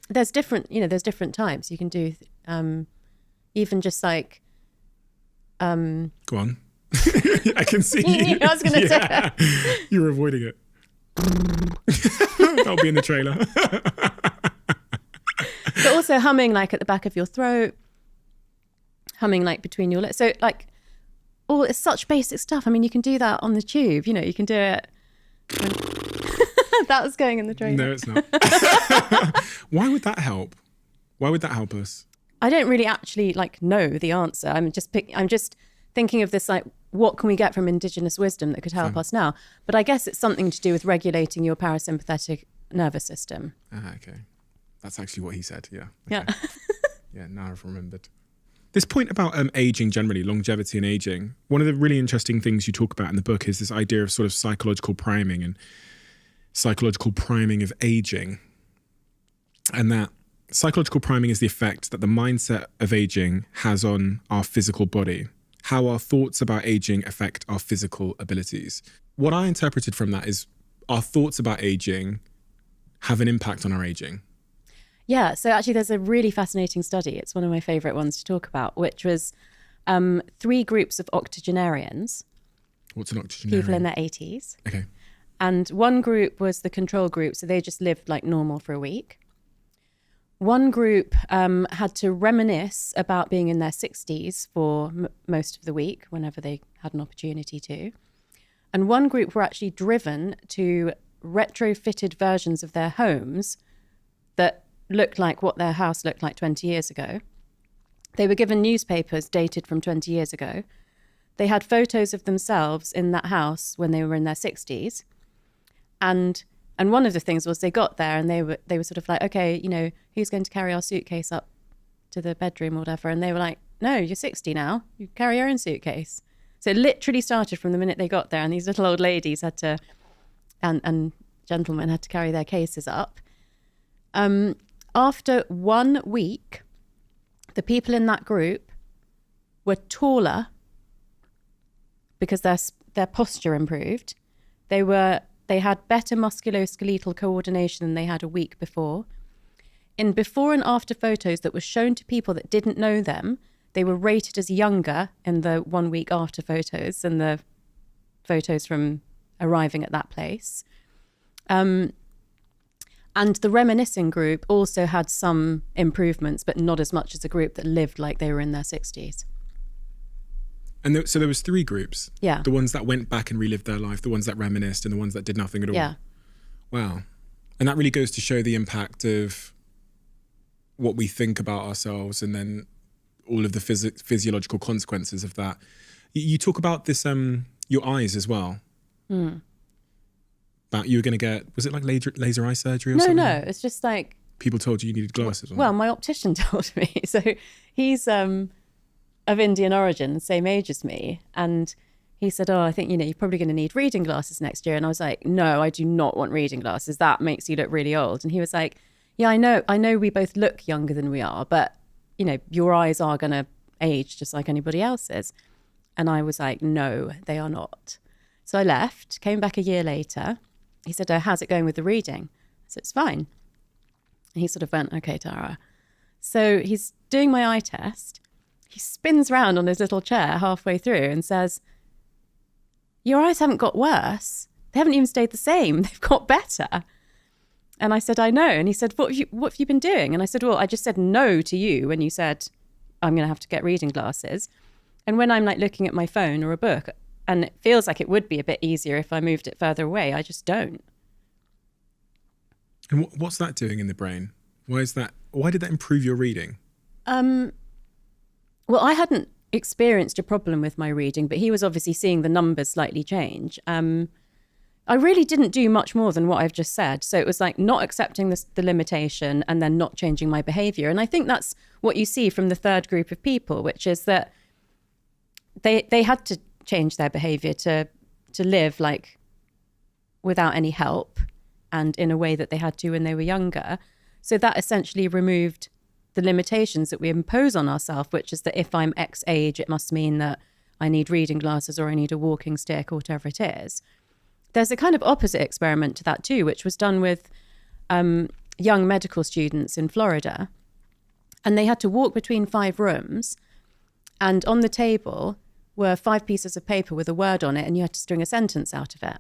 S1: There's different types. You can do even just like
S2: Go on. I can see you.
S1: I was going to say.
S2: You were avoiding it. That'll be in the trailer.
S1: But also humming like at the back of your throat, humming like between your lips. So like, it's such basic stuff. I mean, you can do that on the tube. You can do it. That was going in the trailer.
S2: No, it's not. Why would that help? Why would that help us?
S1: I don't really actually like know the answer. I'm just thinking of this like, what can we get from indigenous wisdom that could help us now? But I guess it's something to do with regulating your parasympathetic nervous system.
S2: Okay. That's actually what he said. Yeah.
S1: Okay. Yeah.
S2: Yeah. Now I've remembered. This point about aging generally, longevity and aging. One of the really interesting things you talk about in the book is this idea of sort of psychological priming and psychological priming of aging, and that psychological priming is the effect that the mindset of aging has on our physical body, how our thoughts about aging affect our physical abilities. What I interpreted from that is our thoughts about aging have an impact on our aging.
S1: Yeah, so actually there's a really fascinating study. It's one of my favourite ones to talk about, which was 3 groups of octogenarians.
S2: What's an octogenarian?
S1: People in their 80s.
S2: Okay.
S1: And one group was the control group, so they just lived like normal for a week. One group had to reminisce about being in their 60s for most of the week, whenever they had an opportunity to. And one group were actually driven to retrofitted versions of their homes that looked like what their house looked like 20 years ago. They were given newspapers dated from 20 years ago. They had photos of themselves in that house when they were in their 60s. And one of the things was they got there and they were sort of like, okay, you know, who's going to carry our suitcase up to the bedroom or whatever? And they were like, no, you're 60 now. You carry your own suitcase. So it literally started from the minute they got there, and these little old ladies had to, and gentlemen had to carry their cases up. After 1 week, the people in that group were taller because their posture improved. They had better musculoskeletal coordination than they had a week before. In before and after photos that were shown to people that didn't know them, they were rated as younger in the 1 week after photos than the photos from arriving at that place. And the reminiscing group also had some improvements, but not as much as a group that lived like they were in their 60s.
S2: And so there was 3 groups.
S1: Yeah.
S2: The ones that went back and relived their life, the ones that reminisced, and the ones that did nothing at all.
S1: Yeah.
S2: Wow. And that really goes to show the impact of what we think about ourselves, and then all of the physiological consequences of that. You talk about this, your eyes as well. That you were going to get, was it like laser eye surgery or something?
S1: No, it's just like...
S2: People told you needed glasses.
S1: Well, my optician told me. So he's of Indian origin, same age as me. And he said, I think, you're probably going to need reading glasses next year. And I was like, no, I do not want reading glasses. That makes you look really old. And he was like, yeah, I know we both look younger than we are, but, your eyes are going to age just like anybody else's. And I was like, no, they are not. So I left, came back a year later. He said, how's it going with the reading? I said, it's fine. And he sort of went, okay, Tara. So he's doing my eye test. He spins round on his little chair halfway through and says, your eyes haven't got worse. They haven't even stayed the same. They've got better. And I said, I know. And he said, what have you been doing? And I said, well, I just said no to you when you said, I'm going to have to get reading glasses. And when I'm like looking at my phone or a book, and it feels like it would be a bit easier if I moved it further away, I just don't.
S2: And what's that doing in the brain? Why did that improve your reading?
S1: Well, I hadn't experienced a problem with my reading, but he was obviously seeing the numbers slightly change. I really didn't do much more than what I've just said. So it was like not accepting the limitation and then not changing my behavior. And I think that's what you see from the third group of people, which is that they had to change their behavior to live like without any help and in a way that they had to when they were younger. So that essentially removed the limitations that we impose on ourselves, which is that if I'm X age, it must mean that I need reading glasses or I need a walking stick or whatever it is. There's a kind of opposite experiment to that too, which was done with young medical students in Florida. And they had to walk between 5 rooms, and on the table were 5 pieces of paper with a word on it, and you had to string a sentence out of it.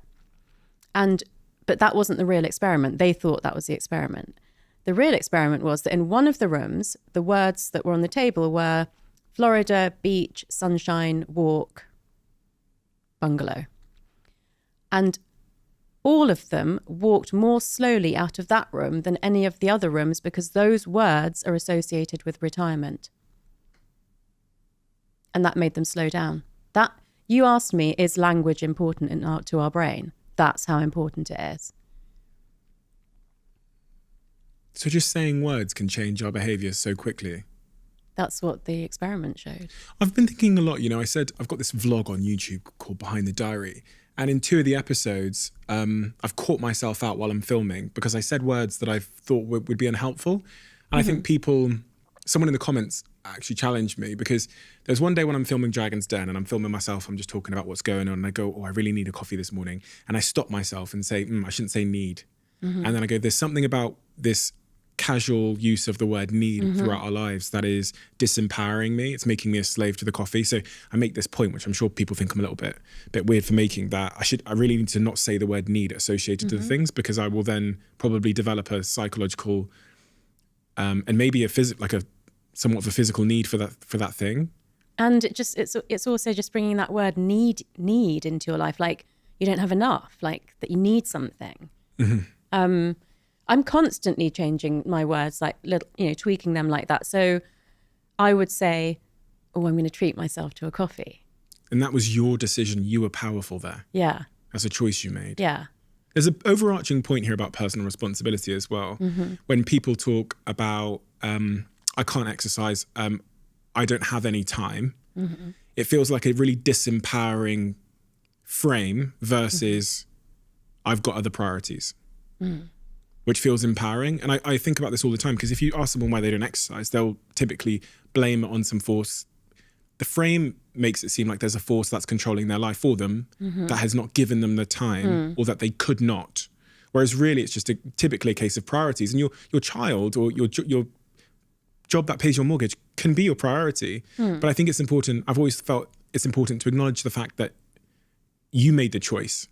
S1: But that wasn't the real experiment. They thought that was the experiment. The real experiment was that in one of the rooms, the words that were on the table were Florida, beach, sunshine, walk, bungalow. And all of them walked more slowly out of that room than any of the other rooms because those words are associated with retirement. And that made them slow down. That, you asked me, is language important to our brain? That's how important it is.
S2: So just saying words can change our behaviour so quickly.
S1: That's what the experiment showed.
S2: I've been thinking a lot, I said I've got this vlog on YouTube called Behind the Diary. And in 2 of the episodes, I've caught myself out while I'm filming because I said words that I thought would be unhelpful. And I think someone in the comments actually challenged me because there's one day when I'm filming Dragon's Den and I'm filming myself, I'm just talking about what's going on. And I go, I really need a coffee this morning. And I stop myself and say, I shouldn't say need. And then I go, there's something about this casual use of the word need throughout our lives that is disempowering me. It's making me a slave to the coffee. So I make this point, which I'm sure people think I'm a little bit weird for making, that I really need to not say the word need associated to the things, because I will then probably develop a psychological and maybe a somewhat of a physical need for that thing.
S1: And it's also just bringing that word need into your life, like you don't have enough, like that you need something. I'm constantly changing my words, like little, tweaking them like that. So I would say, oh, I'm going to treat myself to a coffee.
S2: And that was your decision. You were powerful there.
S1: Yeah.
S2: That's a choice you made.
S1: Yeah.
S2: There's an overarching point here about personal responsibility as well. When people talk about, I can't exercise, I don't have any time, it feels like a really disempowering frame versus I've got other priorities, which feels empowering. And I think about this all the time, because if you ask someone why they don't exercise, they'll typically blame it on some force. The frame makes it seem like there's a force that's controlling their life for them that has not given them the time or that they could not. Whereas really it's just typically a case of priorities. And your child or your job that pays your mortgage can be your priority. But I think it's important, I've always felt it's important to acknowledge the fact that you made the choice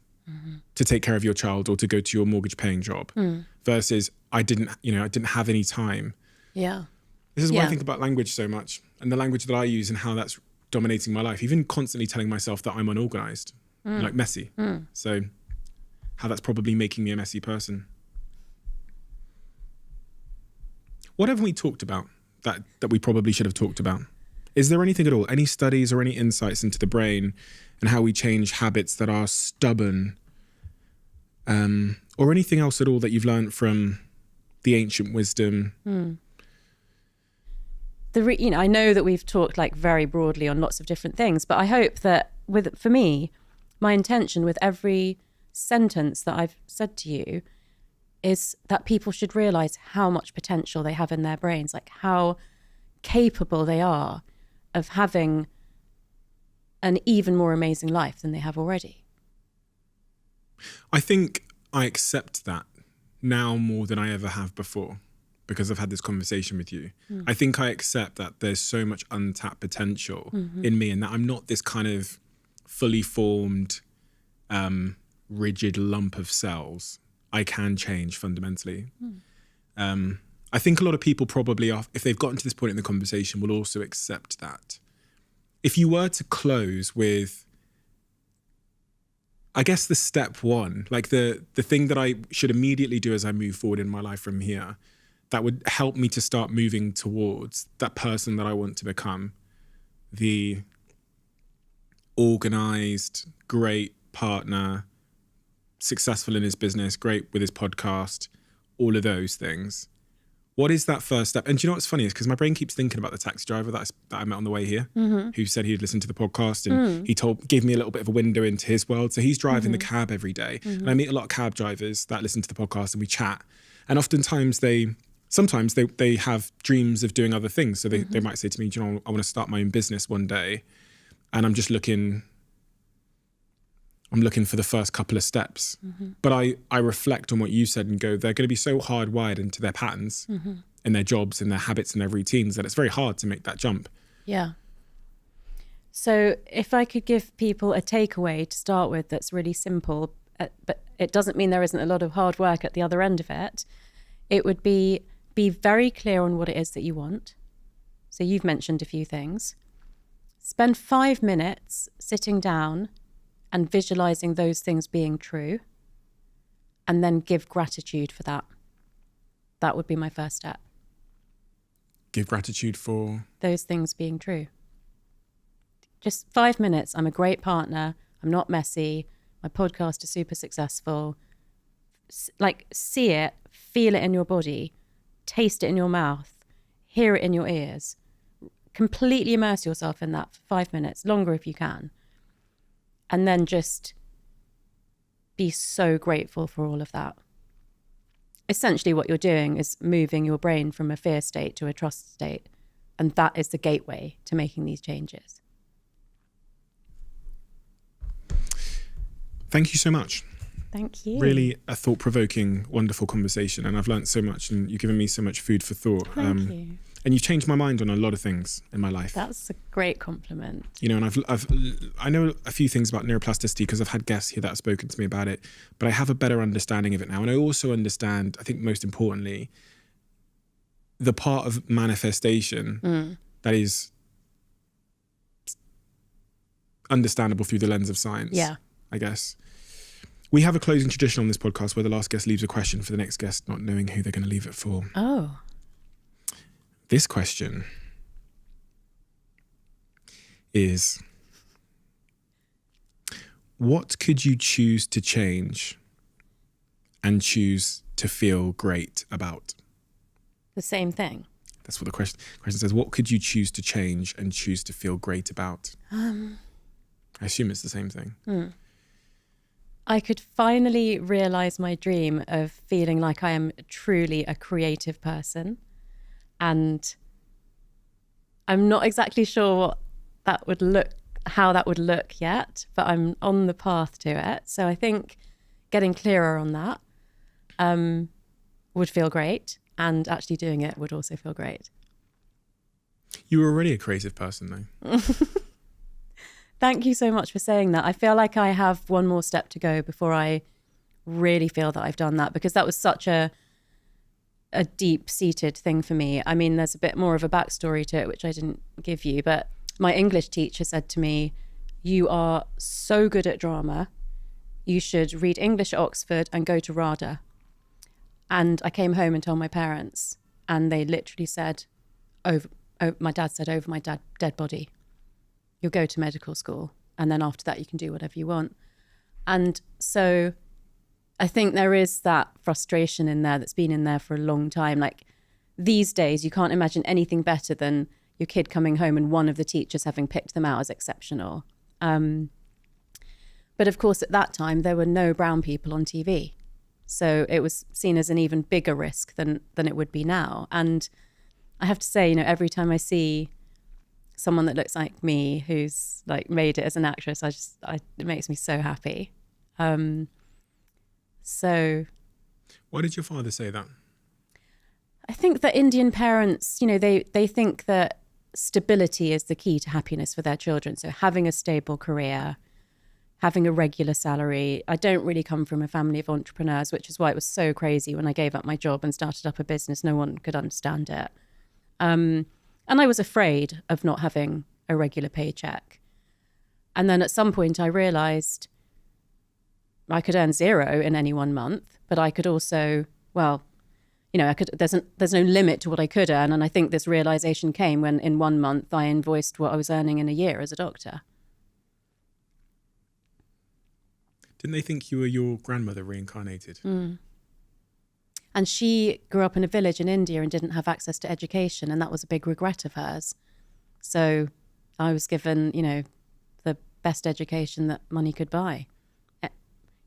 S2: to take care of your child or to go to your mortgage paying job versus I didn't have any time.
S1: Yeah.
S2: This is why I think about language so much, and the language that I use and how that's dominating my life, even constantly telling myself that I'm unorganized, like messy. So how that's probably making me a messy person. What haven't we talked about that we probably should have talked about? Is there anything at all, any studies or any insights into the brain and how we change habits that are stubborn, or anything else at all that you've learned from the ancient wisdom?
S1: I know that we've talked like very broadly on lots of different things, but I hope that for me, my intention with every sentence that I've said to you is that people should realize how much potential they have in their brains, like how capable they are of having an even more amazing life than they have already.
S2: I think I accept that now more than I ever have before, because I've had this conversation with you. I think I accept that there's so much untapped potential in me, and that I'm not this kind of fully formed, rigid lump of cells. I can change fundamentally. I think a lot of people probably, if they've gotten to this point in the conversation, will also accept that. If you were to close with, I guess, the step one, like the thing that I should immediately do as I move forward in my life from here, that would help me to start moving towards that person that I want to become, the organized, great partner, successful in his business, great with his podcast, all of those things. What is that first step? And do you know what's funny is because my brain keeps thinking about the taxi driver that I met on the way here, who said he'd listened to the podcast, and he gave me a little bit of a window into his world. So he's driving the cab every day, and I meet a lot of cab drivers that listen to the podcast, and we chat. And oftentimes sometimes they have dreams of doing other things. So they might say to me, do you know, I want to start my own business one day, and I'm just looking for the first couple of steps. But I reflect on what you said and go, they're going to be so hardwired into their patterns in their jobs, in their habits, and their routines, that it's very hard to make that jump.
S1: Yeah. So if I could give people a takeaway to start with that's really simple, but it doesn't mean there isn't a lot of hard work at the other end of it, it would be very clear on what it is that you want. So you've mentioned a few things. Spend 5 minutes sitting down and visualizing those things being true, and then give gratitude for that. That would be my first step.
S2: Give gratitude for?
S1: Those things being true. Just 5 minutes. I'm a great partner. I'm not messy. My podcast is super successful. Like, see it, feel it in your body, taste it in your mouth, hear it in your ears. Completely immerse yourself in that for 5 minutes, longer if you can. And then just be so grateful for all of that. Essentially what you're doing is moving your brain from a fear state to a trust state. And that is the gateway to making these changes.
S2: Thank you so much.
S1: Thank you.
S2: Really a thought-provoking, wonderful conversation, and I've learned so much, and you've given me so much food for thought.
S1: Thank you.
S2: And you've changed my mind on a lot of things in my life.
S1: That's a great compliment.
S2: You know, and I know a few things about neuroplasticity because I've had guests here that have spoken to me about it, but I have a better understanding of it now. And I also understand, I think most importantly, the part of manifestation that is understandable through the lens of science.
S1: Yeah.
S2: I guess. We have a closing tradition on this podcast where the last guest leaves a question for the next guest, not knowing who they're going to leave it for.
S1: Oh.
S2: This question is, what could you choose to change and choose to feel great about?
S1: The same thing.
S2: That's what the question says. What could you choose to change and choose to feel great about? I assume it's the same thing.
S1: I could finally realize my dream of feeling like I am truly a creative person. And I'm not exactly sure what that would look, how that would look yet, but I'm on the path to it. So I think getting clearer on that would feel great, and actually doing it would also feel great.
S2: You were already a creative person, though.
S1: Thank you so much for saying that. I feel like I have one more step to go before I really feel that I've done that, because that was such a deep-seated thing for me. I mean, there's a bit more of a backstory to it, which I didn't give you, but my English teacher said to me, "You are so good at drama. You should read English at Oxford and go to RADA." And I came home and told my parents, and they literally said, my dad said, "Over my dead body. You'll go to medical school, and then after that you can do whatever you want." And so I think there is that frustration in there that's been in there for a long time. Like, these days, you can't imagine anything better than your kid coming home and one of the teachers having picked them out as exceptional. But of course, at that time, there were no brown people on TV. So it was seen as an even bigger risk than it would be now. And I have to say, you know, every time I see someone that looks like me who's like made it as an actress, it makes me so happy. So
S2: Why did your father say that?
S1: I think that Indian parents, you know, they think that stability is the key to happiness for their children. So having a stable career, having a regular salary. I don't really come from a family of entrepreneurs, which is why it was so crazy when I gave up my job and started up a business. No one could understand it. And I was afraid of not having a regular paycheck. And then at some point I realized I could earn zero in any 1 month, but I could also, well, you know, there's no limit to what I could earn. And I think this realization came when in 1 month I invoiced what I was earning in a year as a doctor.
S2: Didn't they think you were your grandmother reincarnated?
S1: And she grew up in a village in India and didn't have access to education. And that was a big regret of hers. So I was given, you know, the best education that money could buy.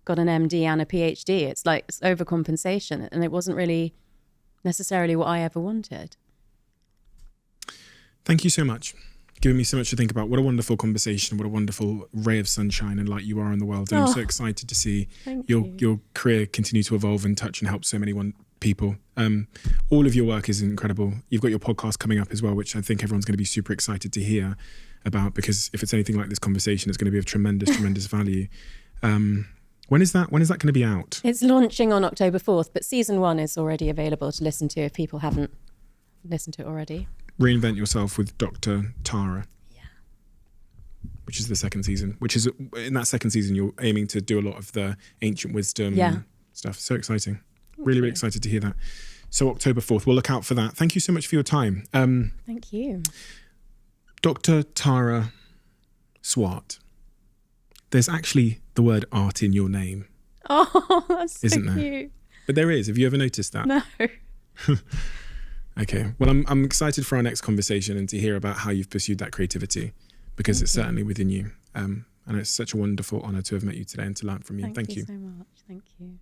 S1: Got an MD and a PhD. It's like, it's overcompensation. And it wasn't really necessarily what I ever wanted.
S2: Thank you so much. Giving me so much to think about. What a wonderful conversation. What a wonderful ray of sunshine and light you are in the world. And I'm so excited to see your career continue to evolve and touch and help so many people. All of your work is incredible. You've got your podcast coming up as well, which I think everyone's going to be super excited to hear about, because if it's anything like this conversation, it's going to be of tremendous value. When is that going to be out?
S1: It's launching on October 4th, but season 1 is already available to listen to if people haven't listened to it already.
S2: Reinvent Yourself with Dr. Tara.
S1: Yeah.
S2: Which is the second season. Which is, in that second season, you're aiming to do a lot of the ancient wisdom stuff. So exciting. Really excited to hear that. So October 4th, we'll look out for that. Thank you so much for your time.
S1: Thank you.
S2: Dr. Tara Swart. There's actually the word art in your name.
S1: Oh, that's so
S2: isn't there?
S1: cute.
S2: But there is. Have you ever noticed that?
S1: No.
S2: Okay. Well, I'm excited for our next conversation and to hear about how you've pursued that creativity, because it's certainly within you. And it's such a wonderful honor to have met you today and to learn from you. Thank you
S1: so much. Thank you.